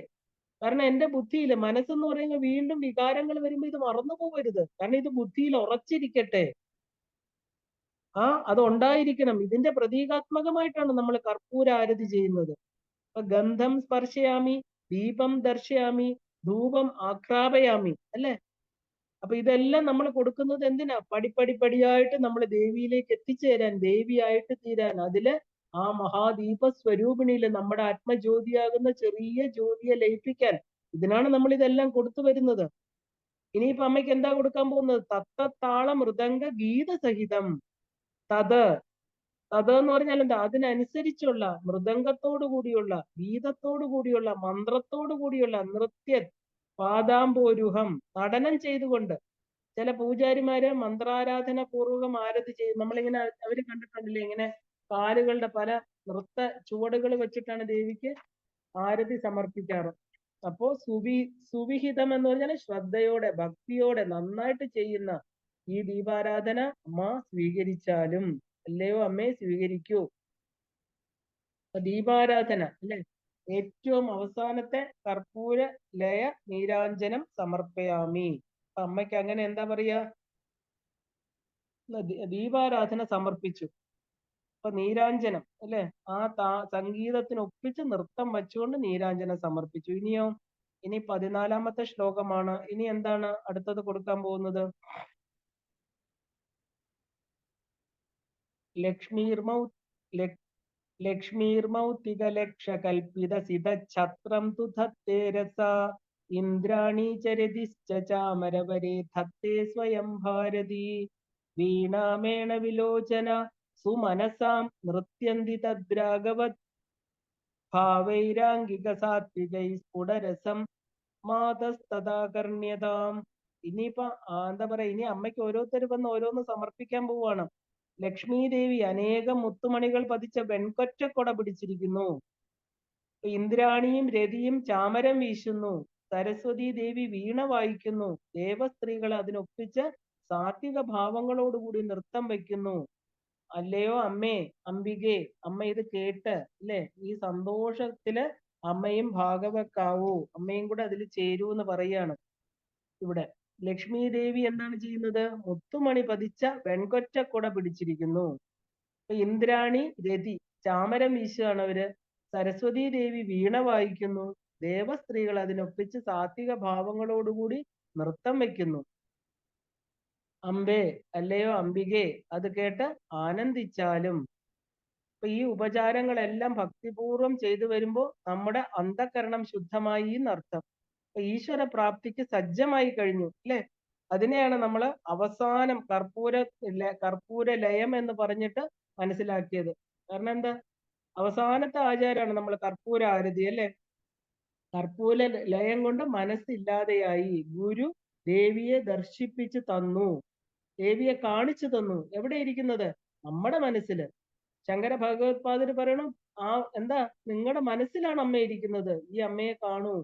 കാരണം എന്റെ ബുദ്ധിയിൽ, മനസ്സെന്ന് പറയുമ്പോൾ വീണ്ടും വികാരങ്ങൾ വരുമ്പോൾ ഇത് മറന്നു പോകരുത്. കാരണം ഇത് ബുദ്ധിയിൽ ഉറച്ചിരിക്കട്ടെ. അത് ഉണ്ടായിരിക്കണം. ഇതിന്റെ പ്രതീകാത്മകമായിട്ടാണ് നമ്മൾ കർപ്പൂര ആരതി ചെയ്യുന്നത്. അപ്പൊ ഗന്ധം സ്പർശയാമി, ദീപം ദർശയാമി, ധൂപം ആഘ്രാപയാമി, അല്ലെ? അപ്പൊ ഇതെല്ലാം നമ്മൾ കൊടുക്കുന്നത് എന്തിനാ? പടിയായിട്ട് നമ്മൾ ദേവിയിലേക്ക് എത്തിച്ചേരാൻ, ദേവിയായിട്ട് തീരാൻ. അതില് ആ മഹാദീപ സ്വരൂപിണിയില് നമ്മുടെ ആത്മജ്യോതിയാകുന്ന ചെറിയ ജ്യോതിയെ ലയിപ്പിക്കാൻ. ഇതിനാണ് നമ്മൾ ഇതെല്ലാം കൊടുത്തു വരുന്നത്. ഇനിയിപ്പൊ അമ്മയ്ക്ക് എന്താ കൊടുക്കാൻ പോകുന്നത്? തത്തത്താള മൃദംഗ ഗീത സഹിതം. തത് എന്ന് പറഞ്ഞാൽ എന്താ? അതിനനുസരിച്ചുള്ള മൃദംഗത്തോടു കൂടിയുള്ള, ഗീതത്തോടു കൂടിയുള്ള, മന്ത്രത്തോടു കൂടിയുള്ള നൃത്യ പാദാംബോരുഹം, നടനം ചെയ്തുകൊണ്ട്. ചില പൂജാരിമാര് മന്ത്രാരാധന പൂർവകം ആരതി ചെയ്യും. നമ്മളിങ്ങനെ അവര് കണ്ടിട്ടുണ്ടല്ലേ, ഇങ്ങനെ കാലുകളുടെ പല നൃത്ത ചുവടുകൾ വെച്ചിട്ടാണ് ദേവിക്ക് ആരതി സമർപ്പിക്കാറ്. അപ്പോ സുവിഹിതം എന്ന് പറഞ്ഞാൽ ശ്രദ്ധയോടെ ഭക്തിയോടെ നന്നായിട്ട് ചെയ്യുന്ന ഈ ദീപാരാധന അമ്മ സ്വീകരിച്ചാലും, അല്ലയോ അമ്മേ സ്വീകരിക്കൂ. ദീപാരാധന അല്ലെ, ഏറ്റവും അവസാനത്തെ കർപ്പൂര ലയ നീരാഞ്ജനം സമർപ്പയാമി. അമ്മയ്ക്ക് അങ്ങനെ എന്താ പറയാ, ദീപാരാധന സമർപ്പിച്ചു. അപ്പൊ നീരാഞ്ജനം അല്ലെ, ആ സംഗീതത്തിനൊപ്പിച്ച് നൃത്തം വച്ചുകൊണ്ട് നീരാഞ്ജനം സമർപ്പിച്ചു. ഇനിയോ, ഇനി 14-ാമത്തെ ശ്ലോകമാണ്. ഇനി എന്താണ് അടുത്തത് കൊടുക്കാൻ പോകുന്നത്? ലക്ഷ്മീർമൗക്തികലക്ഷകൽപിതസിതഛത്രം തു ധത്തേ രസാ ഇന്ദ്രാണി ചരതിശ്ച ചാമരവരേ ധത്തേ സ്വയം ഭാരതി വീണാമേണ വിലോചന സുമനസാം നൃത്യന്തി തദ്രാഗവത് ഭാവൈരാംഗിക സാത്വികൈ സ്ഫുടരസം മാതസ്തദാകർണ്യതാം. ഇനിയിപ്പോ എന്താ പറയാ, ഇനി അമ്മയ്ക്ക് ഓരോരുത്തർ വന്ന് ഓരോന്ന് സമർപ്പിക്കാൻ പോവാണ്. ലക്ഷ്മി ദേവി അനേകം മുത്തുമണികൾ പതിച്ച വെൺകൊറ്റക്കൊട പിടിച്ചിരിക്കുന്നു. ഇന്ദ്രാണിയും രതിയും ചാമരം വീശുന്നു. സരസ്വതി ദേവി വീണ വായിക്കുന്നു. ദേവസ്ത്രീകൾ അതിനൊപ്പിച്ച് സാത്വിക ഭാവങ്ങളോടുകൂടി നൃത്തം വയ്ക്കുന്നു. അല്ലയോ അമ്മേ അംബികെ, അമ്മ ഇത് കേട്ട് അല്ലെ, ഈ സന്തോഷത്തില് അമ്മയും ഭാഗവക്കാവൂ, അമ്മയും കൂടെ അതിൽ ചേരൂ എന്ന് പറയാണ്. ഇവിടെ ലക്ഷ്മി ദേവി എന്താണ് ചെയ്യുന്നത്? മുത്തുമണി പതിച്ച വെൺകൊറ്റക്കുട പിടിച്ചിരിക്കുന്നു. ഇന്ദ്രാണി രതി ചാമരം വീശുകയാണ് അവര്. സരസ്വതി ദേവി വീണ വായിക്കുന്നു. ദേവസ്ത്രീകൾ അതിനൊപ്പിച്ച് സാത്വിക ഭാവങ്ങളോടുകൂടി നൃത്തം വയ്ക്കുന്നു. അമ്പേ, അല്ലയോ അംബികെ, അത് കേട്ട് ആനന്ദിച്ചാലും. അപ്പൊ ഈ ഉപചാരങ്ങളെല്ലാം ഭക്തിപൂർവം ചെയ്തു വരുമ്പോ നമ്മുടെ അന്ധകരണം ശുദ്ധമായി എന്നർത്ഥം. അപ്പൊ ഈശ്വര പ്രാപ്തിക്ക് സജ്ജമായി കഴിഞ്ഞു അല്ലെ. അതിനെയാണ് നമ്മൾ അവസാനം കർപ്പൂര ലയം എന്ന് പറഞ്ഞിട്ട് മനസ്സിലാക്കിയത്. കാരണം എന്താ, അവസാനത്തെ ആചാരമാണ് നമ്മൾ കർപ്പൂര ആരതി അല്ലെ. കർപ്പൂര ലയം കൊണ്ട് മനസ്സില്ലാതെയായി. ഗുരു ദേവിയെ ദർശിപ്പിച്ചു തന്നു, ദേവിയെ കാണിച്ചു തന്നു. എവിടെ ഇരിക്കുന്നത്? നമ്മുടെ മനസ്സില്. ശങ്കര ഭഗവത്പാദര് പറയണു, എന്താ, നിങ്ങളുടെ മനസ്സിലാണ് അമ്മ ഇരിക്കുന്നത്, ഈ അമ്മയെ കാണൂ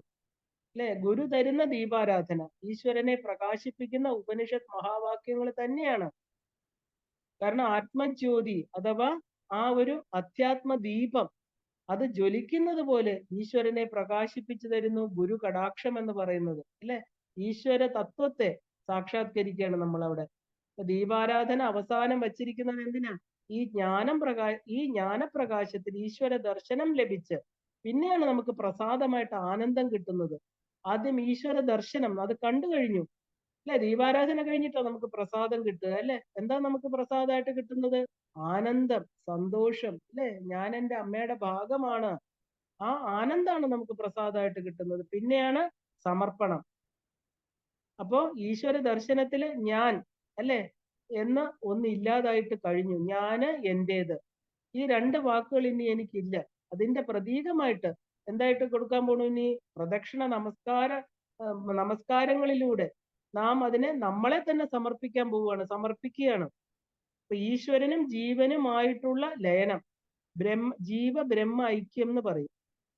അല്ലെ. ഗുരു തരുന്ന ദീപാരാധന ഈശ്വരനെ പ്രകാശിപ്പിക്കുന്ന ഉപനിഷത്ത് മഹാവാക്യങ്ങൾ തന്നെയാണ്. കാരണം ആത്മജ്യോതി അഥവാ ആ ഒരു അധ്യാത്മ ദീപം അത് ജ്വലിക്കുന്നത് പോലെ ഈശ്വരനെ പ്രകാശിപ്പിച്ചു തരുന്നു ഗുരു കടാക്ഷം എന്ന് പറയുന്നത് അല്ലെ. ഈശ്വര തത്വത്തെ സാക്ഷാത്കരിക്കുകയാണ് നമ്മൾ അവിടെ. ദീപാരാധന അവസാനം വച്ചിരിക്കുന്നത് എന്തിനാ? ഈ ജ്ഞാനപ്രകാശത്തിൽ ഈശ്വര ദർശനം ലഭിച്ച് പിന്നെയാണ് നമുക്ക് പ്രസാദമായിട്ട് ആനന്ദം കിട്ടുന്നത്. ആദ്യം ഈശ്വര ദർശനം അത് കണ്ടു കഴിഞ്ഞു അല്ലെ, ദീപാരാധന കഴിഞ്ഞിട്ടാണ് നമുക്ക് പ്രസാദം കിട്ടുക അല്ലെ. എന്താ നമുക്ക് പ്രസാദമായിട്ട് കിട്ടുന്നത്? ആനന്ദം, സന്തോഷം അല്ലെ. ഞാൻ എൻ്റെ അമ്മയുടെ ഭാഗമാണ്, ആ ആനന്ദമാണ് നമുക്ക് പ്രസാദമായിട്ട് കിട്ടുന്നത്. പിന്നെയാണ് സമർപ്പണം. അപ്പോ ഈശ്വര ദർശനത്തില് ഞാൻ അല്ലെ എന്ന് ഒന്നില്ലാതായിട്ട് കഴിഞ്ഞു. ഞാന് എന്റേത്, ഈ രണ്ട് വാക്കുകൾ ഇനി എനിക്കില്ല. അതിന്റെ പ്രതീകമായിട്ട് എന്തായിട്ട് കൊടുക്കാൻ പോണു? ഇനി പ്രദക്ഷിണ നമസ്കാരങ്ങളിലൂടെ നാം അതിനെ നമ്മളെ തന്നെ സമർപ്പിക്കാൻ പോവുകയാണ്, സമർപ്പിക്കുകയാണ്. അപ്പൊ ഈശ്വരനും ജീവനുമായിട്ടുള്ള ലയനം, ജീവ ബ്രഹ്മ ഐക്യം എന്ന് പറയും.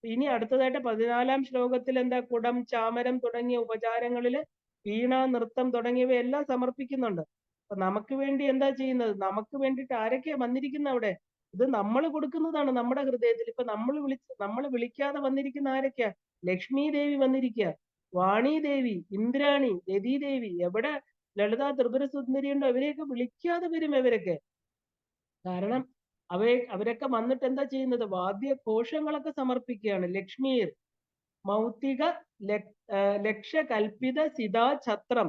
ഇനി അടുത്തതായിട്ട് 14-ാം ശ്ലോകത്തിൽ എന്താ, കുടം ചാമരം തുടങ്ങിയ ഉപചാരങ്ങളില് വീണ നൃത്തം തുടങ്ങിയവയെല്ലാം സമർപ്പിക്കുന്നുണ്ട്. അപ്പൊ നമുക്ക് വേണ്ടി എന്താ ചെയ്യുന്നത്? നമുക്ക് വേണ്ടിയിട്ട് ആരൊക്കെയാ വന്നിരിക്കുന്ന അവിടെ? ഇത് നമ്മൾ കൊടുക്കുന്നതാണ് നമ്മുടെ ഹൃദയത്തിൽ. ഇപ്പൊ നമ്മൾ വിളിക്കാതെ വന്നിരിക്കുന്ന ആരൊക്കെയാ? ലക്ഷ്മി ദേവി വന്നിരിക്കുക, വാണി ദേവി, ഇന്ദ്രാണി, രതി ദേവി, എവിടെ ലളിത ത്രിപുര സുന്ദരി ഉണ്ടോ അവരെയൊക്കെ വിളിക്കാതെ വരും ഇവരൊക്കെ. കാരണം അവരൊക്കെ വന്നിട്ട് എന്താ ചെയ്യുന്നത്? വാദ്യഘോഷങ്ങളൊക്കെ സമർപ്പിക്കുകയാണ്. ലക്ഷ്മീർ മൗക്തിക ലക്ഷകൽപിത സിതാഛത്രം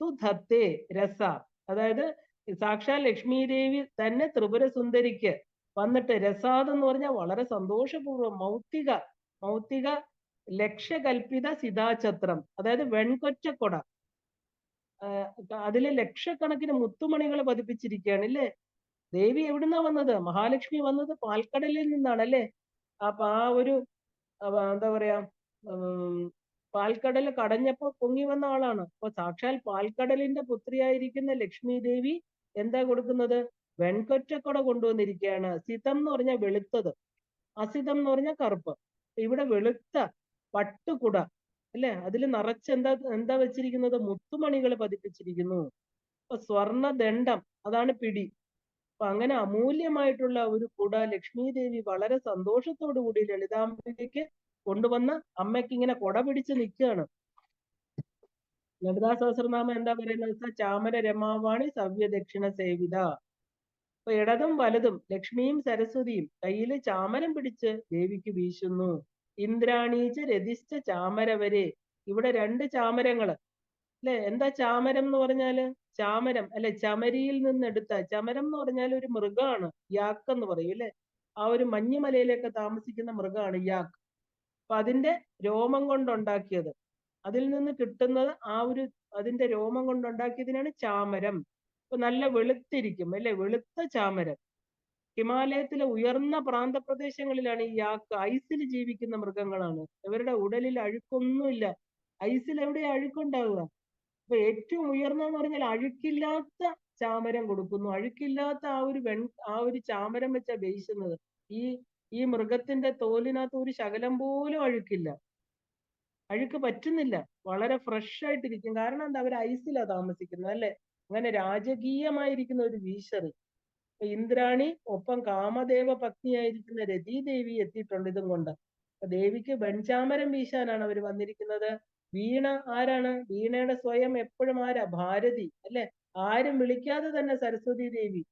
തു ധത്തേ രസ. അതായത് സാക്ഷാൽ ലക്ഷ്മി ദേവി തന്നെ ത്രിപുര സുന്ദരിക്ക് വന്നിട്ട് രസാദ് എന്ന് പറഞ്ഞാൽ വളരെ സന്തോഷപൂർവ്വം മൗക്തിക ലക്ഷകൽപിത സിതാഛത്രം, അതായത് വെൺകൊറ്റക്കൊട, അതിലെ ലക്ഷക്കണക്കിന് മുത്തുമണികൾ പതിപ്പിച്ചിരിക്കുകയാണ് അല്ലേ. ദേവി എവിടുന്നാ വന്നത്? മഹാലക്ഷ്മി വന്നത് പാൽക്കടലിൽ നിന്നാണ് അല്ലേ. അപ്പൊ ആ ഒരു എന്താ പറയാ, പാൽക്കടൽ കടഞ്ഞപ്പോ പൊങ്ങി വന്ന ആളാണ്. അപ്പൊ സാക്ഷാൽ പാൽക്കടലിന്റെ പുത്രിയായിരിക്കുന്ന ലക്ഷ്മി ദേവി എന്താ കൊടുക്കുന്നത്? വെൺകൊറ്റക്കുട കൊണ്ടുവന്നിരിക്കുകയാണ്. സിതം എന്ന് പറഞ്ഞാൽ വെളുത്തത്, അസിതം എന്ന് പറഞ്ഞാൽ കറുപ്പ്. ഇവിടെ വെളുത്ത പട്ടുകുട അല്ലെ, അതിൽ നിറച്ച് എന്താ വെച്ചിരിക്കുന്നത്? മുത്തുമണികൾ പതിപ്പിച്ചിരിക്കുന്നു. അപ്പൊ സ്വർണദണ്ഡം, അതാണ് പിടി. അപ്പൊ അങ്ങനെ അമൂല്യമായിട്ടുള്ള ഒരു കുട ലക്ഷ്മി ദേവി വളരെ സന്തോഷത്തോടു കൂടി ലളിതാംബികയ്ക്ക് കൊണ്ടുവന്ന് അമ്മയ്ക്ക് ഇങ്ങനെ കൊട പിടിച്ച് നിൽക്കുകയാണ്. ലളിതാ സഹസ്രനാമം എന്താ പറയുന്നത്? ചാമര രമാവാണി സവ്യ ദക്ഷിണ സേവിത. അപ്പൊ ഇടതും വലതും ലക്ഷ്മിയും സരസ്വതിയും കയ്യില് ചാമരം പിടിച്ച് ദേവിക്ക് വീശുന്നു. ഇന്ദ്രാണീച്ച രതിശ്ച ചാമര വരെ. ഇവിടെ 2 ചാമരങ്ങള് അല്ലെ. എന്താ ചാമരം എന്ന് പറഞ്ഞാല്? ചാമരം അല്ലെ, ചമരിയിൽ നിന്നെടുത്ത. ചമരം എന്ന് പറഞ്ഞാൽ ഒരു മൃഗമാണ്, യാക്ക് എന്ന് പറയും അല്ലെ. ആ ഒരു മഞ്ഞുമലയിലൊക്കെ താമസിക്കുന്ന മൃഗമാണ് യാക്ക്. അപ്പൊ അതിന്റെ രോമം കൊണ്ടുണ്ടാക്കിയത്, അതിൽ നിന്ന് കിട്ടുന്നത് അതിന്റെ രോമം കൊണ്ടുണ്ടാക്കിയതിനാണ് ചാമരം. അപ്പൊ നല്ല വെളുത്തിരിക്കും അല്ലെ, വെളുത്ത ചാമരം. ഹിമാലയത്തിലെ ഉയർന്ന പ്രാന്തപ്രദേശങ്ങളിലാണ് ഈ യാക്ക്. ഐസിൽ ജീവിക്കുന്ന മൃഗങ്ങളാണ്. ഇവരുടെ ഉടലിൽ അഴുക്കൊന്നുമില്ല. ഐസിൽ എവിടെ അഴുക്കുണ്ടാവുക? അപ്പൊ ഏറ്റവും ഉയർന്നതെന്ന് പറഞ്ഞാൽ അഴുക്കില്ലാത്ത ചാമരം കൊടുക്കുന്നു. അഴുക്കില്ലാത്ത ആ ഒരു ചാമരം വെച്ചാ വേയിക്കുന്നത്. ഈ ഈ മൃഗത്തിന്റെ തോലിനകത്ത് ഒരു ശകലം പോലും അഴുക്കില്ല, അഴുക്ക് പറ്റുന്നില്ല. വളരെ ഫ്രഷ് ആയിട്ടിരിക്കും. കാരണം എന്താ? അവർ ഐസിലാ താമസിക്കുന്നത് അല്ലെ. അങ്ങനെ രാജകീയമായിരിക്കുന്ന ഒരു വീശറി. ഇന്ദ്രാണി ഒപ്പം കാമദേവ പത്നിയായിരിക്കുന്ന രതീദേവി എത്തിയിട്ടുണ്ട് ഇതും കൊണ്ട്. അപ്പൊ ദേവിക്ക് വെൺചാമരം വീശാനാണ് അവർ വന്നിരിക്കുന്നത്. വീണ ആരാണ്? വീണയുടെ സ്വയം എപ്പോഴും ആരാ? ഭാരതി അല്ലെ. ആരും വിളിക്കാതെ തന്നെ സരസ്വതി ദേവി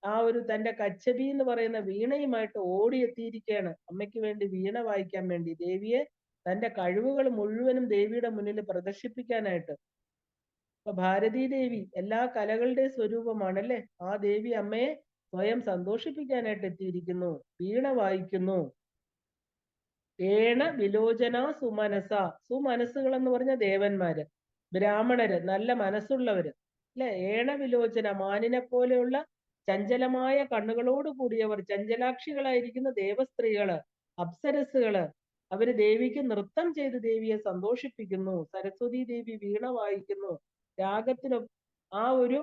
ആ ഒരു തന്റെ കച്ചബി എന്ന് പറയുന്ന വീണയുമായിട്ട് ഓടിയെത്തിയിരിക്കുകയാണ് അമ്മയ്ക്ക് വേണ്ടി വീണ വായിക്കാൻ വേണ്ടി. ദേവിയെ തന്റെ കഴിവുകൾ മുഴുവനും ദേവിയുടെ മുന്നിൽ പ്രദർശിപ്പിക്കാനായിട്ട്. അപ്പൊ ഭാരതീ ദേവി എല്ലാ കലകളുടെ സ്വരൂപമാണ് അല്ലെ. ആ ദേവി അമ്മയെ സ്വയം സന്തോഷിപ്പിക്കാനായിട്ട് എത്തിയിരിക്കുന്നു. വീണ വായിക്കുന്നു. ഏണ വിലോചന സുമനസ. സുമനസ്സുകൾ എന്ന് പറഞ്ഞ ദേവന്മാര്, ബ്രാഹ്മണര്, നല്ല മനസ്സുള്ളവര് അല്ലെ. ഏണ വിലോചന, മാനിനെ പോലെയുള്ള ചഞ്ചലമായ കണ്ണുകളോട് കൂടിയവർ, ചഞ്ചലാക്ഷികളായിരിക്കുന്ന ദേവസ്ത്രീകള്, അപ്സരസ്സുകള്, അവര് ദേവിക്ക് നൃത്തം ചെയ്ത് ദേവിയെ സന്തോഷിപ്പിക്കുന്നു. സരസ്വതി ദേവി വീണ വായിക്കുന്നു. രാഗത്തിന് ആ ഒരു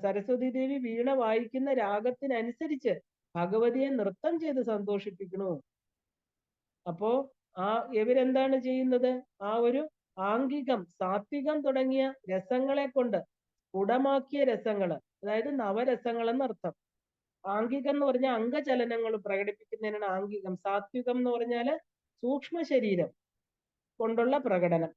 സരസ്വതി ദേവി വീണ വായിക്കുന്ന രാഗത്തിനനുസരിച്ച് ഭഗവതിയെ നൃത്തം ചെയ്ത് സന്തോഷിപ്പിക്കുന്നു. അപ്പോ ഇവരെന്താണ് ചെയ്യുന്നത്? ആ ഒരു ആംഗികം, സാത്വികം തുടങ്ങിയ രസങ്ങളെ കൊണ്ട് സ്ഫുടമാക്കിയ രസങ്ങള്, അതായത് നവരസങ്ങൾ എന്നർത്ഥം. ആംഗികം എന്ന് പറഞ്ഞാൽ അംഗചലനങ്ങൾ പ്രകടിപ്പിക്കുന്നതിനാണ് ആംഗികം. സാത്വികം എന്ന് പറഞ്ഞാല് സൂക്ഷ്മ ശരീരം കൊണ്ടുള്ള പ്രകടനം.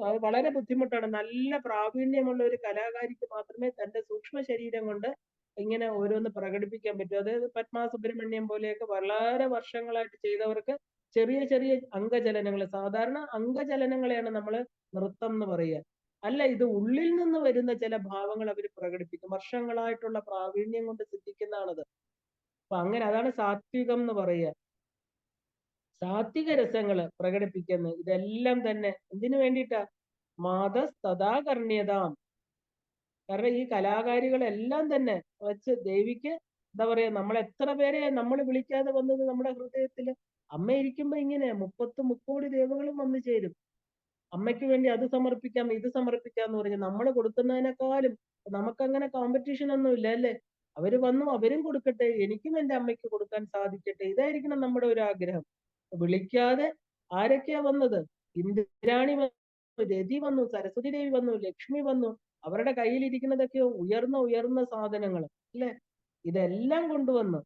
അത് വളരെ ബുദ്ധിമുട്ടാണ്. നല്ല പ്രാവീണ്യമുള്ള ഒരു കലാകാരിക്ക് മാത്രമേ തന്റെ സൂക്ഷ്മ ശരീരം കൊണ്ട് ഇങ്ങനെ ഓരോന്ന് പ്രകടിപ്പിക്കാൻ പറ്റൂ. അതായത് പത്മാ സുബ്രഹ്മണ്യം പോലെയൊക്കെ വളരെ വർഷങ്ങളായിട്ട് ചെയ്തവർക്ക് ചെറിയ ചെറിയ അംഗചലനങ്ങൾ, സാധാരണ അംഗചലനങ്ങളെയാണ് നമ്മൾ നൃത്തം എന്ന് പറയുക. അല്ല, ഇത് ഉള്ളിൽ നിന്ന് വരുന്ന ചില ഭാവങ്ങൾ അവർ പ്രകടിപ്പിക്കും. വർഷങ്ങളായിട്ടുള്ള പ്രാവീണ്യം കൊണ്ട് സിദ്ധിക്കുന്നതാണത്. അപ്പൊ അങ്ങനെ അതാണ് സാത്വികം എന്ന് പറയുക. സാത്വിക രസങ്ങള് പ്രകടിപ്പിക്കുന്നത് ഇതെല്ലാം തന്നെ എന്തിനു വേണ്ടിയിട്ടാ? മാതസ്തഥാകർണ്യതാം. കാരണം ഈ കലാകാരികളെല്ലാം തന്നെ വെച്ച് ദേവിക്ക് എന്താ പറയാ, നമ്മൾ എത്ര പേരെ നമ്മൾ വിളിക്കാതെ വന്നത് നമ്മുടെ ഹൃദയത്തില്. അമ്മ ഇരിക്കുമ്പോ ഇങ്ങനെ 30 ദേവകളും വന്നു ചേരും അമ്മയ്ക്ക് വേണ്ടി. അത് സമർപ്പിക്കാം, ഇത് സമർപ്പിക്കാം എന്ന് പറഞ്ഞ് നമ്മൾ കൊടുക്കുന്നതിനേക്കാളും നമുക്കങ്ങനെ കോമ്പറ്റീഷൻ ഒന്നും ഇല്ല അല്ലേ. അവര് വന്നു, അവരും കൊടുക്കട്ടെ, എനിക്കും എന്റെ അമ്മയ്ക്ക് കൊടുക്കാൻ സാധിക്കട്ടെ, ഇതായിരിക്കണം നമ്മുടെ ഒരു ആഗ്രഹം. വിളിക്കാതെ ആരൊക്കെയാ വന്നത്? ഇന്ദ്രാണി വന്നു, രതി വന്നു, സരസ്വതി ദേവി വന്നു, ലക്ഷ്മി വന്നു. അവരുടെ കയ്യിലിരിക്കുന്നതൊക്കെ ഉയർന്ന ഉയർന്ന സാധനങ്ങൾ അല്ലെ. ഇതെല്ലാം കൊണ്ടുവന്നു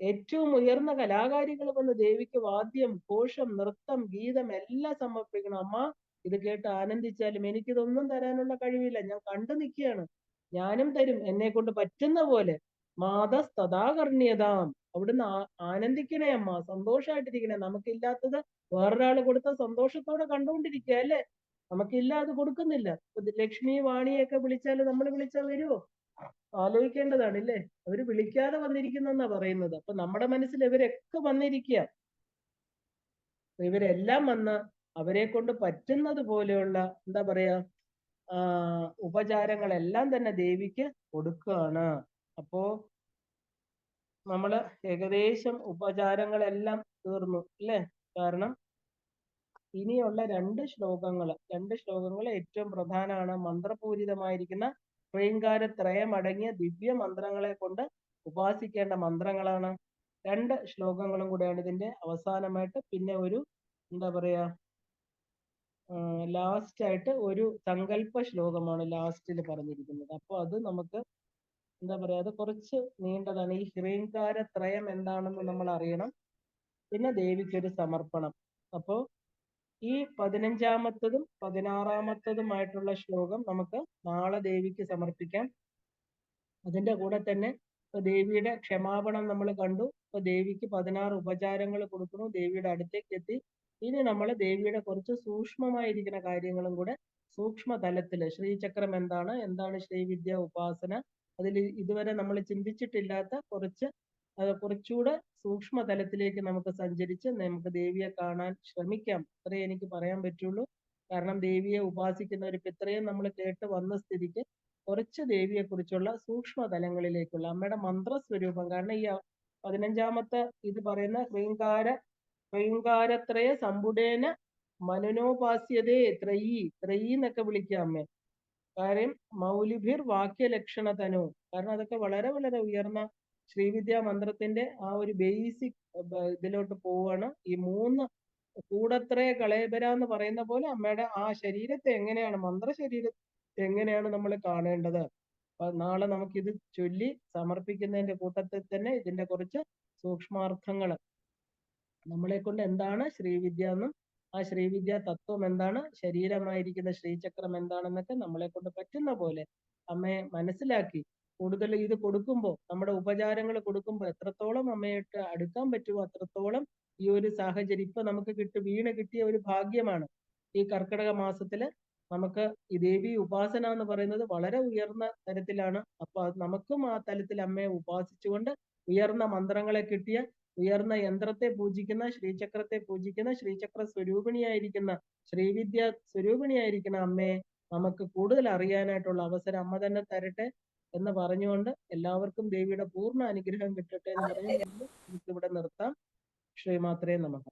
ഏറ്റവും ഉയർന്ന കലാകാരികൾ വന്ന് ദേവിക്ക് വാദ്യം, ഘോഷം, നൃത്തം, ഗീതം എല്ലാം സമർപ്പിക്കണം. അമ്മ ഇത് കേട്ട് ആനന്ദിച്ചാലും എനിക്കിതൊന്നും തരാനുള്ള കഴിവില്ല, ഞാൻ കണ്ടു നിൽക്കുകയാണ്, ഞാനും തരും എന്നെ കൊണ്ട് പറ്റുന്ന പോലെ. മാതസ്തഥാകർണ്യതാം. അവിടുന്ന് ആനന്ദിക്കണേ അമ്മ, സന്തോഷമായിട്ടിരിക്കണേ. നമുക്കില്ലാത്തത് വേറൊരാൾ കൊടുത്ത സന്തോഷത്തോടെ കണ്ടുകൊണ്ടിരിക്കുക അല്ലേ. നമുക്കില്ല, അത് കൊടുക്കുന്നില്ല. ലക്ഷ്മി വാണിയൊക്കെ വിളിച്ചാൽ നമ്മൾ വിളിച്ചാൽ വരുമോ? ആലോചിക്കേണ്ടതാണ് ഇല്ലേ. അവര് വിളിക്കാതെ വന്നിരിക്കുന്നെന്നാ പറയുന്നത്. അപ്പൊ നമ്മുടെ മനസ്സിൽ ഇവരൊക്കെ വന്നിരിക്കുക. ഇവരെല്ലാം വന്ന് അവരെ കൊണ്ട് പറ്റുന്നത് പോലെയുള്ള എന്താ പറയാ ഉപചാരങ്ങളെല്ലാം തന്നെ ദേവിക്ക് കൊടുക്കുകയാണ്. അപ്പോ നമ്മള് ഏകദേശം ഉപചാരങ്ങളെല്ലാം തീർന്നു അല്ലേ. കാരണം ഇനിയുള്ള രണ്ട് ശ്ലോകങ്ങൾ ഏറ്റവും പ്രധാനമാണ്. മന്ത്രപൂരിതമായിരിക്കുന്ന ഹ്രീങ്കാരത്രയം അടങ്ങിയ ദിവ്യ മന്ത്രങ്ങളെ കൊണ്ട് ഉപാസിക്കേണ്ട മന്ത്രങ്ങളാണ്. 2 ശ്ലോകങ്ങളും കൂടെയാണ് ഇതിന്റെ അവസാനമായിട്ട്. പിന്നെ ഒരു എന്താ പറയാ ലാസ്റ്റ് ആയിട്ട് ഒരു സങ്കല്പ ശ്ലോകമാണ് ലാസ്റ്റിൽ പറഞ്ഞിരിക്കുന്നത്. അപ്പൊ അത് നമുക്ക് എന്താ പറയാ, അത് കുറച്ച് നീണ്ടതാണ്. ഈ ഹ്രീങ്കാരത്രയം എന്താണെന്ന് നമ്മൾ അറിയണം. പിന്നെ ദേവിക്കൊരു സമർപ്പണം. അപ്പോ ഈ 15-ാമത്തതും 16-ാമത്തതുമായിട്ടുള്ള ശ്ലോകം നമുക്ക് നാളെ ദേവിക്ക് സമർപ്പിക്കാം. അതിന്റെ കൂടെ തന്നെ ഇപ്പൊ ദേവിയുടെ ക്ഷമാപണം നമ്മൾ കണ്ടു. ഇപ്പൊ ദേവിക്ക് 16 ഉപചാരങ്ങൾ കൊടുക്കുന്നു. ദേവിയുടെ അടുത്തേക്ക് എത്തി. ഇനി നമ്മൾ ദേവിയുടെ കുറച്ച് സൂക്ഷ്മമായിരിക്കുന്ന കാര്യങ്ങളും കൂടെ സൂക്ഷ്മ തലത്തില്, ശ്രീചക്രം എന്താണ്, എന്താണ് ശ്രീവിദ്യ ഉപാസന, അതിൽ ഇതുവരെ നമ്മൾ ചിന്തിച്ചിട്ടില്ലാത്ത കുറച്ചുകൂടെ സൂക്ഷ്മ തലത്തിലേക്ക് നമുക്ക് സഞ്ചരിച്ച് നമുക്ക് ദേവിയെ കാണാൻ ശ്രമിക്കാം. അത്രേ എനിക്ക് പറയാൻ പറ്റുള്ളൂ. കാരണം ദേവിയെ ഉപാസിക്കുന്നവർക്ക് ഇത്രയും നമ്മൾ കേട്ട് വന്ന സ്ഥിതിക്ക് കുറച്ച് ദേവിയെ കുറിച്ചുള്ള സൂക്ഷ്മ തലങ്ങളിലേക്കുള്ള അമ്മയുടെ മന്ത്രസ്വരൂപം, കാരണം ഈ 15-ാമത്തെ ഇത് പറയുന്ന ഹ്രീങ്കാരത്രയ സമ്പുടേന മനനോപാസ്യതേ ത്രയീ ത്രയീ എന്നൊക്കെ വിളിക്കുക അമ്മേ. കാര്യം മൗലിഭിർ വാക്യലക്ഷണതനു, കാരണം അതൊക്കെ വളരെ വളരെ ഉയർന്ന ശ്രീവിദ്യാ മന്ത്രത്തിന്റെ ആ ഒരു ബേസിക് ഇതിലോട്ട് പോവാണ്. ഈ 3 കൂടത്രേ കളേബര എന്ന് പറയുന്ന പോലെ അമ്മയുടെ ആ ശരീരത്തെ എങ്ങനെയാണ്, മന്ത്രശരീരത്തെ എങ്ങനെയാണ് നമ്മൾ കാണേണ്ടത്. നാളെ നമുക്കിത് ചൊല്ലി സമർപ്പിക്കുന്നതിന്റെ കൂട്ടത്തിൽ തന്നെ ഇതിന്റെ കുറച്ച് സൂക്ഷ്മാർത്ഥങ്ങൾ, നമ്മളെ കൊണ്ട് എന്താണ് ശ്രീവിദ്യ എന്നും ആ ശ്രീവിദ്യ തത്വം എന്താണ്, ശരീരമായിരിക്കുന്ന ശ്രീചക്രം എന്താണെന്നൊക്കെ നമ്മളെ കൊണ്ട് പറ്റുന്ന പോലെ അമ്മയെ മനസ്സിലാക്കി കൂടുതൽ ഇത് കൊടുക്കുമ്പോൾ, നമ്മുടെ ഉപചാരങ്ങൾ കൊടുക്കുമ്പോൾ എത്രത്തോളം അമ്മയായിട്ട് അടുക്കാൻ പറ്റുമോ അത്രത്തോളം ഈ ഒരു സാഹചര്യം ഇപ്പൊ നമുക്ക് വീണ് കിട്ടിയ ഒരു ഭാഗ്യമാണ്. ഈ കർക്കിടക മാസത്തില് നമുക്ക് ഈ ദേവി ഉപാസന എന്ന് പറയുന്നത് വളരെ ഉയർന്ന തരത്തിലാണ്. അപ്പൊ അത് നമുക്കും ആ തലത്തിൽ അമ്മയെ ഉപാസിച്ചുകൊണ്ട് ഉയർന്ന മന്ത്രങ്ങളെ കിട്ടിയ, ഉയർന്ന യന്ത്രത്തെ പൂജിക്കുന്ന, ശ്രീചക്രത്തെ പൂജിക്കുന്ന, ശ്രീചക്ര സ്വരൂപിണിയായിരിക്കുന്ന, ശ്രീവിദ്യ സ്വരൂപിണിയായിരിക്കുന്ന അമ്മയെ നമുക്ക് കൂടുതൽ അറിയാനായിട്ടുള്ള അവസരം അമ്മ തന്നെ തരട്ടെ എന്ന് പറഞ്ഞുകൊണ്ട് എല്ലാവർക്കും ദേവിയുടെ പൂർണ്ണ അനുഗ്രഹം കിട്ടട്ടെ എന്ന് പറഞ്ഞുകൊണ്ട് നമുക്കിവിടെ നിർത്താം. ശ്രീമാത്രേ നമഃ.